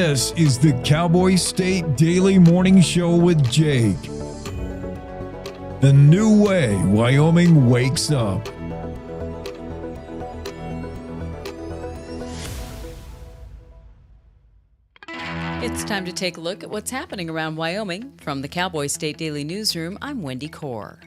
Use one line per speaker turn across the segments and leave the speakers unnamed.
This is the Cowboy State Daily Morning Show with Jake. The new way Wyoming wakes up.
It's time to take a look at what's happening around Wyoming. From the Cowboy State Daily Newsroom, I'm Wendy Core.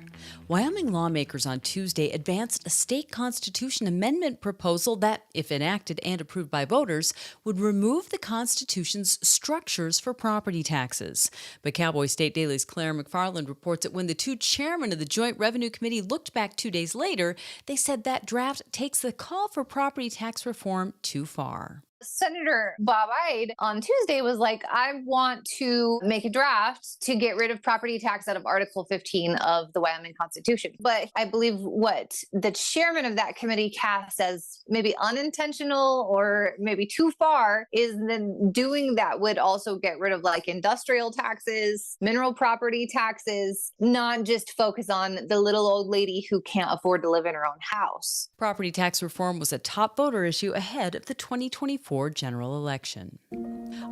Wyoming lawmakers on Tuesday advanced a state constitution amendment proposal that, if enacted and approved by voters, would remove the Constitution's structures for property taxes. But Cowboy State Daily's Claire McFarland reports that when the two chairmen of the Joint Revenue Committee looked back 2 days later, they said that draft takes the call for property tax reform too far.
Senator Bob Ide on Tuesday was like, I want to make a draft to get rid of property tax out of Article 15 of the Wyoming Constitution. But I believe what the chairman of that committee cast as maybe unintentional or maybe too far is then doing that would also get rid of like industrial taxes, mineral property taxes, not just focus on the little old lady who can't afford to live in her own house.
Property tax reform was a top voter issue ahead of the 2024 general election.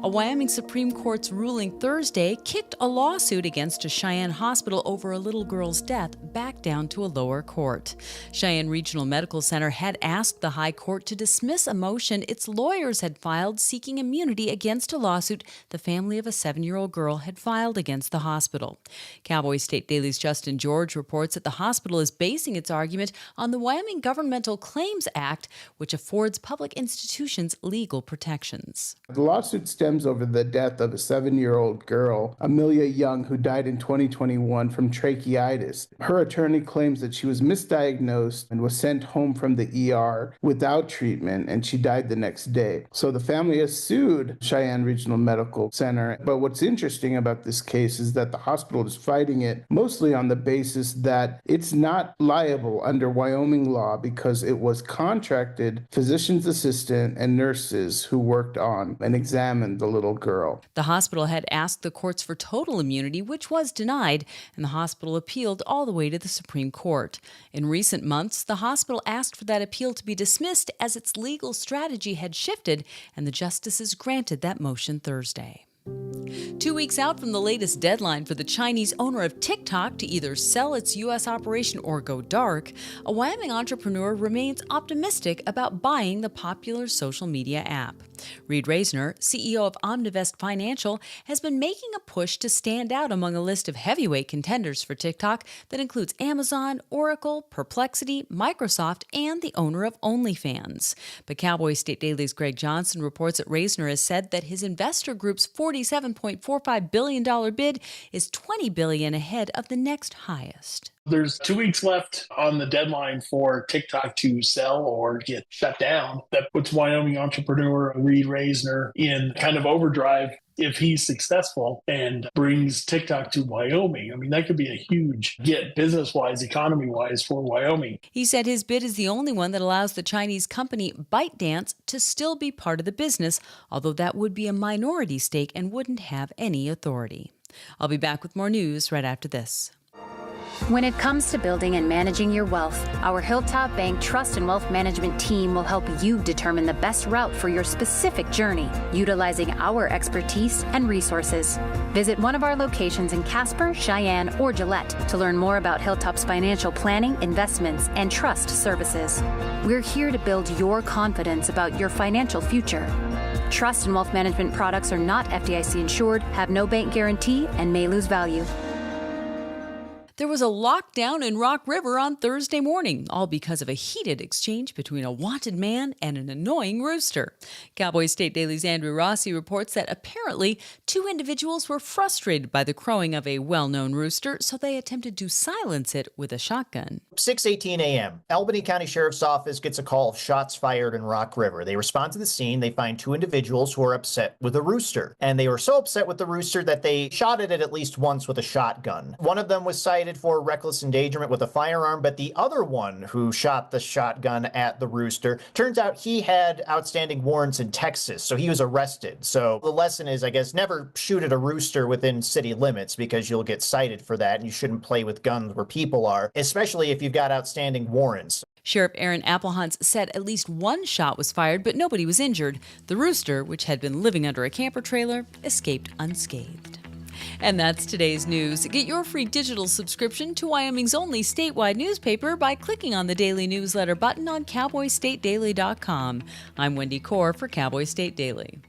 A Wyoming Supreme Court's ruling Thursday kicked a lawsuit against a Cheyenne hospital over a little girl's death back down to a lower court. Cheyenne Regional Medical Center had asked the High Court to dismiss a motion its lawyers had filed seeking immunity against a lawsuit the family of a 7-year-old girl had filed against the hospital. Cowboy State Daily's Justin George reports that the hospital is basing its argument on the Wyoming Governmental Claims Act, which affords public institutions legal protections.
The lawsuit stems over the death of a 7-year-old girl, Amelia Young, who died in 2021 from tracheitis. Her attorney claims that she was misdiagnosed and was sent home from the ER without treatment, and she died the next day. So the family has sued Cheyenne Regional Medical Center. But what's interesting about this case is that the hospital is fighting it mostly on the basis that it's not liable under Wyoming law because it was contracted physician's assistant and nurses who worked on and examined the little girl.
The hospital had asked the courts for total immunity, which was denied, and the hospital appealed all the way to the Supreme Court. In recent months, the hospital asked for that appeal to be dismissed as its legal strategy had shifted, and the justices granted that motion Thursday. 2 weeks out from the latest deadline for the Chinese owner of Tik Tok to either sell its U.S. operation or go dark, a Wyoming entrepreneur remains optimistic about buying the popular social media app. Reed Reisner, CEO of Omnivest Financial, has been making a push to stand out among a list of heavyweight contenders for TikTok that includes Amazon, Oracle, Perplexity, Microsoft, and the owner of OnlyFans. But Cowboy State Daily's Greg Johnson reports that Reisner has said that his investor group's $47.45 billion bid is $20 billion ahead of the next highest.
There's 2 weeks left on the deadline for TikTok to sell or get shut down. That puts Wyoming entrepreneur Reed Reisner in kind of overdrive if he's successful and brings TikTok to Wyoming. I mean, that could be a huge get business-wise, economy-wise for Wyoming.
He said his bid is the only one that allows the Chinese company ByteDance to still be part of the business, although that would be a minority stake and wouldn't have any authority. I'll be back with more news right after this.
When it comes to building and managing your wealth, our Hilltop Bank Trust and Wealth Management team will help you determine the best route for your specific journey, utilizing our expertise and resources. Visit one of our locations in Casper, Cheyenne, or Gillette to learn more about Hilltop's financial planning, investments, and trust services. We're here to build your confidence about your financial future. Trust and wealth management products are not FDIC insured, have no bank guarantee, and may lose value.
There was a lockdown in Rock River on Thursday morning, all because of a heated exchange between a wanted man and an annoying rooster. Cowboy State Daily's Andrew Rossi reports that apparently 2 individuals were frustrated by the crowing of a well-known rooster, so they attempted to silence it with a shotgun.
6:18 a.m. Albany County Sheriff's Office gets a call of shots fired in Rock River. They respond to the scene. They find 2 individuals who are upset with a rooster. And they were so upset with the rooster that they shot it at least once with a shotgun. One of them was cited for reckless endangerment with a firearm, but the other one who shot the shotgun at the rooster, turns out he had outstanding warrants in Texas, so he was arrested. So the lesson is, I guess, never shoot at a rooster within city limits because you'll get cited for that, and you shouldn't play with guns where people are, especially if you've got outstanding warrants.
Sheriff Aaron Applehunt said at least one shot was fired, but nobody was injured. The Rooster, which had been living under a camper trailer, escaped unscathed. And that's today's news. Get your free digital subscription to Wyoming's only statewide newspaper by clicking on the daily newsletter button on cowboystatedaily.com. I'm Wendy Core for Cowboy State Daily.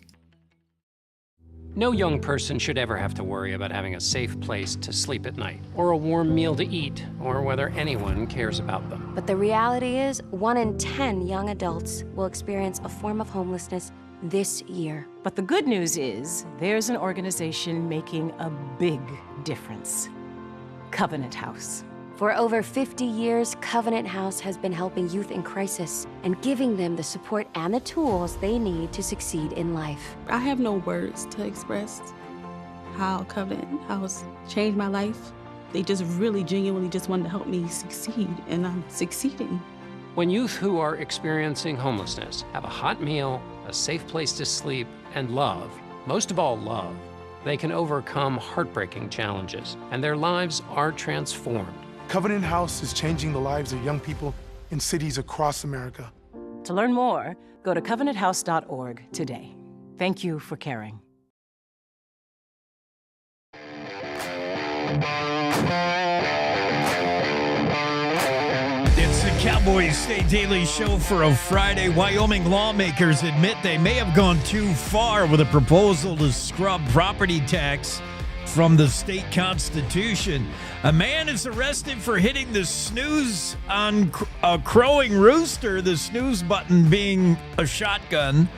No young person should ever have to worry about having a safe place to sleep at night, or a warm meal to eat, or whether anyone cares about them.
But the reality is, 1 in 10 young adults will experience a form of homelessness this year.
But the good news is, there's an organization making a big difference. Covenant House.
For over 50 years, Covenant House has been helping youth in crisis and giving them the support and the tools they need to succeed in life.
I have no words to express how Covenant House changed my life. They just really genuinely just wanted to help me succeed, and I'm succeeding.
When youth who are experiencing homelessness have a hot meal, a safe place to sleep, and love, most of all love, they can overcome heartbreaking challenges, and their lives are transformed.
Covenant House is changing the lives of young people in cities across America.
To learn more, go to covenanthouse.org today. Thank you for caring.
It's the Cowboy State Daily Show for a Friday. Wyoming lawmakers admit they may have gone too far with a proposal to scrub property tax from the state constitution. A man is arrested for hitting the snooze on a crowing rooster, the snooze button being a shotgun.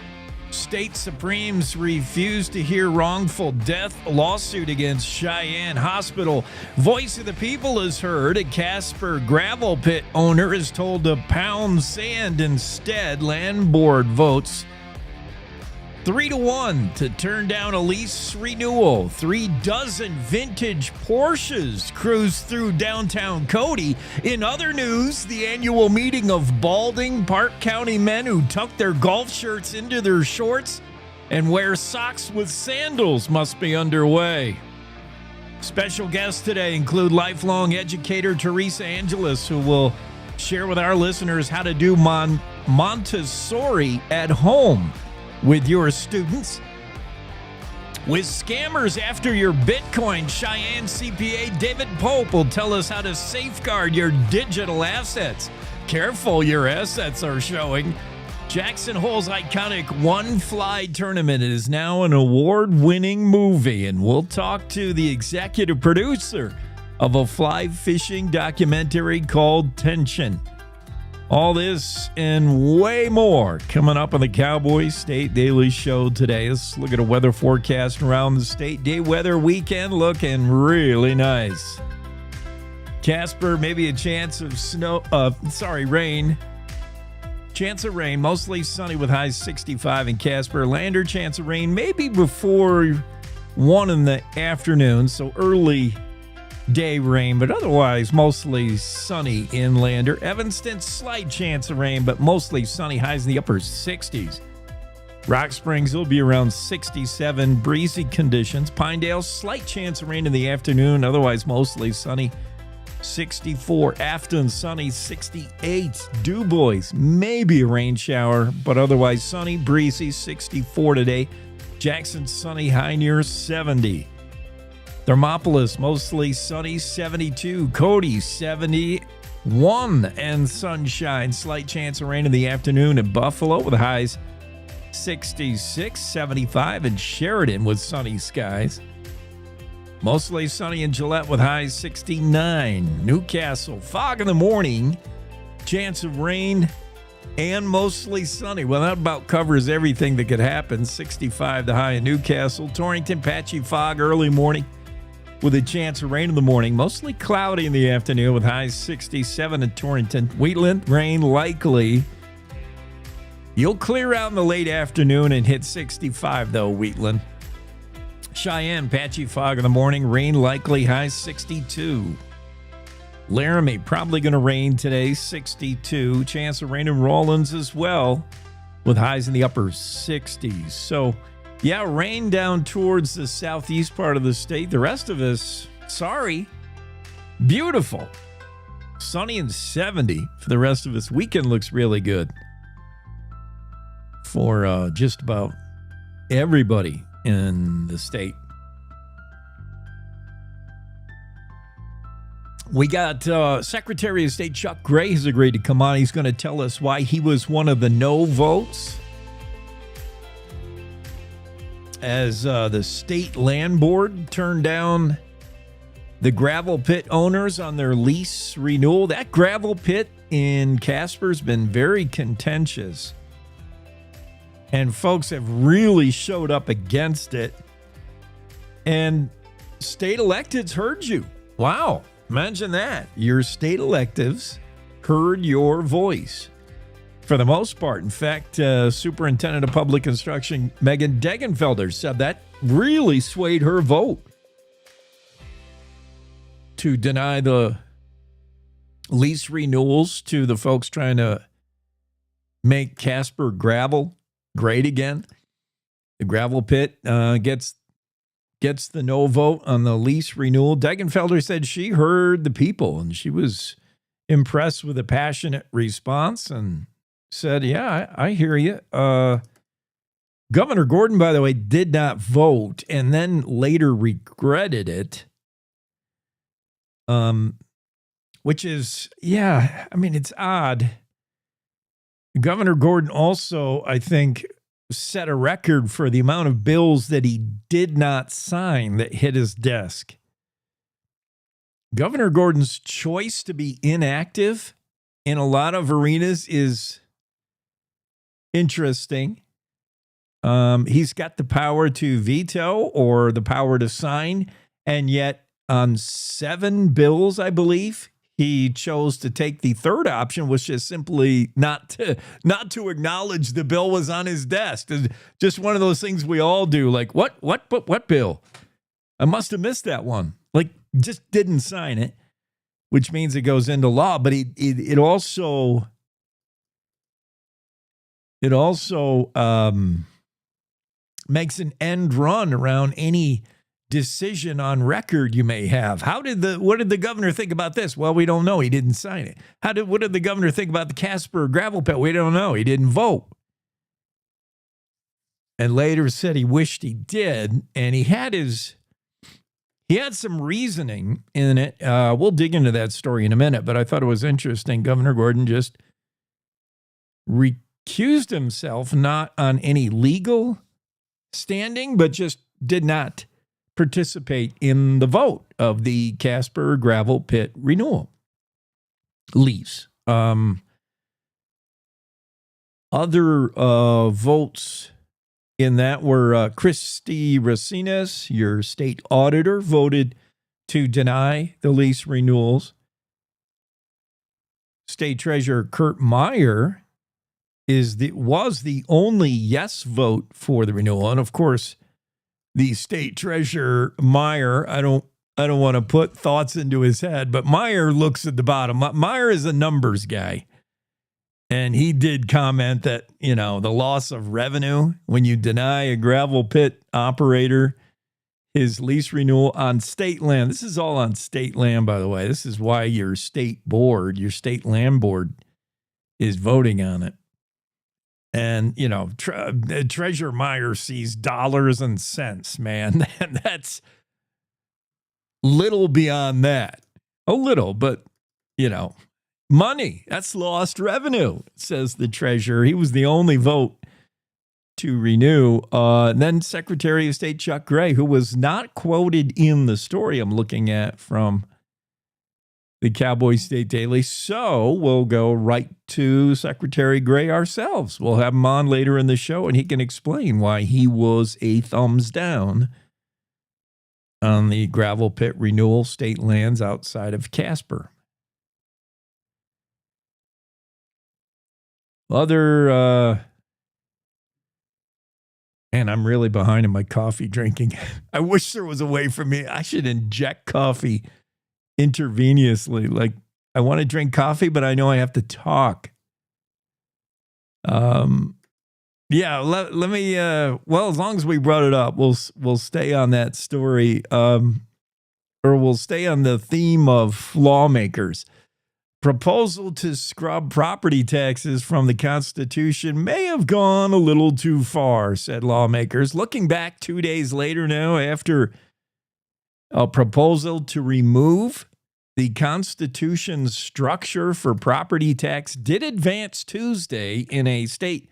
State Supremes refuse to hear wrongful death lawsuit against Cheyenne Hospital. Voice of the people is heard. A Casper gravel pit owner is told to pound sand instead. Land board votes 3-1 to turn down a lease renewal. 36 vintage Porsches cruise through downtown Cody. In other news, the annual meeting of balding Park County men who tuck their golf shirts into their shorts and wear socks with sandals must be underway. Special guests today include lifelong educator Teresa Angeles, who will share with our listeners how to do Montessori at home with your students. With scammers after your Bitcoin, Cheyenne CPA David Pope will tell us how to safeguard your digital assets. Careful, your assets are showing. Jackson Hole's iconic One Fly tournament is now an award-winning movie, and we'll talk to the executive producer of a fly fishing documentary called Tension. All this and way more coming up on the Cowboy State Daily Show today. Let's look at a weather forecast around the state. Day weather weekend looking really nice. Casper, maybe a chance of rain. Chance of rain, mostly sunny with highs 65 in Casper. Lander, chance of rain maybe before 1 in the afternoon, so early day rain, but otherwise mostly sunny in Lander. Evanston, slight chance of rain, but mostly sunny, highs in the upper 60s. Rock Springs will be around 67, breezy conditions. Pinedale, slight chance of rain in the afternoon, otherwise mostly sunny, 64. Afton, sunny, 68. DuBois, maybe a rain shower, but otherwise sunny, breezy, 64 today. Jackson, sunny, high near 70. Thermopolis, mostly sunny, 72. Cody, 71 and sunshine. Slight chance of rain in the afternoon in Buffalo with highs 66, 75. And Sheridan with sunny skies. Mostly sunny in Gillette with highs 69. Newcastle, fog in the morning. Chance of rain and mostly sunny. Well, that about covers everything that could happen. 65 the high in Newcastle. Torrington, patchy fog early morning with a chance of rain in the morning. Mostly cloudy in the afternoon with highs 67 in Torrington. Wheatland, rain likely. You'll clear out in the late afternoon and hit 65 though, Wheatland. Cheyenne, patchy fog in the morning. Rain likely, highs 62. Laramie, probably going to rain today, 62. Chance of rain in Rawlins as well with highs in the upper 60s. So, yeah, rain down towards the southeast part of the state. The rest of us, sorry. Beautiful. Sunny and 70 for the rest of this weekend. Looks really good for just about everybody in the state. We got Secretary of State Chuck Gray has agreed to come on. He's going to tell us why he was one of the no votes as the state land board turned down the gravel pit owners on their lease renewal. That gravel pit in Casper's been very contentious, and folks have really showed up against it. And state electeds heard you. Wow. Imagine that. Your state electives heard your voice for the most part. In fact, Superintendent of Public Instruction Megan Degenfelder said that really swayed her vote to deny the lease renewals to the folks trying to make Casper gravel great again. The gravel pit gets the no vote on the lease renewal. Degenfelder said she heard the people and she was impressed with the passionate response and said, yeah, I hear you. Governor Gordon, by the way, did not vote and then later regretted it. Which is, yeah, I mean, it's odd. Governor Gordon also, I think, set a record for the amount of bills that he did not sign that hit his desk. Governor Gordon's choice to be inactive in a lot of arenas is interesting. He's got the power to veto or the power to sign, and yet on 7 bills, I believe, he chose to take the third option, which is simply not to acknowledge the bill was on his desk. It's just one of those things we all do. Like, what bill? I must have missed that one. Like, just didn't sign it, which means it goes into law. But it also makes an end run around any decision on record you may have. What did the governor think about this? Well, we don't know. He didn't sign it. What did the governor think about the Casper gravel pit? We don't know. He didn't vote. And later said he wished he did. And he had some reasoning in it. We'll dig into that story in a minute, but I thought it was interesting. Governor Gordon just recused himself, not on any legal standing, but just did not participate in the vote of the Casper gravel pit renewal lease. Other votes in that were Christy Racines, your state auditor, voted to deny the lease renewals. State Treasurer Kurt Meyer was the only yes vote for the renewal, and of course, the state treasurer, Meyer, I don't want to put thoughts into his head, but Meyer looks at the bottom. Meyer is a numbers guy. And he did comment that, the loss of revenue when you deny a gravel pit operator his lease renewal on state land. This is all on state land, by the way. This is why your state land board is voting on it. And, Treasurer Meyer sees dollars and cents, man. And that's little beyond that. A little, but, money. That's lost revenue, says the treasurer. He was the only vote to renew. And then Secretary of State Chuck Gray, who was not quoted in the story I'm looking at from the Cowboy State Daily. So we'll go right to Secretary Gray ourselves. We'll have him on later in the show, and he can explain why he was a thumbs down on the gravel pit renewal state lands outside of Casper. And I'm really behind in my coffee drinking. I wish there was a way for me. I should inject coffee intravenously. Like, I want to drink coffee, but I know I have to talk. Let me, as long as we brought it up, we'll stay on that story, or we'll stay on the theme of lawmakers. proposal to scrub property taxes from the Constitution may have gone a little too far, said lawmakers. Looking back 2 days later now, after a proposal to remove the Constitution's structure for property tax did advance Tuesday in a state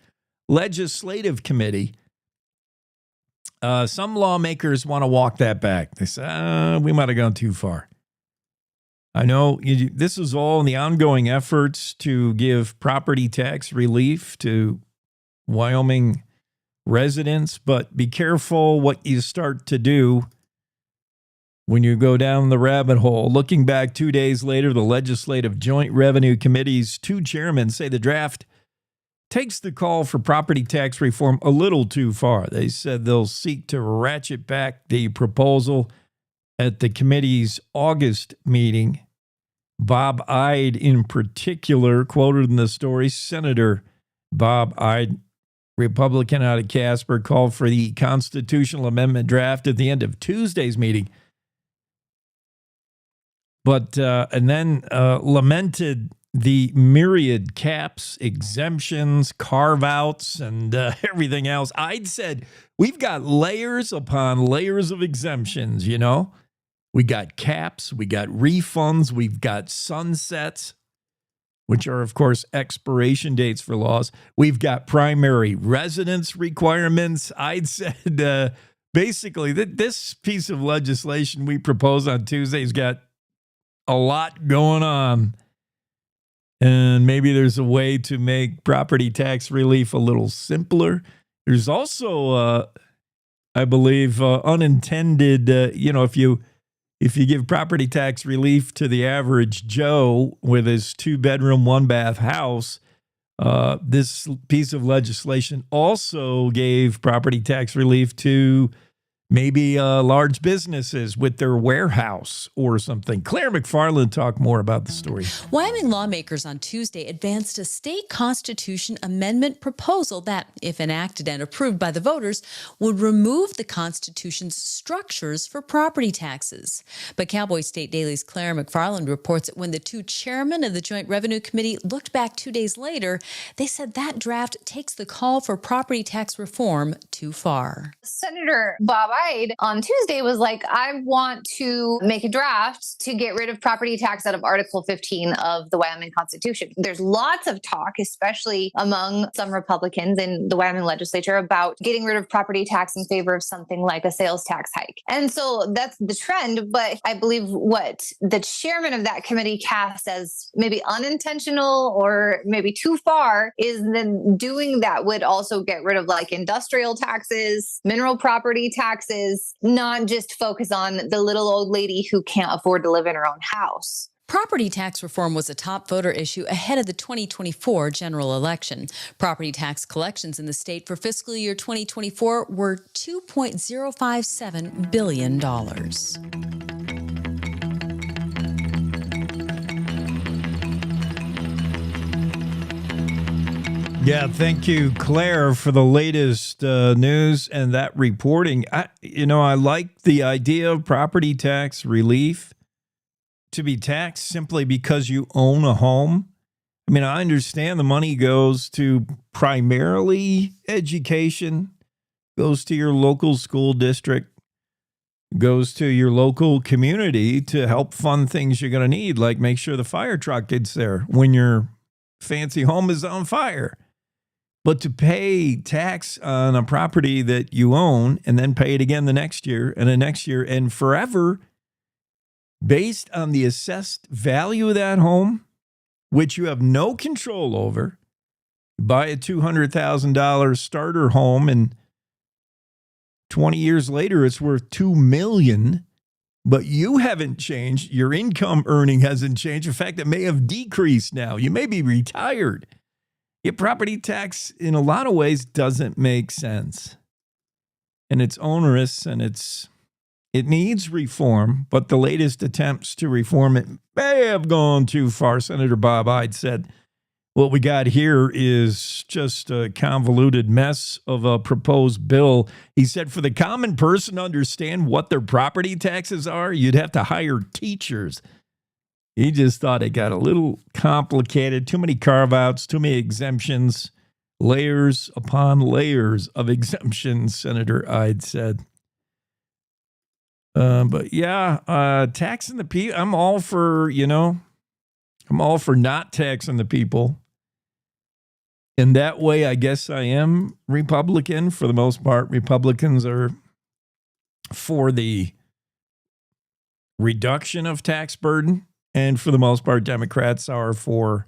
legislative committee, some lawmakers want to walk that back. They say, we might have gone too far. I know this is all in the ongoing efforts to give property tax relief to Wyoming residents, but be careful what you start to do when you go down the rabbit hole. Looking back 2 days later, the Legislative Joint Revenue Committee's two chairmen say the draft takes the call for property tax reform a little too far. They said they'll seek to ratchet back the proposal at the committee's August meeting. Bob Ide, in particular, quoted in the story, Senator Bob Ide, Republican out of Casper, called for the constitutional amendment draft at the end of Tuesday's meeting. But, and then lamented the myriad caps, exemptions, carve-outs, and everything else. Ide said, we've got layers upon layers of exemptions, you know. We got caps, we got refunds, we've got sunsets, which are, of course, expiration dates for laws. We've got primary residence requirements. I'd said basically that this piece of legislation we propose on Tuesday has got a lot going on. And maybe there's a way to make property tax relief a little simpler. There's also, I believe, unintended, if you give property tax relief to the average Joe with his 2-bedroom, 1-bath house, this piece of legislation also gave property tax relief to maybe large businesses with their warehouse or something. Claire McFarland talked more about the story.
Wyoming lawmakers on Tuesday advanced a state constitution amendment proposal that, if enacted and approved by the voters, would remove the Constitution's structures for property taxes. But Cowboy State Daily's Claire McFarland reports that when the two chairmen of the Joint Revenue Committee looked back 2 days later, they said that draft takes the call for property tax reform too far.
Senator Bob Ide on Tuesday was like, I want to make a draft to get rid of property tax out of Article 15 of the Wyoming Constitution. There's lots of talk, especially among some Republicans in the Wyoming legislature, about getting rid of property tax in favor of something like a sales tax hike. And so that's the trend. But I believe what the chairman of that committee cast as maybe unintentional or maybe too far is then doing that would also get rid of like industrial taxes, mineral property taxes, not just focus on the little old lady who can't afford to live in her own house.
Property tax reform was a top voter issue ahead of the 2024 general election. Property tax collections in the state for fiscal year 2024 were $2.057 billion.
Yeah, thank you, Claire, for the latest news and that reporting. I like the idea of property tax relief to be taxed simply because you own a home. I mean, I understand the money goes to primarily education, goes to your local school district, goes to your local community to help fund things you're going to need, like make sure the fire truck gets there when your fancy home is on fire. But to pay tax on a property that you own and then pay it again the next year and the next year and forever based on the assessed value of that home, which you have no control over, buy a $200,000 starter home and 20 years later it's worth $2 million, but you haven't changed. Your income earning hasn't changed. In fact, it may have decreased now. You may be retired. Your property tax, in a lot of ways, doesn't make sense. And it's onerous and it needs reform, but the latest attempts to reform it may have gone too far. Senator Bob Ide said, what we got here is just a convoluted mess of a proposed bill. He said, for the common person to understand what their property taxes are, you'd have to hire teachers. He just thought it got a little complicated. Too many carve-outs, too many exemptions, layers upon layers of exemptions, Senator Ide said. But yeah, taxing the people, I'm all for not taxing the people. In that way, I guess I am Republican for the most part. Republicans are for the reduction of tax burden. And for the most part, Democrats are for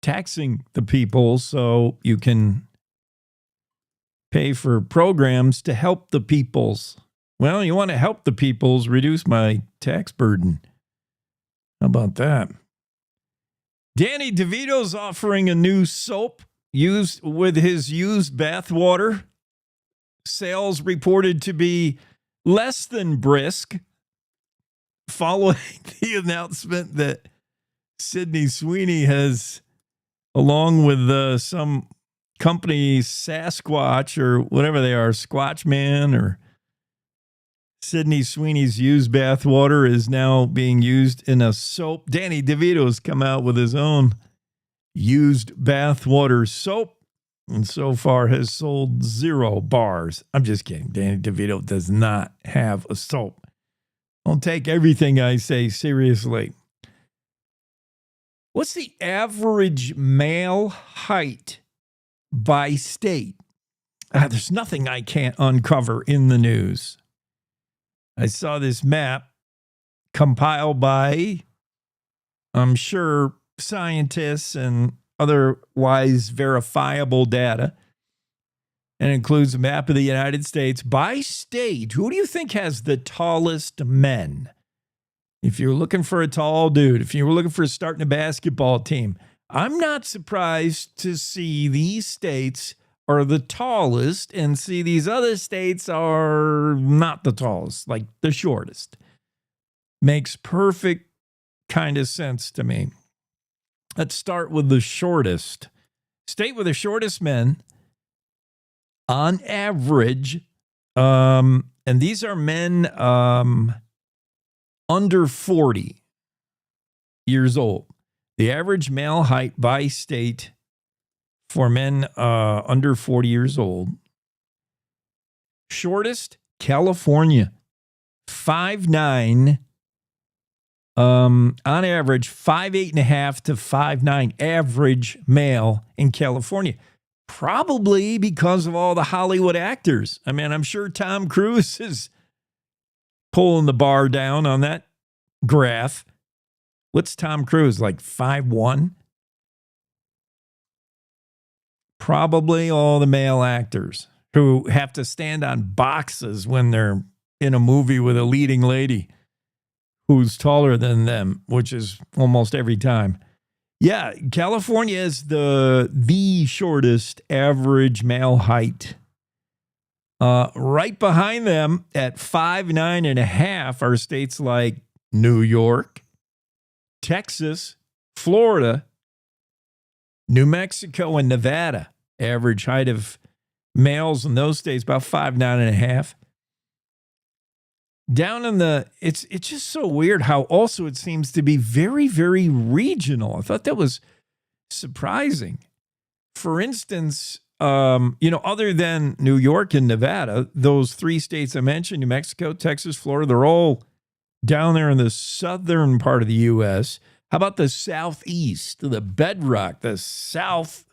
taxing the people so you can pay for programs to help the peoples. Well, you want to help the peoples, reduce my tax burden. How about that? Danny DeVito's offering a new soap used with his used bathwater. Sales reported to be less than brisk following the announcement that Sydney Sweeney has, along with some company, Sasquatch or whatever they are, Squatch Man or Sydney Sweeney's used bathwater is now being used in a soap. Danny DeVito's come out with his own used bathwater soap and so far has sold 0 bars. I'm just kidding. Danny DeVito does not have a soap. Don't take everything I say seriously. What's the average male height by state? There's nothing I can't uncover in the news. I saw this map compiled by, I'm sure, scientists and otherwise verifiable data, and includes a map of the United States by state. Who do you think has the tallest men? If you're looking for a tall dude, if you were looking for starting a basketball team, I'm not surprised to see these states are the tallest and see these other states are not the tallest, like the shortest. Makes perfect kind of sense to me. Let's start with the shortest. State with the shortest men on average, and these are men under 40 years old. The average male height by state for men under 40 years old. Shortest, California, 5'9", on average, 5'8.5" to 5'9", average male in California. Probably because of all the Hollywood actors. I mean, I'm sure Tom Cruise is pulling the bar down on that graph. What's Tom Cruise, like 5'1"? Probably all the male actors who have to stand on boxes when they're in a movie with a leading lady who's taller than them, which is almost every time. Yeah, California is the shortest average male height. Right behind them at 5'9.5" are states like New York, Texas, Florida, New Mexico, and Nevada. Average height of males in those states about 5'9.5". Down in it's just so weird how also it seems to be very, very regional. I thought that was surprising. For instance, other than New York and Nevada, those 3 states I mentioned, New Mexico, Texas, Florida, they're all down there in the southern part of the U.S. How about the Southeast, the bedrock, the South,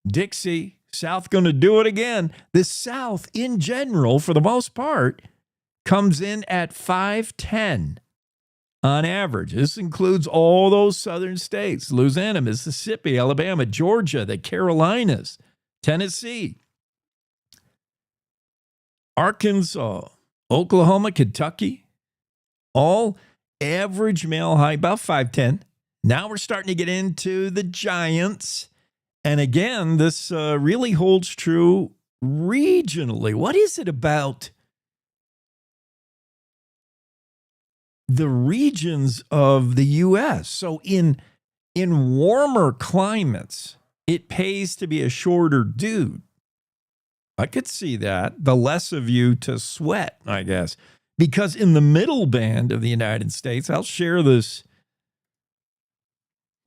Dixie, South going to do it again. The South in general, for the most part, comes in at 5'10" on average. This includes all those southern states: Louisiana, Mississippi, Alabama, Georgia, the Carolinas, Tennessee, Arkansas, Oklahoma, Kentucky, all average male height, about 5'10". Now we're starting to get into the giants. And again, this really holds true regionally. What is it about the regions of the U.S.? So in warmer climates, it pays to be a shorter dude. I could see that. The less of you to sweat, I guess. Because in the middle band of the United States, I'll share this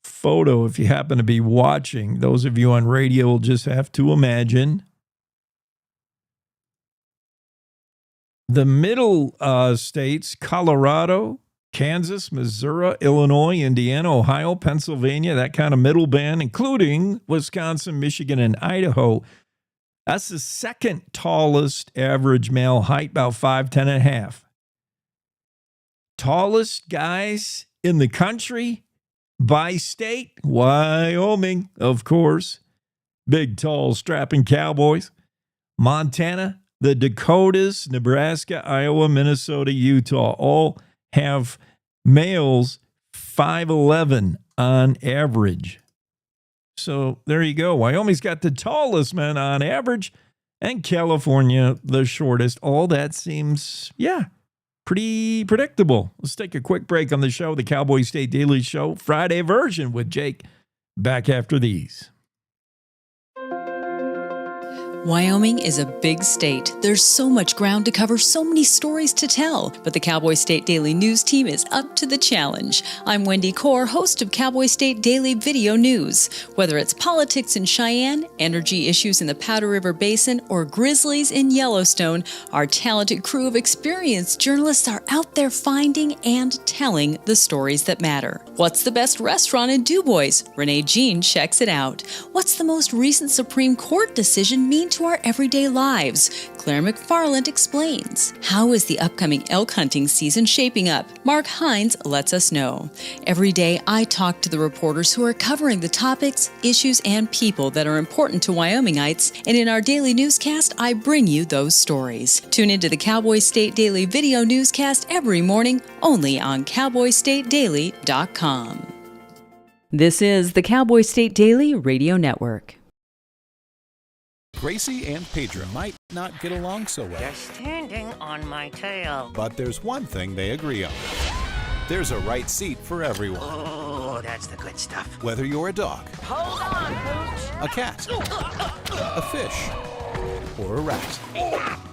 photo if you happen to be watching. Those of you on radio will just have to imagine. The middle states, Colorado, Kansas, Missouri, Illinois, Indiana, Ohio, Pennsylvania, that kind of middle band, including Wisconsin, Michigan, and Idaho. That's the second tallest average male height, about 5'10 and a half. Tallest guys in the country by state, Wyoming, of course. Big, tall, strapping cowboys. Montana, the Dakotas, Nebraska, Iowa, Minnesota, Utah, all have males 5'11 on average. So there you go. Wyoming's got the tallest men on average, and California the shortest. All that seems, pretty predictable. Let's take a quick break on the show, the Cowboy State Daily Show, Friday version with Jake. Back after these.
Wyoming is a big state. There's so much ground to cover, so many stories to tell. But the Cowboy State Daily News team is up to the challenge. I'm Wendy Core, host of Cowboy State Daily Video News. Whether it's politics in Cheyenne, energy issues in the Powder River Basin, or grizzlies in Yellowstone, our talented crew of experienced journalists are out there finding and telling the stories that matter. What's the best restaurant in DuBois? Renee Jean checks it out. What's the most recent Supreme Court decision mean to our everyday lives? Claire McFarland explains. How is the upcoming elk hunting season shaping up? Mark Hines lets us know. Every day, I talk to the reporters who are covering the topics, issues, and people that are important to Wyomingites, and in our daily newscast, I bring you those stories. Tune into the Cowboy State Daily Video Newscast every morning, only on CowboyStateDaily.com. This is the Cowboy State Daily Radio Network.
Gracie and Pedro might not get along so well.
You're standing on my tail.
But there's one thing they agree on. There's a right seat for everyone.
Oh, that's the good stuff.
Whether you're a dog,
Hold on, Pooch.
a cat, a fish, or a rat.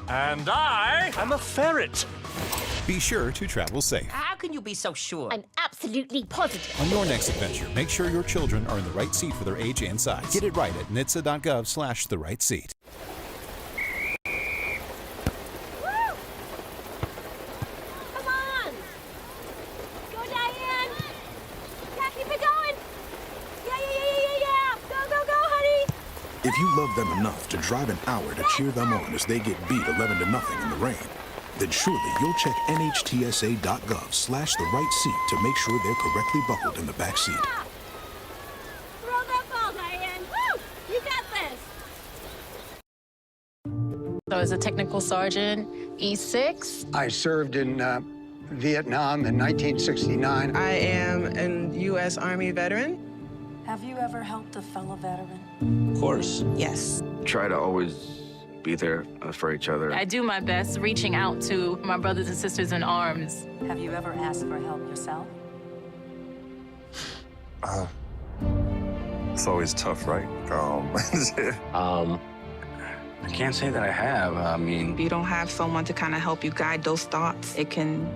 And I'm a ferret.
Be sure to travel safe.
How can you be so sure?
I'm absolutely positive.
On your next adventure, make sure your children are in the right seat for their age and size. Get it right at NHTSA.gov/the right seat.
Come on! Go, Diane! Yeah, keep it going! Yeah! Go, honey!
If you love them enough to drive an hour to cheer them on as they get beat 11-0 in the rain, then surely you'll check NHTSA.gov/the right seat to make sure they're correctly buckled in the back seat.
Throw that ball, Diane! Woo! You got this!
So as a technical sergeant, E6.
I served in Vietnam in 1969.
I am a U.S. Army veteran.
Have you ever helped a fellow veteran?
Of course.
Yes.
Try to always be there for each other.
I do my best reaching out to my brothers and sisters in arms.
Have you ever asked for help yourself?
It's always tough, right? I can't say that I have. I mean,
If you don't have someone to kind of help you guide those thoughts, it can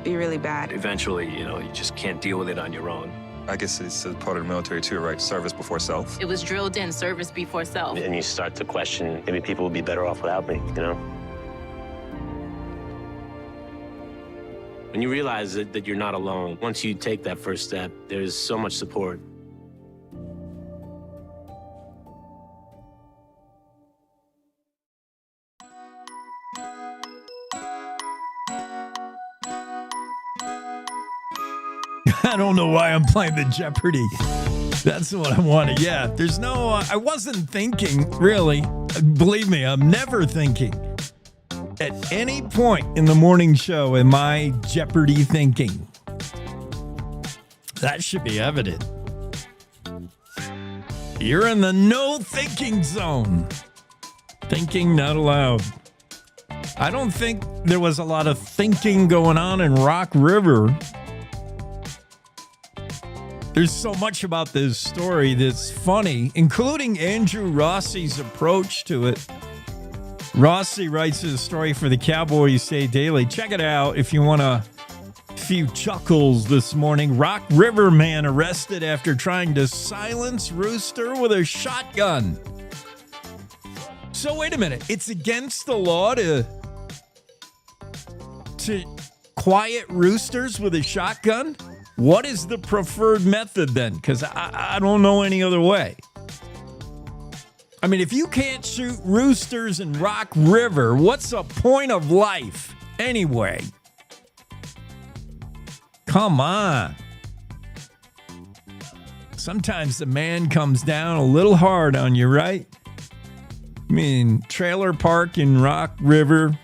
be really bad.
eventually, you just can't deal with it on your own. I guess it's a part of the military too, right? Service before self.
It was drilled in, service before self.
And you start to question, maybe people would be better off without me, When you realize that you're not alone, once you take that first step, there's so much support.
I don't know why I'm playing the Jeopardy. That's what I wanted. Yeah, there's no, I wasn't thinking, really. Believe me, I'm never thinking. At any point in the morning show, am I Jeopardy thinking? That should be evident. You're in the no thinking zone. Thinking not allowed. I don't think there was a lot of thinking going on in Rock River. There's so much about this story that's funny, including Andrew Rossi's approach to it. Rossi writes his story for the Cowboy USA Daily. Check it out if you want a few chuckles this morning. Rock River man arrested after trying to silence Rooster with a shotgun. So wait a minute. It's against the law to quiet roosters with a shotgun? What is the preferred method then? Because I don't know any other way. I mean, if you can't shoot roosters in Rock River, what's the point of life anyway? Come on. Sometimes the man comes down a little hard on you, right? I mean, trailer park in Rock River,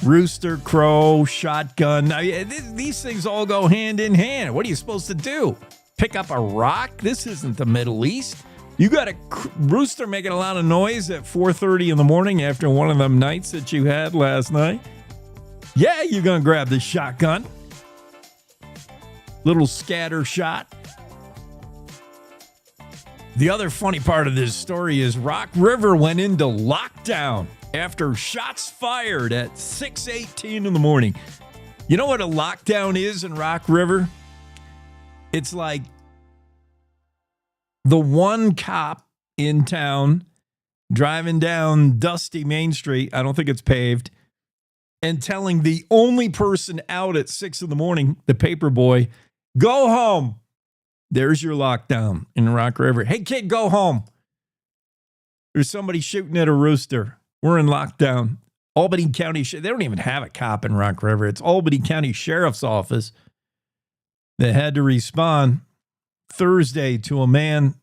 rooster, crow, shotgun. I mean, these things all go hand in hand. What are you supposed to do? Pick up a rock? This isn't the Middle East. You got a rooster making a lot of noise at 4:30 in the morning after one of them nights that you had last night. Yeah, you're going to grab the shotgun. Little scatter shot. The other funny part of this story is Rock River went into lockdown after shots fired at 6:18 in the morning. You know what a lockdown is in Rock River? It's like the one cop in town driving down dusty Main Street, I don't think it's paved, and telling the only person out at 6 in the morning, the paper boy, go home. There's your lockdown in Rock River. Hey, kid, go home. There's somebody shooting at a rooster. We're in lockdown. Albany County, they don't even have a cop in Rock River. It's Albany County Sheriff's Office that had to respond Thursday to a man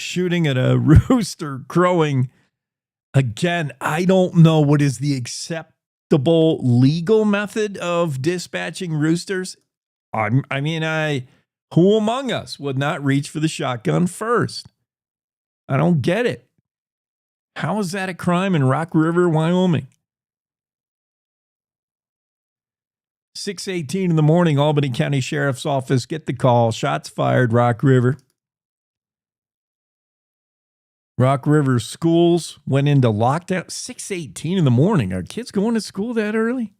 shooting at a rooster crowing. Again, I don't know what is the acceptable legal method of dispatching roosters. Who among us would not reach for the shotgun first? I don't get it. How is that a crime in Rock River, Wyoming? 6:18 in the morning, Albany County Sheriff's Office, get the call. Shots fired, Rock River. Rock River schools went into lockdown. 6:18 in the morning. Are kids going to school that early?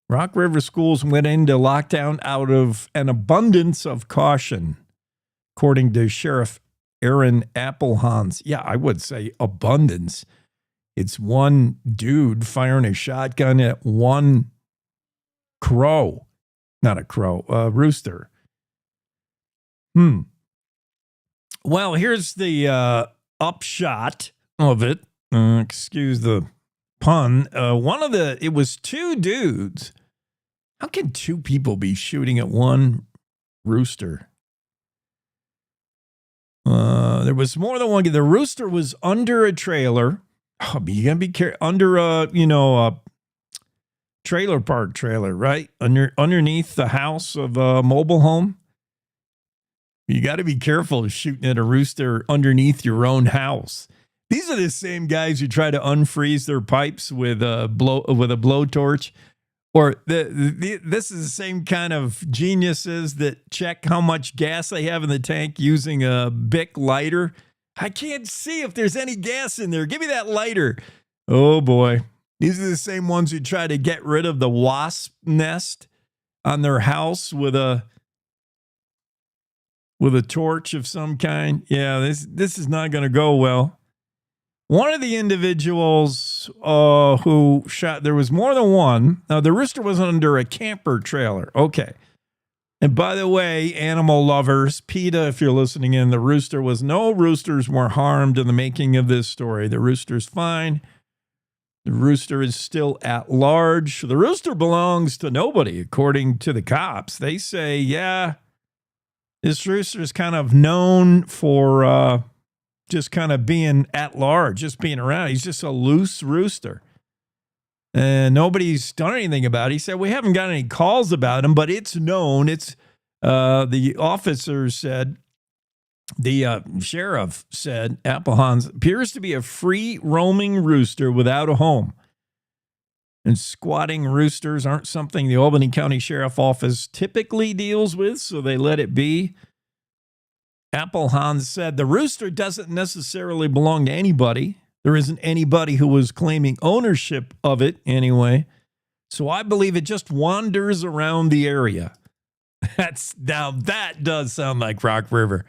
Rock River schools went into lockdown out of an abundance of caution, according to Sheriff Aaron Applehans. Yeah, I would say abundance. It's one dude firing a shotgun at one crow. Not a crow, a rooster. Well, here's the upshot of it. Excuse the pun. It was two dudes. How can two people be shooting at one rooster? There was more than one. The rooster was under a trailer. Oh, but you gotta be careful. Under a trailer park trailer, right? Underneath the house of a mobile home. You got to be careful shooting at a rooster underneath your own house. These are the same guys who try to unfreeze their pipes with a blowtorch. Or this is the same kind of geniuses that check how much gas they have in the tank using a Bic lighter. I can't see if there's any gas in there. Give me that lighter. Oh, boy. These are the same ones who try to get rid of the wasp nest on their house with a torch of some kind. Yeah, this is not going to go well. One of the individuals who shot, there was more than one. Now, the rooster was under a camper trailer. Okay. And by the way, animal lovers, PETA, if you're listening in, no roosters were harmed in the making of this story. The rooster's fine. The rooster is still at large. The rooster belongs to nobody, according to the cops. They say, yeah, this rooster is kind of known for just kind of being at large, just being around. He's just a loose rooster. And nobody's done anything about it. He said, we haven't got any calls about him, but it's known. It's the officers said, the sheriff said, Applehans appears to be a free roaming rooster without a home. And squatting roosters aren't something the Albany County Sheriff Office typically deals with, so they let it be. Applehans said the rooster doesn't necessarily belong to anybody. There isn't anybody who was claiming ownership of it anyway. So I believe it just wanders around the area. Now that does sound like Rock River.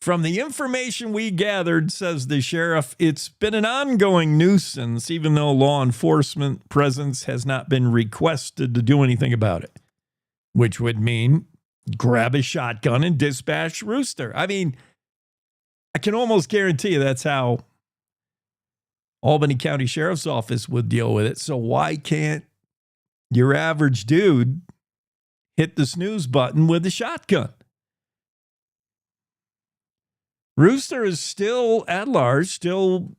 From the information we gathered, says the sheriff, it's been an ongoing nuisance, even though law enforcement presence has not been requested to do anything about it, which would mean grab a shotgun and dispatch Rooster. I mean, I can almost guarantee you that's how Albany County Sheriff's Office would deal with it. So why can't your average dude hit the snooze button with a shotgun? Rooster is still at large, still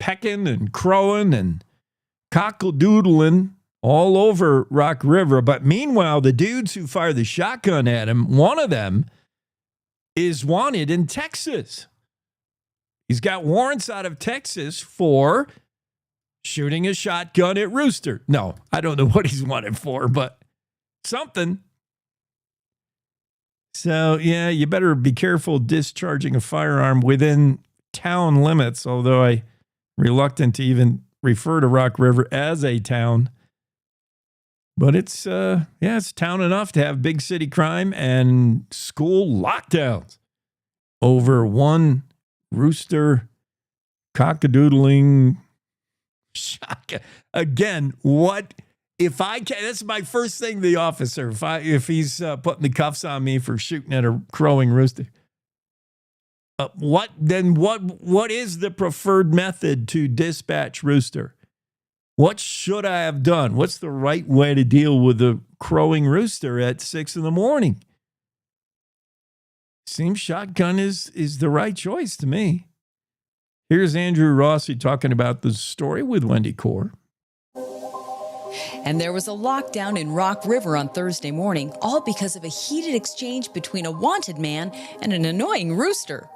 pecking and crowing and cockle-doodling all over Rock River. But meanwhile, the dudes who fired the shotgun at him, one of them is wanted in Texas. He's got warrants out of Texas for shooting a shotgun at Rooster. No, I don't know what he's wanted for, but something. So, yeah, you better be careful discharging a firearm within town limits, although I'm reluctant to even refer to Rock River as a town. But it's town enough to have big city crime and school lockdowns over one Rooster cockadoodling shotgun. Again, what if I can? That's my first thing. The officer, if he's putting the cuffs on me for shooting at a crowing rooster, what is the preferred method to dispatch Rooster? What should I have done? What's the right way to deal with a crowing rooster at 6 a.m? Seems shotgun is the right choice to me. Here's Andrew Rossi talking about the story with Wendy Core.
And there was a lockdown in Rock River on Thursday morning, all because of a heated exchange between a wanted man and an annoying rooster.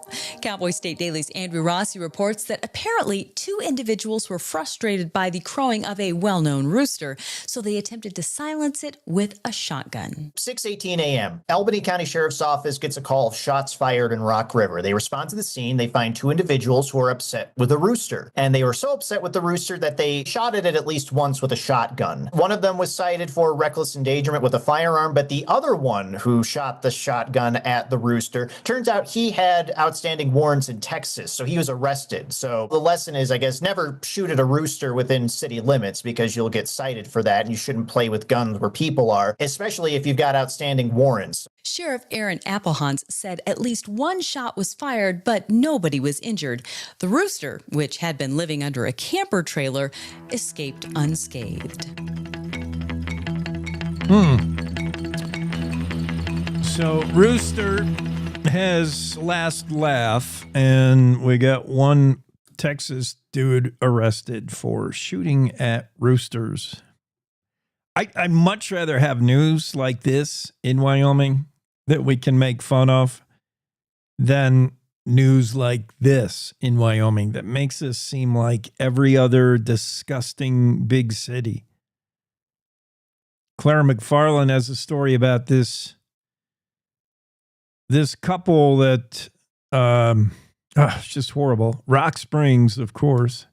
Cowboy State Daily's Andrew Rossi reports that apparently 2 individuals were frustrated by the crowing of a well-known rooster, so they attempted to silence it with a shotgun.
6:18 a.m. Albany County Sheriff's Office gets a call of shots fired in Rock River. They respond to the scene. They find 2 individuals who are upset with a rooster. And they were so upset with the rooster that they shot it at least once with a shotgun. One of them was cited for reckless endangerment with a firearm, but the other one who shot the shotgun at the rooster, turns out he had outstanding warrants in Texas, so he was arrested. So the lesson is, I guess, never shoot at a rooster within city limits because you'll get cited for that, and you shouldn't play with guns where people are, especially if you've got outstanding warrants.
Sheriff Aaron Applehans said at least 1 shot was fired, but nobody was injured. The rooster, which had been living under a camper trailer, escaped unscathed.
So Rooster has last laugh, and we got one Texas dude arrested for shooting at roosters. I'd much rather have news like this in Wyoming that we can make fun of than news like this in Wyoming that makes us seem like every other disgusting big city. Clara McFarland has a story about this couple that it's just horrible. Rock Springs, of course.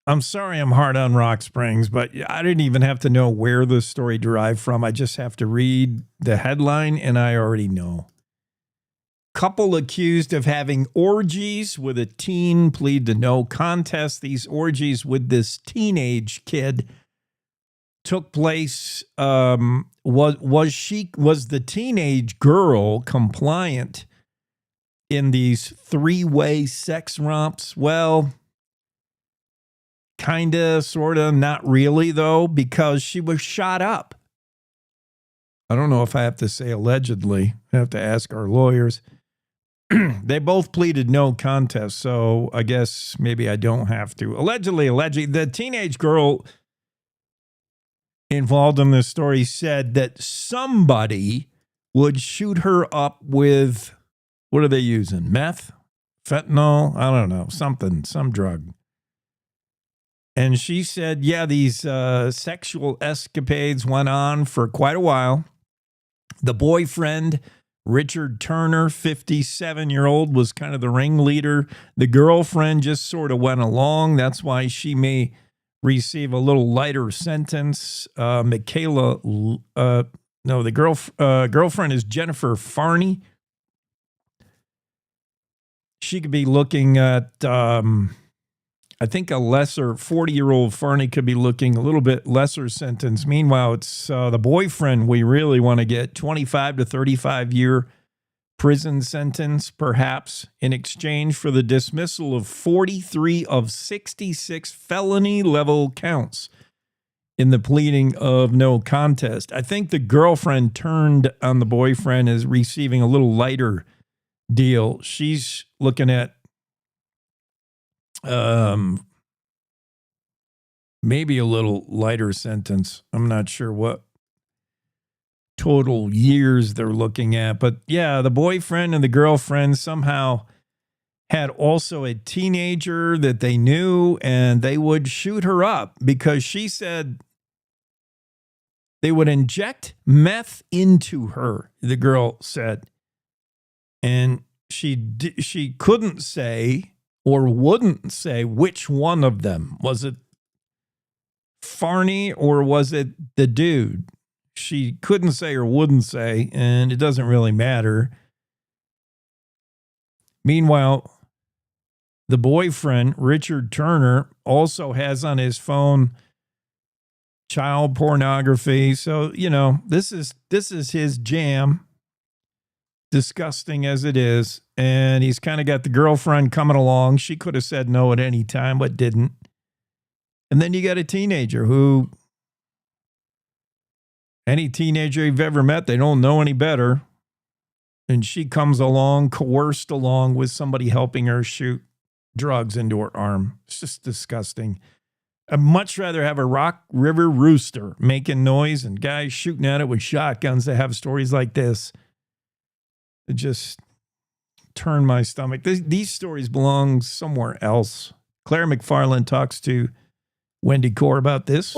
I'm sorry I'm hard on Rock Springs, but I didn't even have to know where the story derived from. I just have to read the headline, and I already know. Couple accused of having orgies with a teen plead to no contest. These orgies with this teenage kid took place. Was the teenage girl compliant in these 3-way sex romps? Well, kinda, sorta, not really though, because she was shot up. I don't know if I have to say allegedly. I have to ask our lawyers. They both pleaded no contest, so I guess maybe I don't have to. Allegedly, the teenage girl involved in this story said that somebody would shoot her up with, what are they using? Meth? Fentanyl? I don't know. Some drug. And she said, yeah, these sexual escapades went on for quite a while. The boyfriend Richard Turner, 57-year-old, was kind of the ringleader. The girlfriend just sort of went along. That's why she may receive a little lighter sentence. Girlfriend is Jennifer Farney. She could be looking at, I think a lesser 40-year-old Farney could be looking a little bit lesser sentence. Meanwhile, it's the boyfriend we really want to get 25 to 35-year prison sentence, perhaps, in exchange for the dismissal of 43 of 66 felony-level counts in the pleading of no contest. I think the girlfriend turned on the boyfriend as receiving a little lighter deal. She's looking at maybe a little lighter sentence. I'm not sure what total years they're looking at. But yeah, the boyfriend and the girlfriend somehow had also a teenager that they knew, and they would shoot her up because she said they would inject meth into her, the girl said. And she couldn't say or wouldn't say which one of them. Was it Farney or was it the dude? She couldn't say or wouldn't say, and it doesn't really matter. Meanwhile, the boyfriend, Richard Turner, also has on his phone child pornography. So, you know, this is his jam, disgusting as it is. And he's kind of got the girlfriend coming along. She could have said no at any time, but didn't. And then you got a teenager who, any teenager you've ever met, they don't know any better. And she comes along, coerced along with somebody helping her shoot drugs into her arm. It's just disgusting. I'd much rather have a Rock River rooster making noise and guys shooting at it with shotguns that have stories like this. It just turned my stomach. These stories belong somewhere else. Claire McFarland talks to Wendy Core about this.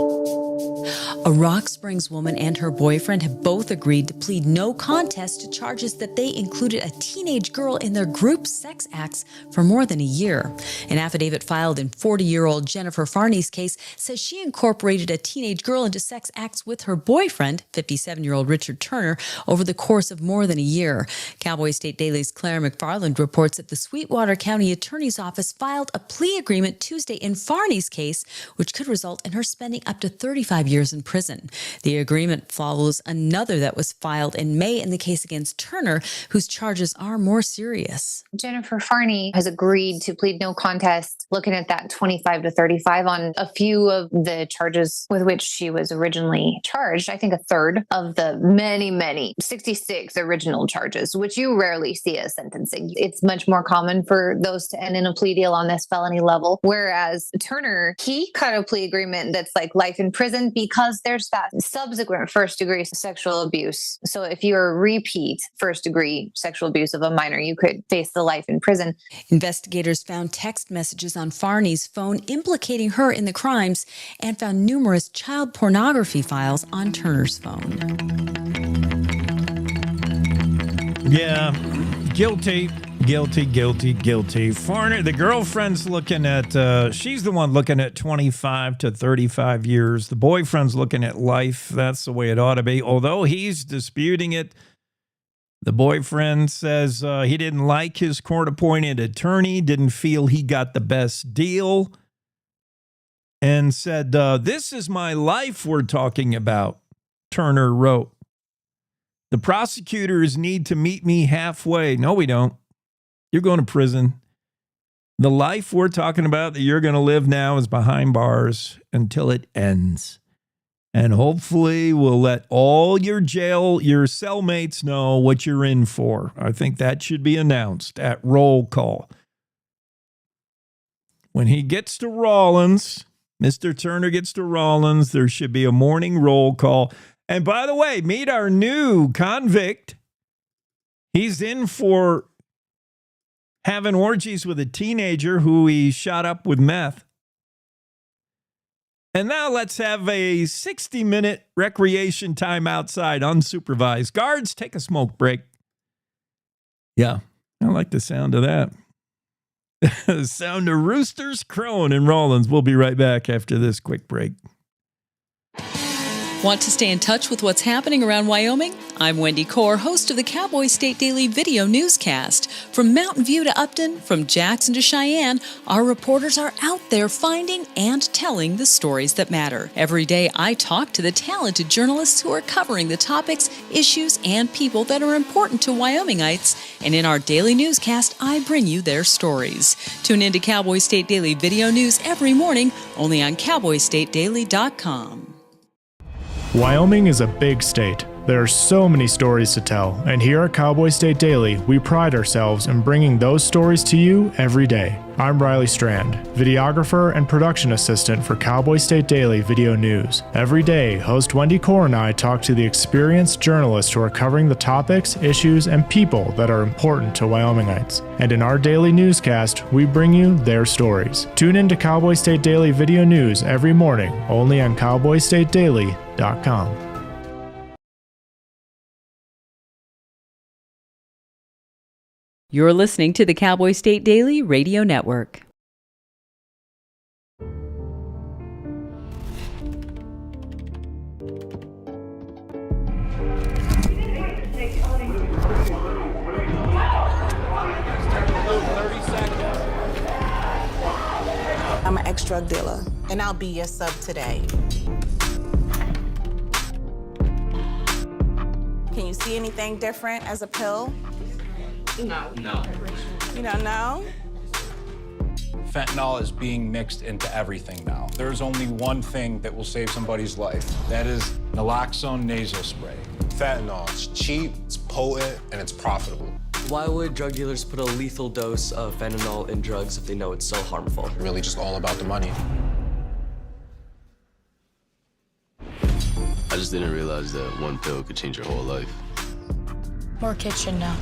A Rock Springs woman and her boyfriend have both agreed to plead no contest to charges that they included a teenage girl in their group sex acts for more than a year. An affidavit filed in 40-year-old Jennifer Farney's case says she incorporated a teenage girl into sex acts with her boyfriend, 57-year-old Richard Turner, over the course of more than a year. Cowboy State Daily's Claire McFarland reports that the Sweetwater County Attorney's Office filed a plea agreement Tuesday in Farney's case, which could result in her spending up to 35 years in prison. The agreement follows another that was filed in May in the case against Turner, whose charges are more serious.
Jennifer Farney has agreed to plead no contest, looking at that 25 to 35 on a few of the charges with which she was originally charged. I think a third of the many 66 original charges, which you rarely see as sentencing. It's much more common for those to end in a plea deal on this felony level. Whereas Turner, he cut a plea agreement that's like life in prison because there's that subsequent first-degree sexual abuse. So if you're a repeat first-degree sexual abuse of a minor, you could face the life in prison.
Investigators found text messages on Farney's phone implicating her in the crimes and found numerous child pornography files on Turner's phone.
Yeah, guilty. Farney, the girlfriend's looking at, she's the one looking at 25 to 35 years. The boyfriend's looking at life. That's the way it ought to be. Although he's disputing it, the boyfriend says he didn't like his court-appointed attorney, didn't feel he got the best deal, and said, this is my life we're talking about, Turner wrote. The prosecutors need to meet me halfway. No, we don't. You're going to prison. The life we're talking about that you're going to live now is behind bars until it ends. And hopefully we'll let all your cellmates know what you're in for. I think that should be announced at roll call. When he gets to Rawlins, Mr. Turner gets to Rawlins, there should be a morning roll call. And by the way, meet our new convict. He's in for having orgies with a teenager who he shot up with meth. And now let's have a 60-minute recreation time outside, unsupervised. Guards, take a smoke break. Yeah, I like the sound of that. The sound of roosters crowing in Rawlins. We'll be right back after this quick break.
Want to stay in touch with what's happening around Wyoming? I'm Wendy Core, host of the Cowboy State Daily video newscast. From Mountain View to Upton, from Jackson to Cheyenne, our reporters are out there finding and telling the stories that matter. Every day, I talk to the talented journalists who are covering the topics, issues, and people that are important to Wyomingites. And in our daily newscast, I bring you their stories. Tune in to Cowboy State Daily video news every morning, only on CowboyStateDaily.com.
Wyoming is a big state. There are so many stories to tell, and here at Cowboy State Daily, we pride ourselves in bringing those stories to you every day. I'm Riley Strand, videographer and production assistant for Cowboy State Daily Video News. Every day, host Wendy Core and I talk to the experienced journalists who are covering the topics, issues, and people that are important to Wyomingites. And in our daily newscast, we bring you their stories. Tune in to Cowboy State Daily Video News every morning, only on CowboyStateDaily.com.
You're listening to the Cowboy State Daily Radio Network.
I'm an ex-drug dealer, and I'll be your sub today. Can you see anything different as a pill? No. You don't know?
Fentanyl is being mixed into everything now. There's only one thing that will save somebody's life. That is naloxone nasal spray.
Fentanyl, it's cheap, it's potent, and it's profitable.
Why would drug dealers put a lethal dose of fentanyl in drugs if they know it's so harmful?
Really just all about the money.
I just didn't realize that one pill could change your whole life.
More kitchen now.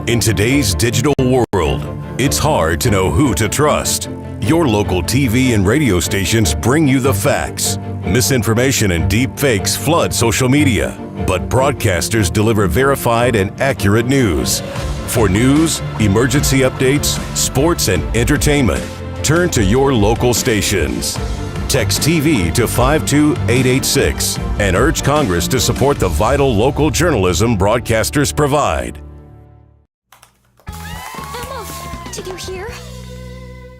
In today's digital world, it's hard to know who to trust. Your local TV and radio stations bring you the facts. Misinformation and deep fakes flood social media, but broadcasters deliver verified and accurate news. For news, emergency updates, sports, and entertainment, turn to your local stations. Text TV to 52886 and urge Congress to support the vital local journalism broadcasters provide.
Did you hear?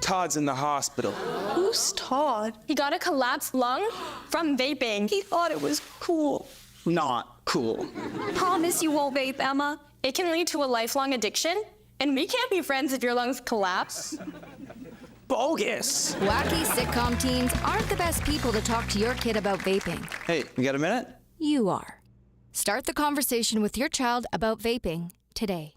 Todd's in the hospital.
Who's Todd? He got a collapsed lung from vaping. He thought it was cool.
Not cool.
Promise you won't vape, Emma. It can lead to a lifelong addiction, and we can't be friends if your lungs collapse.
Bogus.
Wacky sitcom teens aren't the best people to talk to your kid about vaping.
Hey, you got a minute?
You are. Start the conversation with your child about vaping today.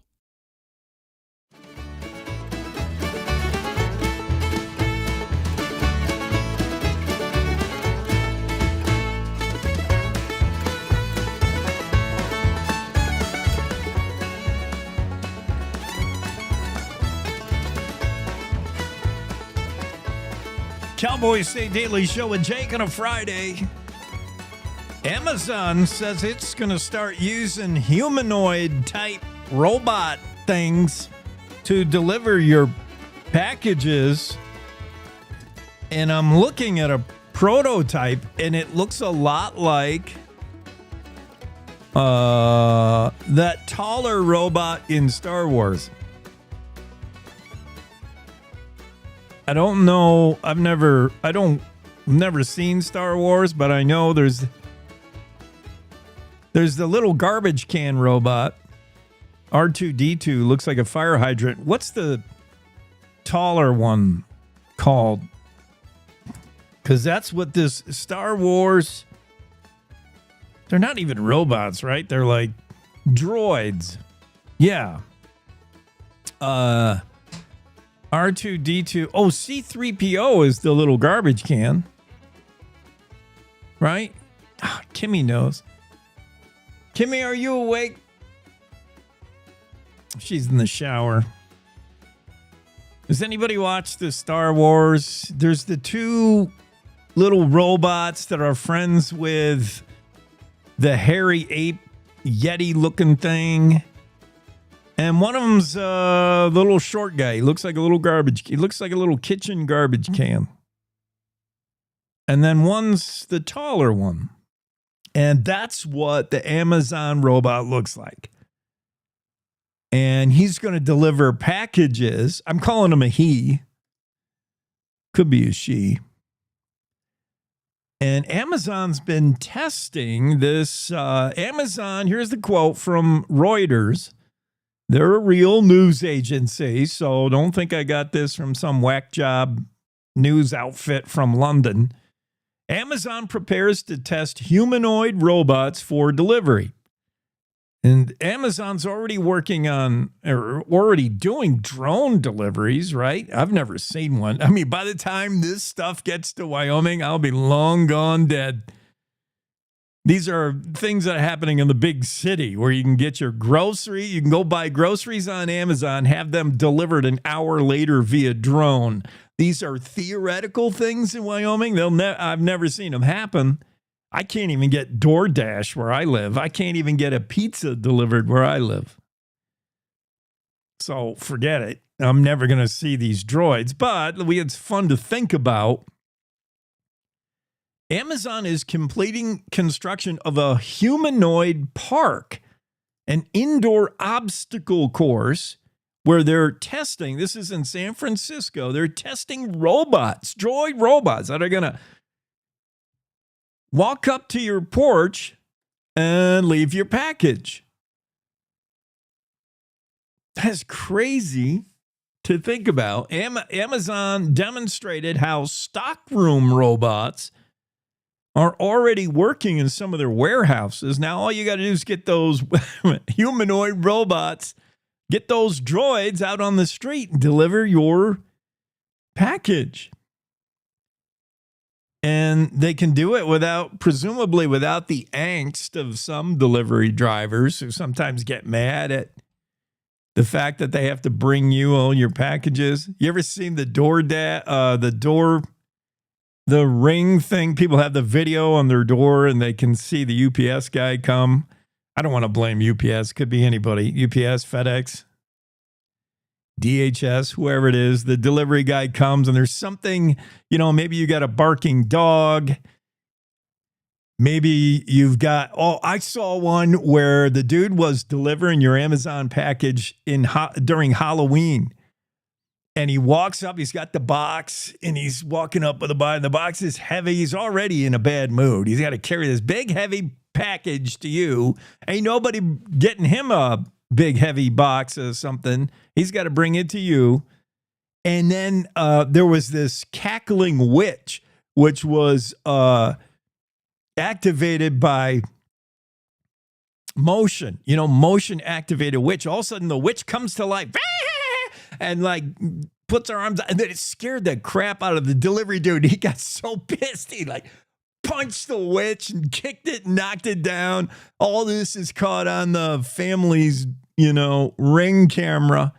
Cowboy State Daily Show with Jake on a Friday. Amazon says it's going to start using humanoid type robot things to deliver your packages. And I'm looking at a prototype and it looks a lot like that taller robot in Star Wars. I don't know. I've never seen Star Wars, but I know there's the little garbage can robot. R2-D2 looks like a fire hydrant. What's the taller one called? Because that's what this Star Wars. They're not even robots, right? They're like droids. Yeah. R2-D2. Oh, C-3PO is the little garbage can. Right? Oh, Kimmy knows. Kimmy, are you awake? She's in the shower. Does anybody watch the Star Wars? There's the two little robots that are friends with the hairy ape Yeti looking thing. And one of them's the little short guy. He looks like a little he looks like a little kitchen garbage can. And then one's the taller one. And that's what the Amazon robot looks like. And he's going to deliver packages. I'm calling him a he. Could be a she. And Amazon's been testing this. Amazon, here's the quote from Reuters. They're a real news agency, so don't think I got this from some whack job news outfit from London. Amazon prepares to test humanoid robots for delivery. And Amazon's already working on, or already doing drone deliveries, right? I've never seen one. I mean, by the time this stuff gets to Wyoming, I'll be long gone dead. These are things that are happening in the big city where you can get your grocery. You can go buy groceries on Amazon, have them delivered an hour later via drone. These are theoretical things in Wyoming. I've never seen them happen. I can't even get DoorDash where I live. I can't even get a pizza delivered where I live. So forget it. I'm never going to see these droids, but it's fun to think about. Amazon is completing construction of a humanoid park, an indoor obstacle course where they're testing. This is in San Francisco. They're testing robots, droid robots that are going to walk up to your porch and leave your package. That's crazy to think about. Amazon demonstrated how stockroom robots are already working in some of their warehouses. Now all you got to do is get those humanoid robots, get those droids out on the street and deliver your package. And they can do it presumably without the angst of some delivery drivers who sometimes get mad at the fact that they have to bring you all your packages. You ever seen the the ring thing? People have the video on their door and they can see the UPS guy come. I don't want to blame UPS. Could be anybody. UPS, FedEx, DHS, whoever it is. The delivery guy comes and there's something, maybe you got a barking dog. Maybe you've got, I saw one where the dude was delivering your Amazon package during Halloween. And he walks up, he's got the box, and he's walking up with the box. The box is heavy. He's already in a bad mood. He's got to carry this big, heavy package to you. Ain't nobody getting him a big, heavy box or something. He's got to bring it to you. And then there was this cackling witch, which was activated by motion. Motion activated witch. All of a sudden, the witch comes to life. And puts her arms out, and then it scared the crap out of the delivery dude. He got so pissed. He punched the witch and kicked it and knocked it down. All this is caught on the family's, Ring camera.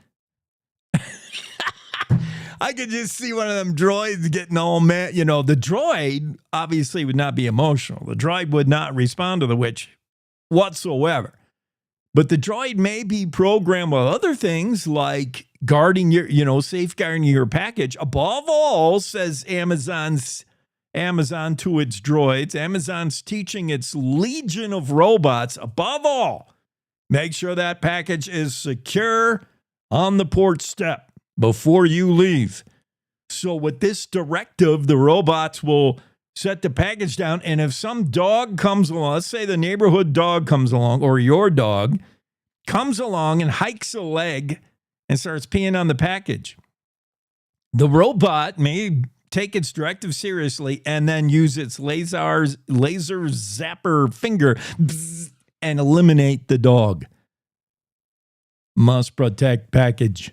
I could just see one of them droids getting all mad. The droid obviously would not be emotional. The droid would not respond to the witch whatsoever. But the droid may be programmed with other things like guarding safeguarding your package. Above all, says Amazon to its droids, Amazon's teaching its legion of robots, above all, make sure that package is secure on the porch step before you leave. So with this directive, the robots will set the package down, and if some dog comes along, let's say the neighborhood dog comes along, or your dog comes along and hikes a leg and starts peeing on the package, the robot may take its directive seriously and then use its laser zapper finger and eliminate the dog. Must protect package.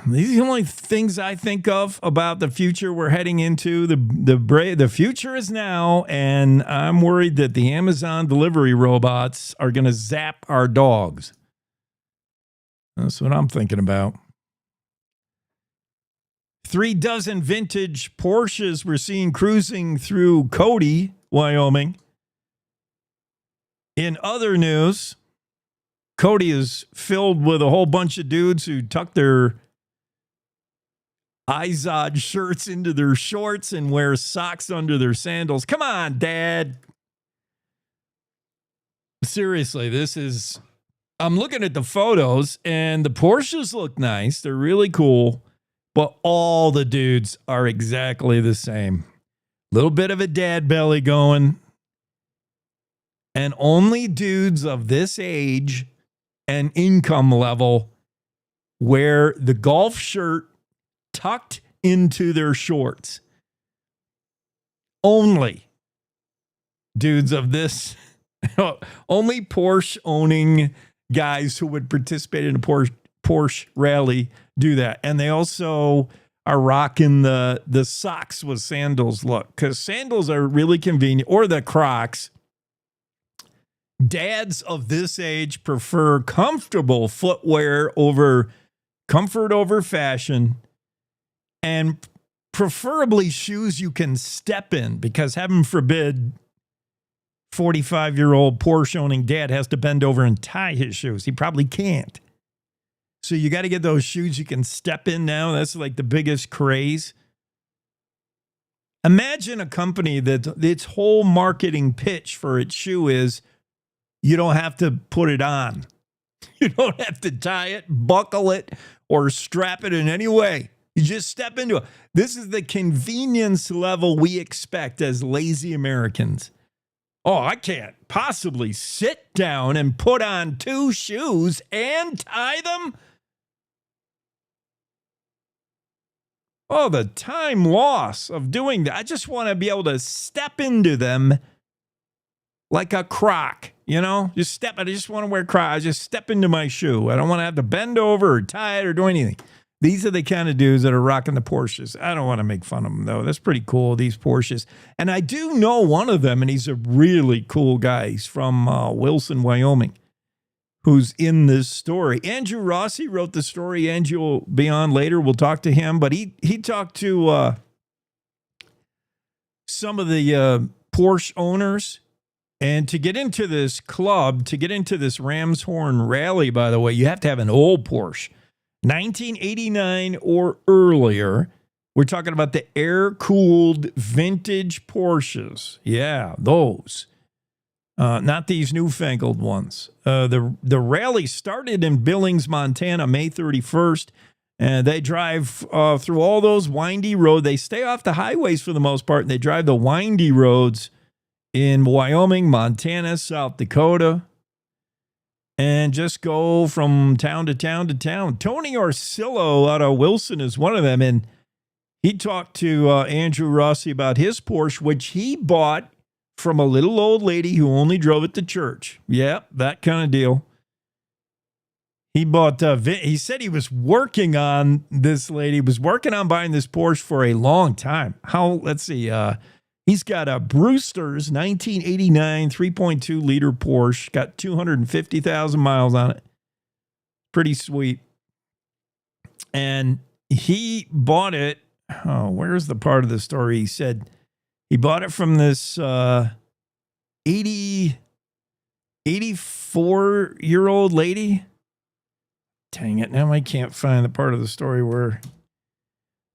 These are the only things I think of about the future we're heading into. The future is now, and I'm worried that the Amazon delivery robots are going to zap our dogs. That's what I'm thinking about. 36 vintage Porsches were seen cruising through Cody, Wyoming. In other news, Cody is filled with a whole bunch of dudes who tuck their Izod shirts into their shorts and wear socks under their sandals. Come on, Dad. Seriously, I'm looking at the photos, and the Porsches look nice. They're really cool, but all the dudes are exactly the same. Little bit of a dad belly going. And only dudes of this age and income level wear the golf shirt tucked into their shorts. Only dudes of this, only Porsche owning guys who would participate in a Porsche rally do that. And they also are rocking the socks with sandals look, because sandals are really convenient, or the Crocs. Dads of this age prefer comfortable footwear over comfort over fashion, and preferably shoes you can step in, because heaven forbid 45-year-old Porsche owning dad has to bend over and tie his shoes. He probably can't. So you got to get those shoes you can step in now. That's like the biggest craze. Imagine a company that its whole marketing pitch for its shoe is, you don't have to put it on. You don't have to tie it, buckle it, or strap it in any way. You just step into it. This is the convenience level we expect as lazy Americans. Oh, I can't possibly sit down and put on 2 shoes and tie them. Oh, the time loss of doing that. I just want to be able to step into them like a Croc, you know? I just want to wear Crocs. I just step into my shoe. I don't want to have to bend over or tie it or do anything. These are the kind of dudes that are rocking the Porsches. I don't want to make fun of them, though. That's pretty cool, these Porsches. And I do know one of them, and he's a really cool guy. He's from Wilson, Wyoming, who's in this story. Andrew Rossi wrote the story. Andrew will be on later. We'll talk to him. But he talked to some of the Porsche owners. And to get into this club, to get into this Ram's Horn rally, by the way, you have to have an old Porsche. 1989 or earlier. We're talking about the air-cooled vintage Porsches. Yeah, those. Not these newfangled ones. The rally started in Billings, Montana, May 31st. And they drive through all those windy roads. They stay off the highways for the most part. And they drive the windy roads in Wyoming, Montana, South Dakota, and just go from town to town to town. Tony Orsillo out of Wilson is one of them, and he talked to Andrew Rossi about his Porsche, which he bought from a little old lady who only drove it to church. Yeah, that kind of deal. He bought, he said he was working on this lady, was working on buying this Porsche for a long time. Let's see, he's got a Rooster's 1989 3.2 liter Porsche, got 250,000 miles on it. Pretty sweet. And he bought it. Oh, where's the part of the story? He said he bought it from this 84-year-old lady. Dang it. Now I can't find the part of the story where.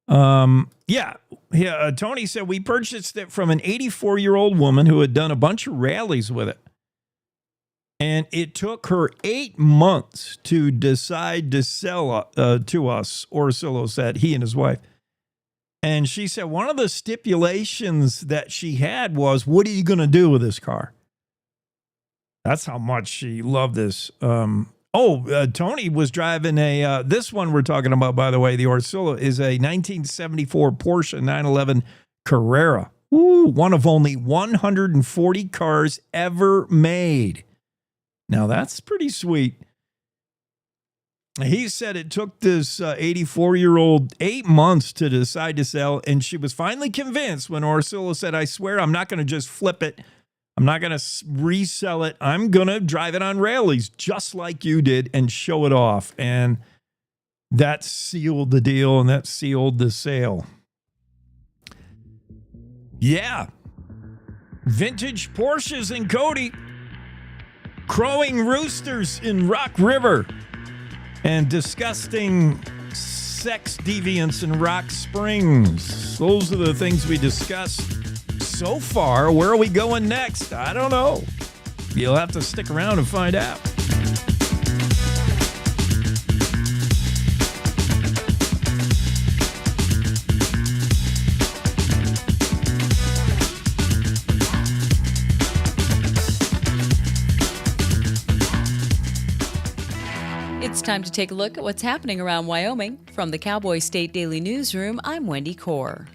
Tony said we purchased it from an 84-year-old woman who had done a bunch of rallies with it. And it took her 8 months to decide to sell to us, Orsillo said, he and his wife. And she said one of the stipulations that she had was, what are you going to do with this car? That's how much she loved this. Tony was driving this one we're talking about, by the way, the Orsillo, is a 1974 Porsche 911 Carrera. Ooh, one of only 140 cars ever made. Now, that's pretty sweet. He said it took this 84-year-old 8 months to decide to sell, and she was finally convinced when Orsillo said, I swear I'm not going to just flip it. I'm not going to resell it. I'm going to drive it on rallies just like you did and show it off. And that sealed the deal and that sealed the sale. Yeah. Vintage Porsches in Cody. Crowing roosters in Rock River. And disgusting sex deviants in Rock Springs. Those are the things we discussed so far. Where are we going next? I don't know. You'll have to stick around and find out.
It's time to take a look at what's happening around Wyoming. From the Cowboy State Daily Newsroom, I'm Wendy Kaur.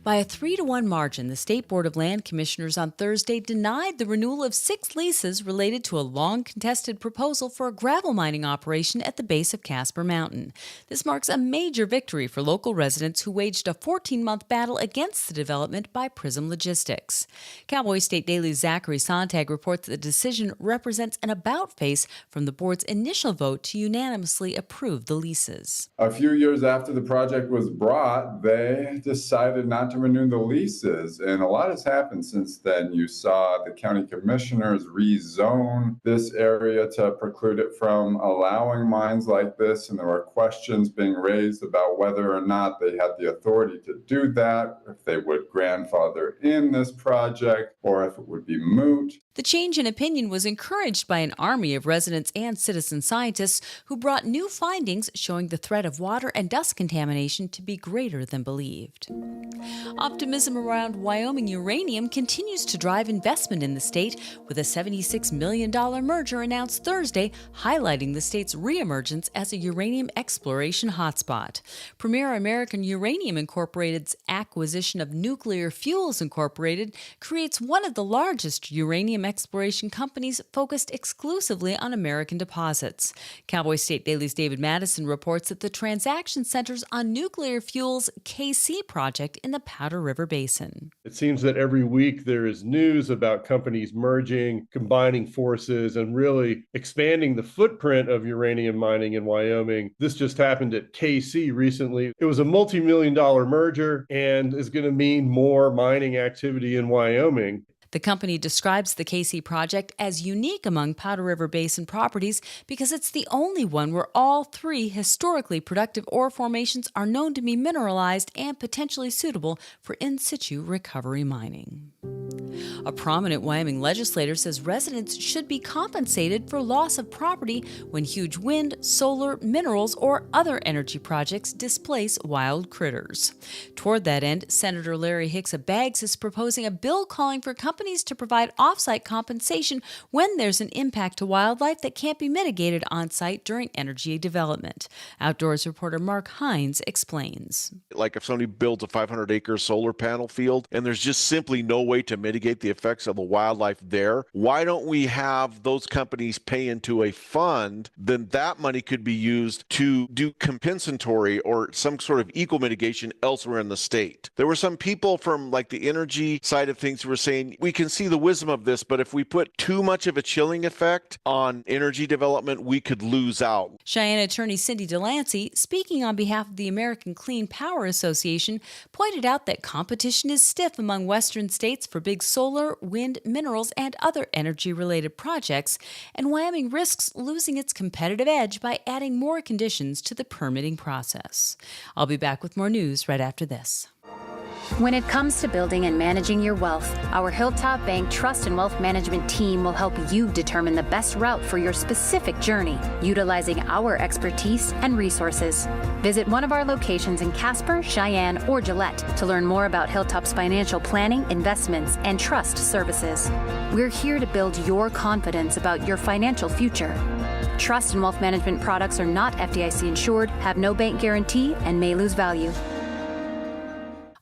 By a 3-1 margin, the State Board of Land Commissioners on Thursday denied the renewal of 6 leases related to a long-contested proposal for a gravel mining operation at the base of Casper Mountain. This marks a major victory for local residents who waged a 14-month battle against the development by Prism Logistics. Cowboy State Daily's Zachary Sontag reports that the decision represents an about-face from the board's initial vote to unanimously approve the leases.
A few years after the project was brought, they decided not to renew the leases, and a lot has happened since then. You saw the county commissioners rezone this area to preclude it from allowing mines like this, and there were questions being raised about whether or not they had the authority to do that, if they would grandfather in this project, or if it would be moot.
The change in opinion was encouraged by an army of residents and citizen scientists who brought new findings showing the threat of water and dust contamination to be greater than believed. Optimism around Wyoming uranium continues to drive investment in the state, with a $76 million merger announced Thursday, highlighting the state's reemergence as a uranium exploration hotspot. Premier American Uranium Incorporated's acquisition of Nuclear Fuels Incorporated creates one of the largest uranium exploration companies focused exclusively on American deposits. Cowboy State Daily's David Madison reports that the transaction centers on Nuclear Fuels' KC project in the Powder River Basin.
It seems that every week there is news about companies merging, combining forces, and really expanding the footprint of uranium mining in Wyoming. This just happened at KC recently. It was a multi-million-dollar merger and is going to mean more mining activity in Wyoming.
The company describes the KC project as unique among Powder River Basin properties because it's the only one where all 3 historically productive ore formations are known to be mineralized and potentially suitable for in situ recovery mining. A prominent Wyoming legislator says residents should be compensated for loss of property when huge wind, solar, minerals, or other energy projects displace wild critters. Toward that end, Senator Larry Hicks of Baggs is proposing a bill calling for companies to provide off-site compensation when there's an impact to wildlife that can't be mitigated on-site during energy development. Outdoors reporter Mark Hines explains.
Like if somebody builds a 500-acre solar panel field and there's just simply no way to mitigate the effects of the wildlife there, why don't we have those companies pay into a fund? Then that money could be used to do compensatory or some sort of eco mitigation elsewhere in the state. There were some people from like the energy side of things who were saying, we can see the wisdom of this, but if we put too much of a chilling effect on energy development, we could lose out.
Cheyenne attorney Cindy Delancey, speaking on behalf of the American Clean Power Association, pointed out that competition is stiff among western states for big solar, wind, minerals, and other energy-related projects, and Wyoming risks losing its competitive edge by adding more conditions to the permitting process. I'll be back with more news right after this.
When it comes to building and managing your wealth, our Hilltop Bank Trust and Wealth Management team will help you determine the best route for your specific journey, utilizing our expertise and resources. Visit one of our locations in Casper, Cheyenne, or Gillette to learn more about Hilltop's financial planning, investments, and trust services. We're here to build your confidence about your financial future. Trust and Wealth Management products are not FDIC insured, have no bank guarantee, and may lose value.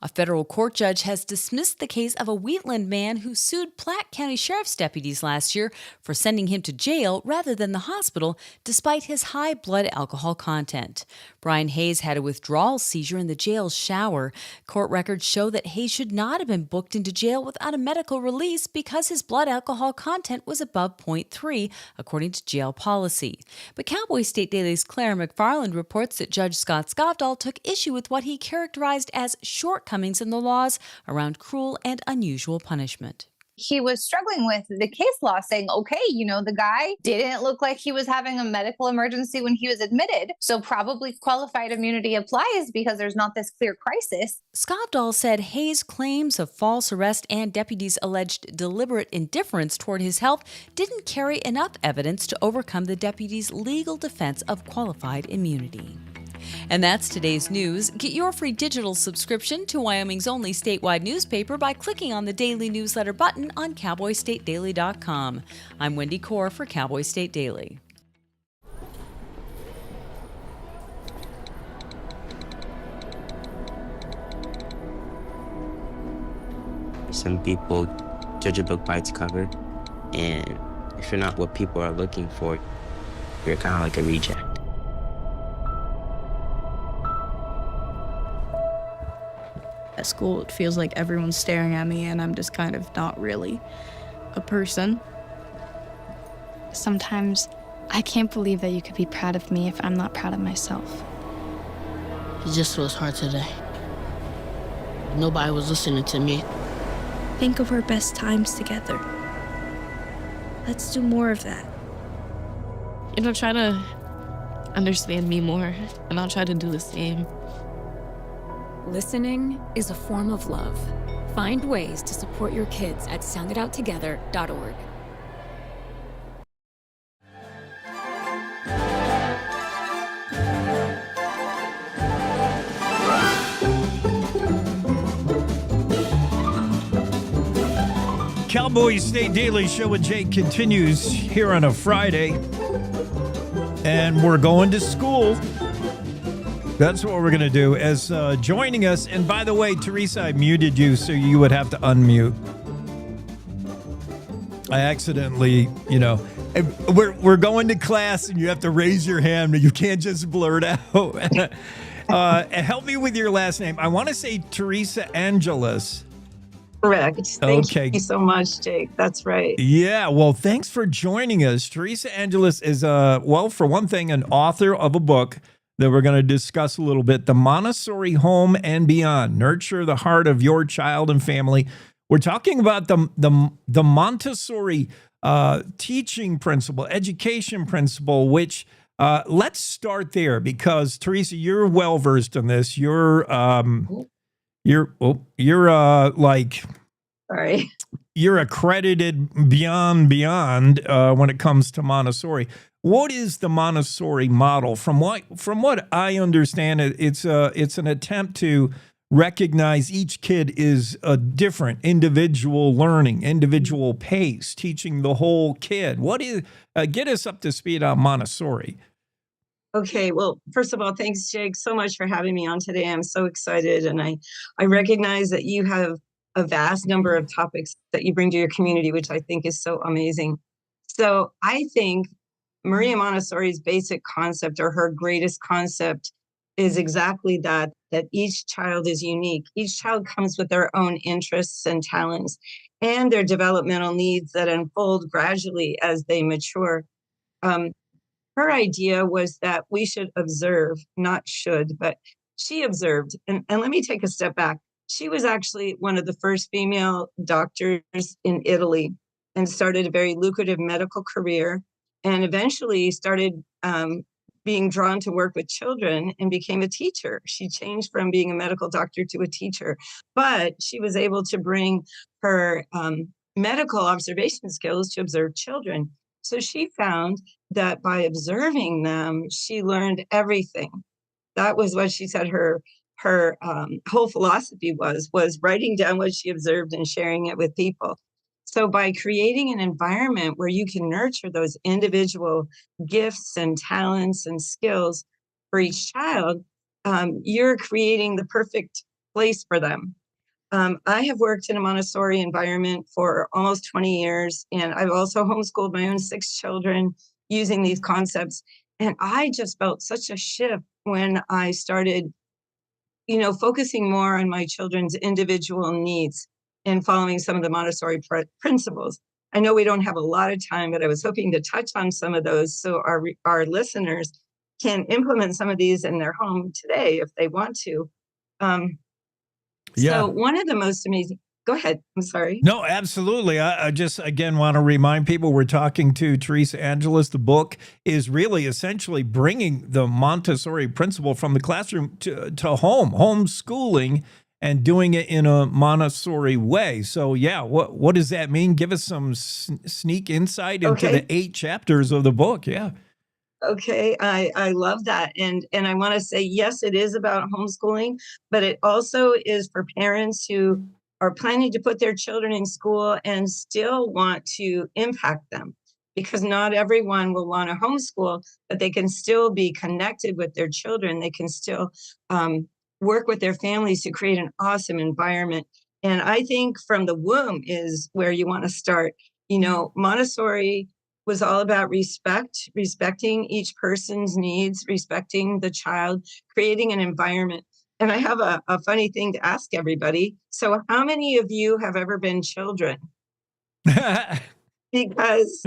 A federal court judge has dismissed the case of a Wheatland man who sued Platte County Sheriff's deputies last year for sending him to jail rather than the hospital, despite his high blood alcohol content. Brian Hayes had a withdrawal seizure in the jail's shower. Court records show that Hayes should not have been booked into jail without a medical release because his blood alcohol content was above 0.3, according to jail policy. But Cowboy State Daily's Claire McFarland reports that Judge Scott Skavdal took issue with what he characterized as shortcomings in the laws around cruel and unusual punishment.
He was struggling with the case law, saying, okay, the guy didn't look like he was having a medical emergency when he was admitted, so probably qualified immunity applies because there's not this clear crisis.
Skavdal said Hayes' claims of false arrest and deputies' alleged deliberate indifference toward his health didn't carry enough evidence to overcome the deputies' legal defense of qualified immunity. And that's today's news. Get your free digital subscription to Wyoming's only statewide newspaper by clicking on the daily newsletter button on cowboystatedaily.com. I'm Wendy Core for Cowboy State Daily.
Some people judge a book by its cover, and if you're not what people are looking for, you're kind of like a reject.
At school, it feels like everyone's staring at me and I'm just kind of not really a person.
Sometimes I can't believe that you could be proud of me if I'm not proud of myself.
It just feels hard today. Nobody was listening to me.
Think of our best times together. Let's do more of that.
Try to understand me more, and I'll try to do the same.
Listening is a form of love. Find ways to support your kids at soundidouttogether.org.
Cowboy State Daily Show with Jake continues here on a Friday. And we're going to school. That's what we're going to do. As joining us, and by the way, Teresa, I muted you so you would have to unmute. I accidentally, we're going to class and you have to raise your hand. You can't just blurt out. Help me with your last name. I want to say Teresa Angeles.
Correct. Thank you so much, Jake. That's right.
Yeah, well, thanks for joining us. Teresa Angeles is, for one thing, an author of a book that we're going to discuss a little bit, The Montessori Home and Beyond, Nurture the Heart of Your Child and Family. We're talking about the Montessori teaching principle, education principle, which let's start there because, Teresa, you're well-versed in this. You're accredited beyond when it comes to Montessori. What is the Montessori model? From what I understand, it's an attempt to recognize each kid is a different individual learning, individual pace, teaching the whole kid. What is get us up to speed on Montessori?
Okay, well, first of all, thanks, Jake, so much for having me on today. I'm so excited, and I recognize that you have a vast number of topics that you bring to your community, which I think is so amazing. So I think Maria Montessori's basic concept, or her greatest concept, is exactly that each child is unique. Each child comes with their own interests and talents and their developmental needs that unfold gradually as they mature. Her idea was that we should observe, not should, but she observed. And let me take a step back. She was actually one of the first female doctors in Italy and started a very lucrative medical career, and eventually started being drawn to work with children and became a teacher. She changed from being a medical doctor to a teacher, but she was able to bring her medical observation skills to observe children. So she found that by observing them, she learned everything. That was what she said her whole philosophy was writing down what she observed and sharing it with people. So by creating an environment where you can nurture those individual gifts and talents and skills for each child, you're creating the perfect place for them. I have worked in a Montessori environment for almost 20 years, and I've also homeschooled my own 6 children using these concepts. And I just felt such a shift when I started, focusing more on my children's individual needs and following some of the Montessori principles. I know we don't have a lot of time, but I was hoping to touch on some of those so our listeners can implement some of these in their home today if they want to. So one of the most amazing, go ahead, I'm sorry.
No, absolutely. I just, again, want to remind people we're talking to Teresa Angeles. The book is really essentially bringing the Montessori principle from the classroom to home, homeschooling, and doing it in a Montessori way. So, yeah, what does that mean? Give us some sneak insight into the 8 chapters of the book. Yeah.
Okay, I love that. And I want to say, yes, it is about homeschooling, but it also is for parents who are planning to put their children in school and still want to impact them, because not everyone will want to homeschool, but they can still be connected with their children. They can still work with their families to create an awesome environment. And I think from the womb is where you want to start. Montessori was all about respecting each person's needs, respecting the child, creating an environment. And I have a funny thing to ask everybody. So how many of you have ever been children? Because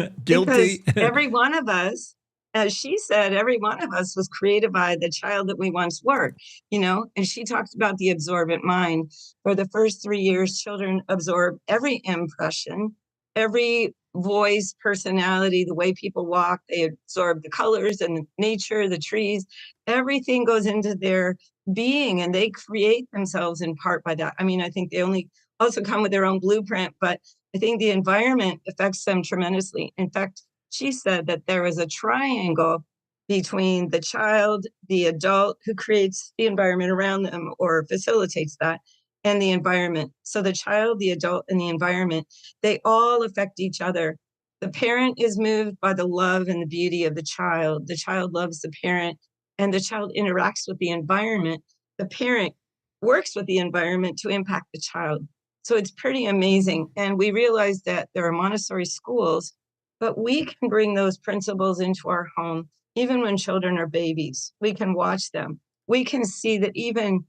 every one of us, as she said, every one of us was created by the child that we once were, and she talked about the absorbent mind. For the first 3 years, children absorb every impression, every voice, personality, the way people walk. They absorb the colors and the nature, the trees, everything goes into their being, and they create themselves in part by that. I mean, I think they only also come with their own blueprint, but I think the environment affects them tremendously. In fact, she said that there is a triangle between the child, the adult who creates the environment around them or facilitates that, and the environment. So the child, the adult, and the environment, they all affect each other. The parent is moved by the love and the beauty of the child. The child loves the parent, and the child interacts with the environment. The parent works with the environment to impact the child. So it's pretty amazing. And we realize that there are Montessori schools, but we can bring those principles into our home, even when children are babies. We can watch them. We can see that even,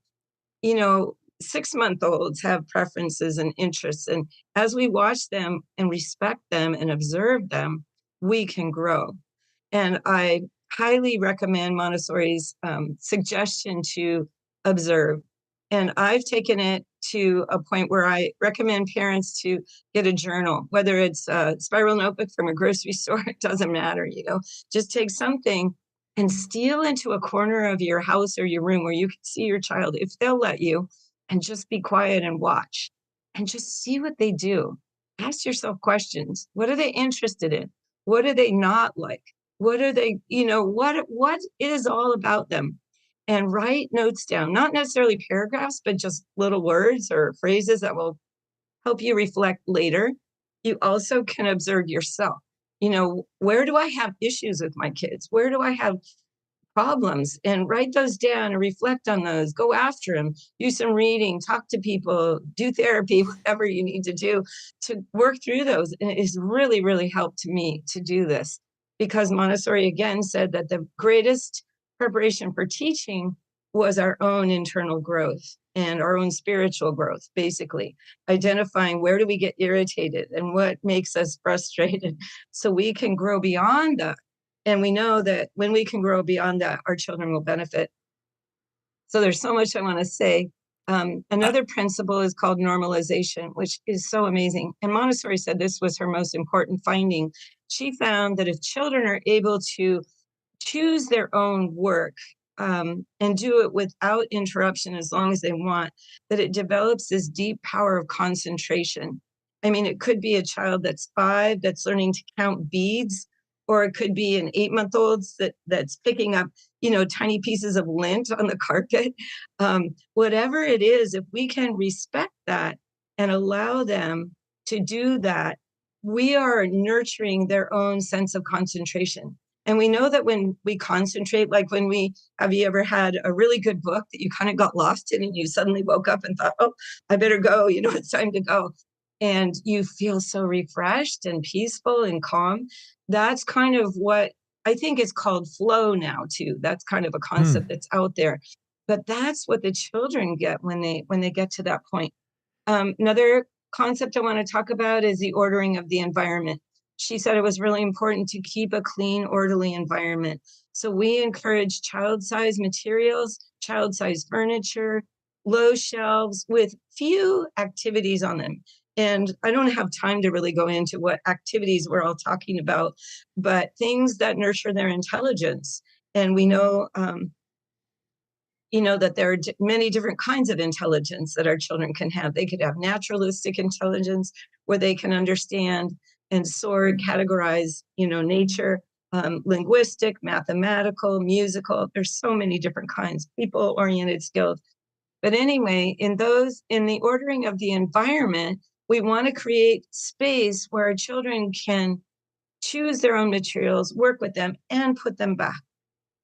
6-month-olds have preferences and interests. And as we watch them and respect them and observe them, we can grow. And I highly recommend Montessori's suggestion to observe. And I've taken it to a point where I recommend parents to get a journal, whether it's a spiral notebook from a grocery store, it doesn't matter, just take something and steal into a corner of your house or your room where you can see your child, if they'll let you, and just be quiet and watch and just see what they do. Ask yourself questions. What are they interested in? What are they not like? What are they, what is all about them? And write notes down, not necessarily paragraphs, but just little words or phrases that will help you reflect later. You also can observe yourself. Where do I have issues with my kids? Where do I have problems? And write those down and reflect on those. Go after them. Do some reading, talk to people, do therapy, whatever you need to do to work through those. And it has really, really helped me to do this, because Montessori again said that the greatest preparation for teaching was our own internal growth and our own spiritual growth, basically identifying where do we get irritated and what makes us frustrated so we can grow beyond that. And we know that when we can grow beyond that, our children will benefit. So there's so much I want to say. Another principle is called normalization, which is so amazing. And Montessori said this was her most important finding. She found that if children are able to choose their own work and do it without interruption as long as they want, that it develops this deep power of concentration. I mean, it could be a child that's 5 that's learning to count beads, or it could be an 8-month-old that's picking up, tiny pieces of lint on the carpet. Whatever it is, if we can respect that and allow them to do that, we are nurturing their own sense of concentration. And we know that when we concentrate, like have you ever had a really good book that you kind of got lost in and you suddenly woke up and thought, oh, I better go, it's time to go. And you feel so refreshed and peaceful and calm. That's kind of what I think is called flow now too. That's kind of a concept that's out there. But that's what the children get when they get to that point. Another concept I want to talk about is the ordering of the environment. She said it was really important to keep a clean, orderly environment. So we encourage child-sized materials, child-sized furniture, low shelves with few activities on them. And I don't have time to really go into what activities we're all talking about, but things that nurture their intelligence. And we know, that there are many different kinds of intelligence that our children can have. They could have naturalistic intelligence where they can understand and sort, categorize, nature, linguistic, mathematical, musical. There's so many different kinds, people-oriented skills. But anyway, in the ordering of the environment, we want to create space where our children can choose their own materials, work with them, and put them back.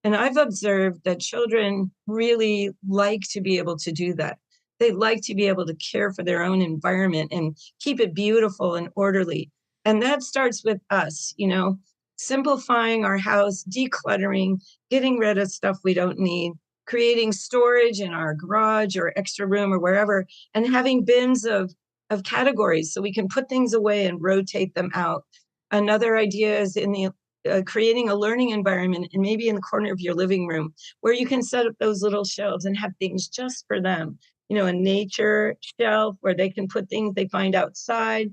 And I've observed that children really like to be able to do that. They like to be able to care for their own environment and keep it beautiful and orderly. And that starts with us, simplifying our house, decluttering, getting rid of stuff we don't need, creating storage in our garage or extra room or wherever, and having bins of categories so we can put things away and rotate them out. Another idea is in the creating a learning environment, and maybe in the corner of your living room where you can set up those little shelves and have things just for them. A nature shelf where they can put things they find outside,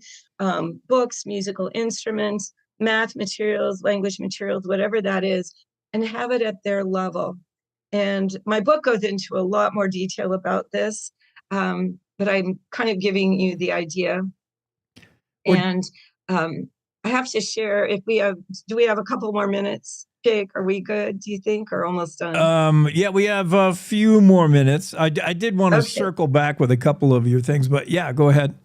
books, musical instruments, math materials, language materials, whatever that is, and have it at their level. And my book goes into a lot more detail about this, but I'm kind of giving you the idea. And I have to share, do we have a couple more minutes? Jake, are we good, do you think, or almost done?
Yeah, we have a few more minutes. I did want to circle back with a couple of your things, but yeah, go ahead.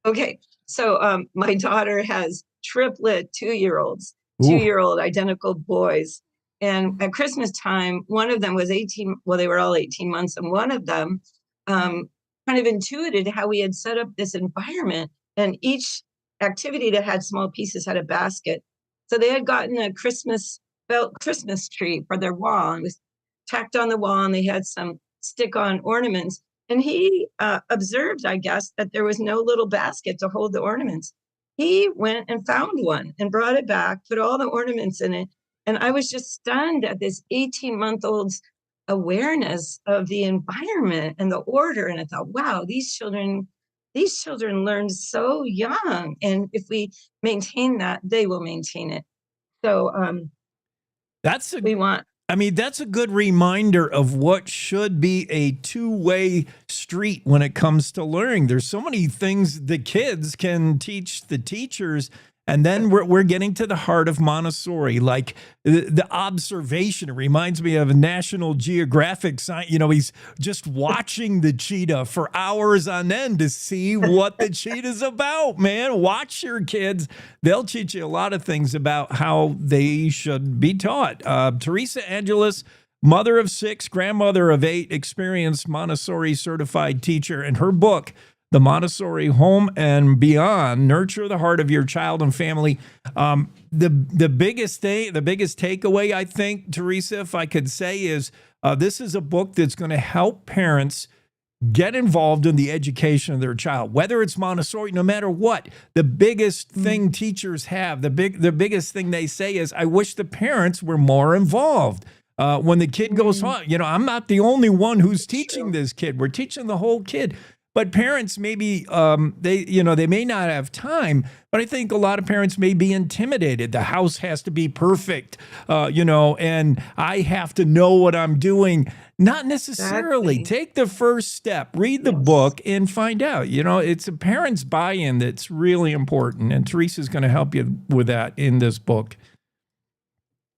Okay. So my daughter has triplet 2-year-old identical boys. And at Christmas time, one of them was 18. Well, they were all 18 months. And one of them kind of intuited how we had set up this environment. And each activity that had small pieces had a basket. So they had gotten a Christmas tree for their wall, and it was tacked on the wall, and they had some stick-on ornaments. And he observed, I guess, that there was no little basket to hold the ornaments. He went and found one and brought it back, put all the ornaments in it. And I was just stunned at this 18-month-old's awareness of the environment and the order. And I thought, wow, these children learn so young. And if we maintain that, they will maintain it. So
that's a good reminder of what should be a two-way street when it comes to learning. There's so many things the kids can teach the teachers. And then we're getting to the heart of Montessori, like the observation. It reminds me of a National Geographic science. He's just watching the cheetah for hours on end to see what the cheetah's about, man. Watch your kids. They'll teach you a lot of things about how they should be taught. Teresa Angeles, mother of 6, grandmother of 8, experienced Montessori certified teacher, and her book, The Montessori Home and Beyond, Nurture the Heart of Your Child and Family. The biggest takeaway, I think, Teresa, if I could say, is this is a book that's going to help parents get involved in the education of their child, whether it's Montessori, no matter what. The biggest thing teachers have, the biggest thing they say is, I wish the parents were more involved. When the kid goes home, I'm not the only one who's teaching this kid. We're teaching the whole kid. But parents maybe they may not have time, but I think a lot of parents may be intimidated. The house has to be perfect, and I have to know what I'm doing. Not necessarily. Exactly. Take the first step, read the book, and find out. It's a parent's buy-in that's really important, and Teresa's going to help you with that in this book.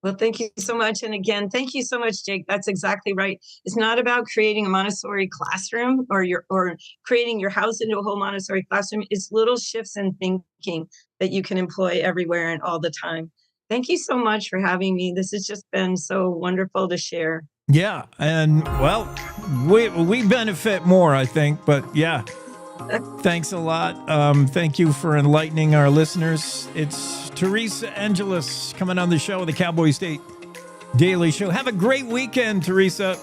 Well, thank you so much. And again, thank you so much, Jake. That's exactly right. It's not about creating a Montessori classroom or creating your house into a whole Montessori classroom. It's little shifts in thinking that you can employ everywhere and all the time. Thank you so much for having me. This has just been so wonderful to share.
Yeah, and well, we benefit more, I think, but yeah. Thanks a lot. Thank you for enlightening our listeners. It's Teresa Angelis coming on the show, the Cowboy State Daily Show. Have a great weekend, Teresa.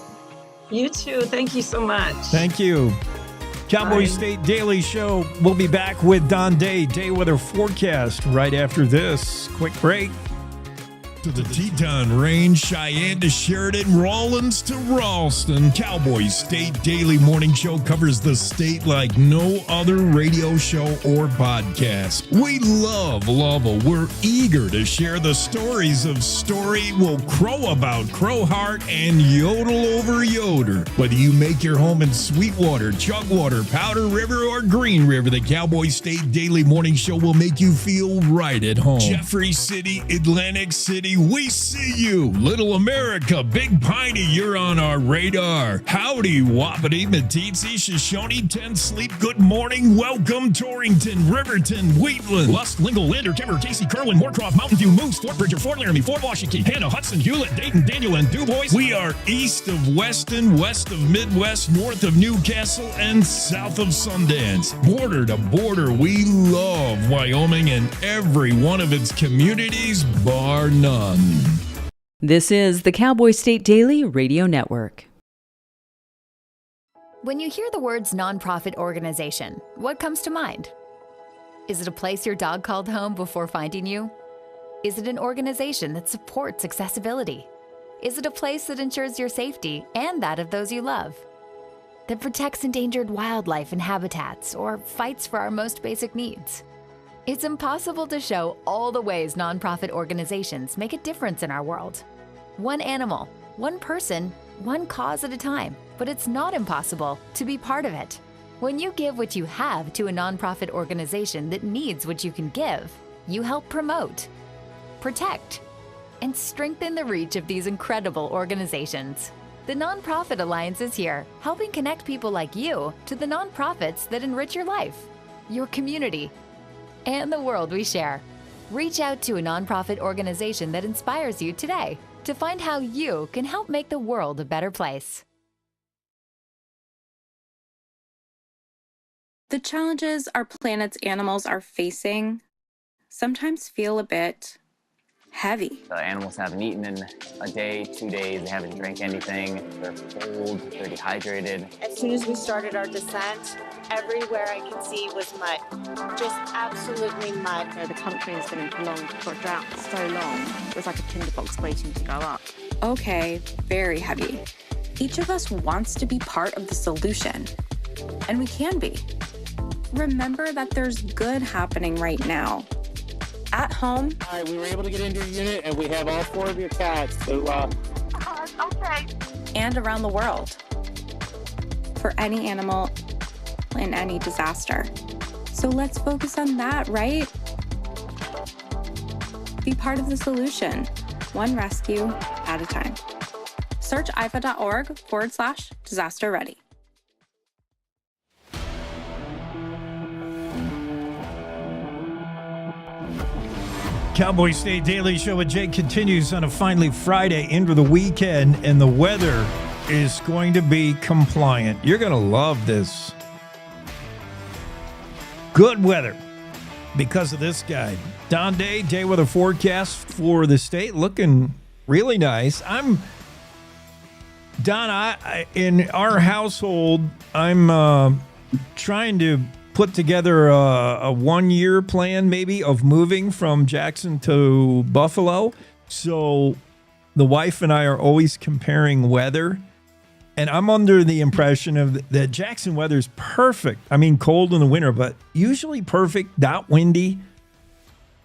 You too. Thank you so much.
Thank you. Cowboy
Bye.
State Daily Show. We'll be back with Don Day weather forecast right after this quick break.
To the Teton Range, Cheyenne to Sheridan, Rawlins to Ralston. Cowboy State Daily Morning Show covers the state like no other radio show or podcast. We love Lovell. We're eager to share the stories of Story will crow about Crowheart and yodel over Yoder. Whether you make your home in Sweetwater, Chugwater, Powder River, or Green River, the Cowboy State Daily Morning Show will make you feel right at home. Jeffrey City, Atlantic City, we see you. Little America, Big Piney, you're on our radar. Howdy, Wapiti, Meeteetse, Shoshone, Ten Sleep, good morning, welcome, Torrington, Riverton, Wheatland, Lusk, Lingle, Lander, Timber, Casey, Kerwin, Moorcroft, Mountain View, Moose, Fort Bridger, Fort Laramie, Fort Washington, Hannah, Hudson, Hewlett, Dayton, Daniel, and DuBois. We are east of Weston, west of Midwest, north of Newcastle, and south of Sundance. Border to border, we love Wyoming and every one of its communities, bar none.
This is the Cowboy State Daily Radio Network.
When you hear the words nonprofit organization, what comes to mind? Is it a place your dog called home before finding you? Is it an organization that supports accessibility? Is it a place that ensures your safety and that of those you love? That protects endangered wildlife and habitats or fights for our most basic needs? It's impossible to show all the ways nonprofit organizations make a difference in our world. One animal, one person, one cause at a time, but it's not impossible to be part of it. When you give what you have to a nonprofit organization that needs what you can give, you help promote, protect, and strengthen the reach of these incredible organizations. The Nonprofit Alliance is here, helping connect people like you to the nonprofits that enrich your life, your community, and the world we share. Reach out to a nonprofit organization that inspires you today to find how you can help make the world a better place.
The challenges our planet's animals are facing sometimes feel a bit heavy.
The animals haven't eaten in a day, 2 days, they haven't drank anything, they're cold, they're dehydrated.
As soon as we started our descent, everywhere I could see was mud, just absolutely mud.
The country has been in prolonged drought for so long, it was like a tinderbox waiting to go up.
Okay, very heavy. Each of us wants to be part of the solution, and we can be. Remember that there's good happening right now. At home.
All right, we were able to get into your unit, and we have all 4 of your cats. So,
okay.
And around the world. For any animal in any disaster. So let's focus on that, right? Be part of the solution, one rescue at a time. Search ifa.org/disaster ready.
Cowboy State Daily Show with Jake continues on a finally Friday into the weekend, and the weather is going to be compliant. You're going to love this. Good weather because of this guy. Don Day weather forecast for the state looking really nice. Don, I in our household, I'm trying to put together a 1-year plan maybe of moving from Jackson to Buffalo. So the wife and I are always comparing weather. And I'm under the impression of that Jackson weather is perfect. I mean, cold in the winter, but usually perfect, not windy.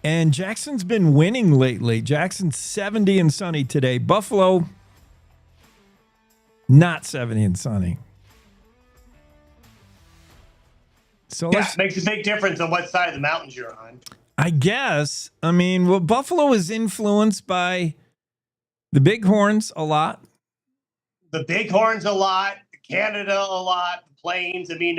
And Jackson's been winning lately. Jackson's 70 and sunny today. Buffalo, not 70 and sunny. So
yeah, it makes a big difference on what side of the mountains you're on.
I guess. I mean, well, Buffalo is influenced by the Bighorns a lot.
The Bighorns a lot, Canada a lot, the Plains. I mean,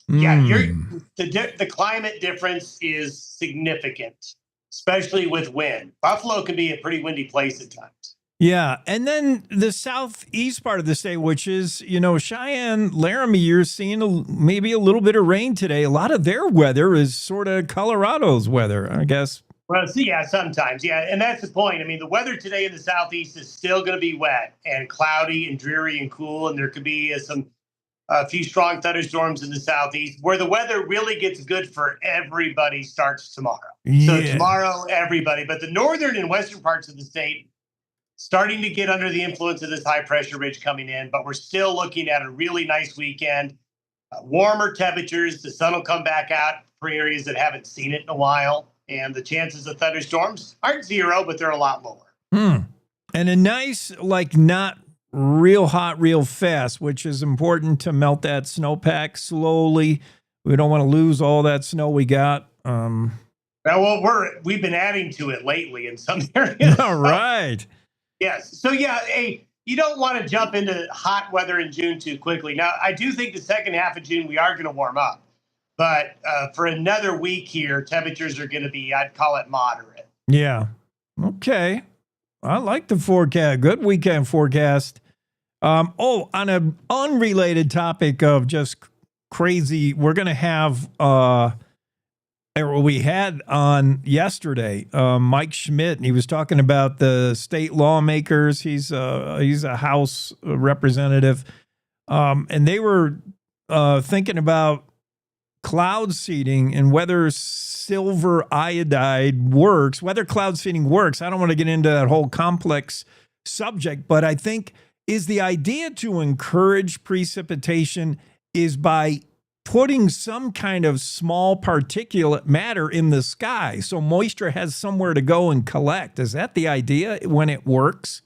the climate difference is significant. especially with wind. Buffalo can be a pretty windy place at times.
Yeah. And then the southeast part of the state, which is, Cheyenne, Laramie, you're seeing maybe a little bit of rain today. A lot of their weather is sort of Colorado's weather, I guess.
Well, yeah, sometimes. Yeah. And that's the point. I mean, the weather today in the southeast is still going to be wet and cloudy and dreary and cool. And there could be a few strong thunderstorms in the southeast. Where the weather really gets good for everybody starts tomorrow.
Yeah.
So tomorrow, everybody. But the northern and western parts of the state starting to get under the influence of this high pressure ridge coming in. But we're still looking at a really nice weekend. Warmer temperatures. The sun will come back out for areas that haven't seen it in a while. And the chances of thunderstorms aren't zero, but they're a lot lower.
And a nice, not real hot, real fast, which is important to melt that snowpack slowly. We don't want to lose all that snow we got.
Well, we've been adding to it lately in some areas.
All right.
Yes. So, you don't want to jump into hot weather in June too quickly. Now, I do think the second half of June, we are going to warm up. But for another week here, temperatures are going to be, I'd call it moderate.
Yeah. Okay. I like the forecast. Good weekend forecast. On an unrelated topic of just crazy, we're going to have, we had on yesterday, Mike Schmidt, and he was talking about the state lawmakers. He's a House representative. And they were thinking about cloud seeding and whether silver iodide works, whether cloud seeding works. I don't want to get into that whole complex subject, but I think is the idea to encourage precipitation is by putting some kind of small particulate matter in the sky so moisture has somewhere to go and collect. Is that the idea when it works?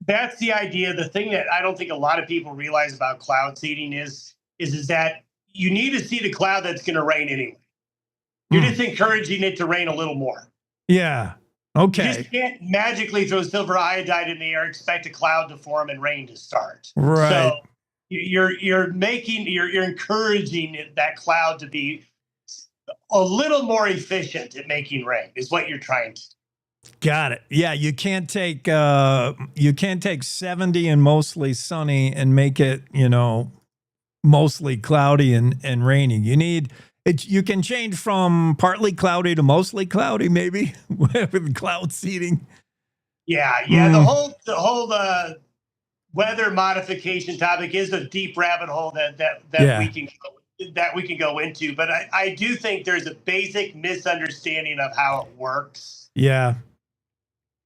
That's the idea. The thing that I don't think a lot of people realize about cloud seeding is that you need to see the cloud that's going to rain anyway. You're just encouraging it to rain a little more.
Yeah. Okay.
You just can't magically throw silver iodide in the air, expect a cloud to form and rain to start.
Right.
So you're encouraging that cloud to be a little more efficient at making rain is what you're trying to do.
Got it. Yeah, you can't take 70 and mostly sunny and make it, mostly cloudy and rainy. You can change from partly cloudy to mostly cloudy, maybe with cloud seeding.
Yeah. The whole weather modification topic is a deep rabbit hole that we can go into. But I do think there's a basic misunderstanding of how it works.
Yeah,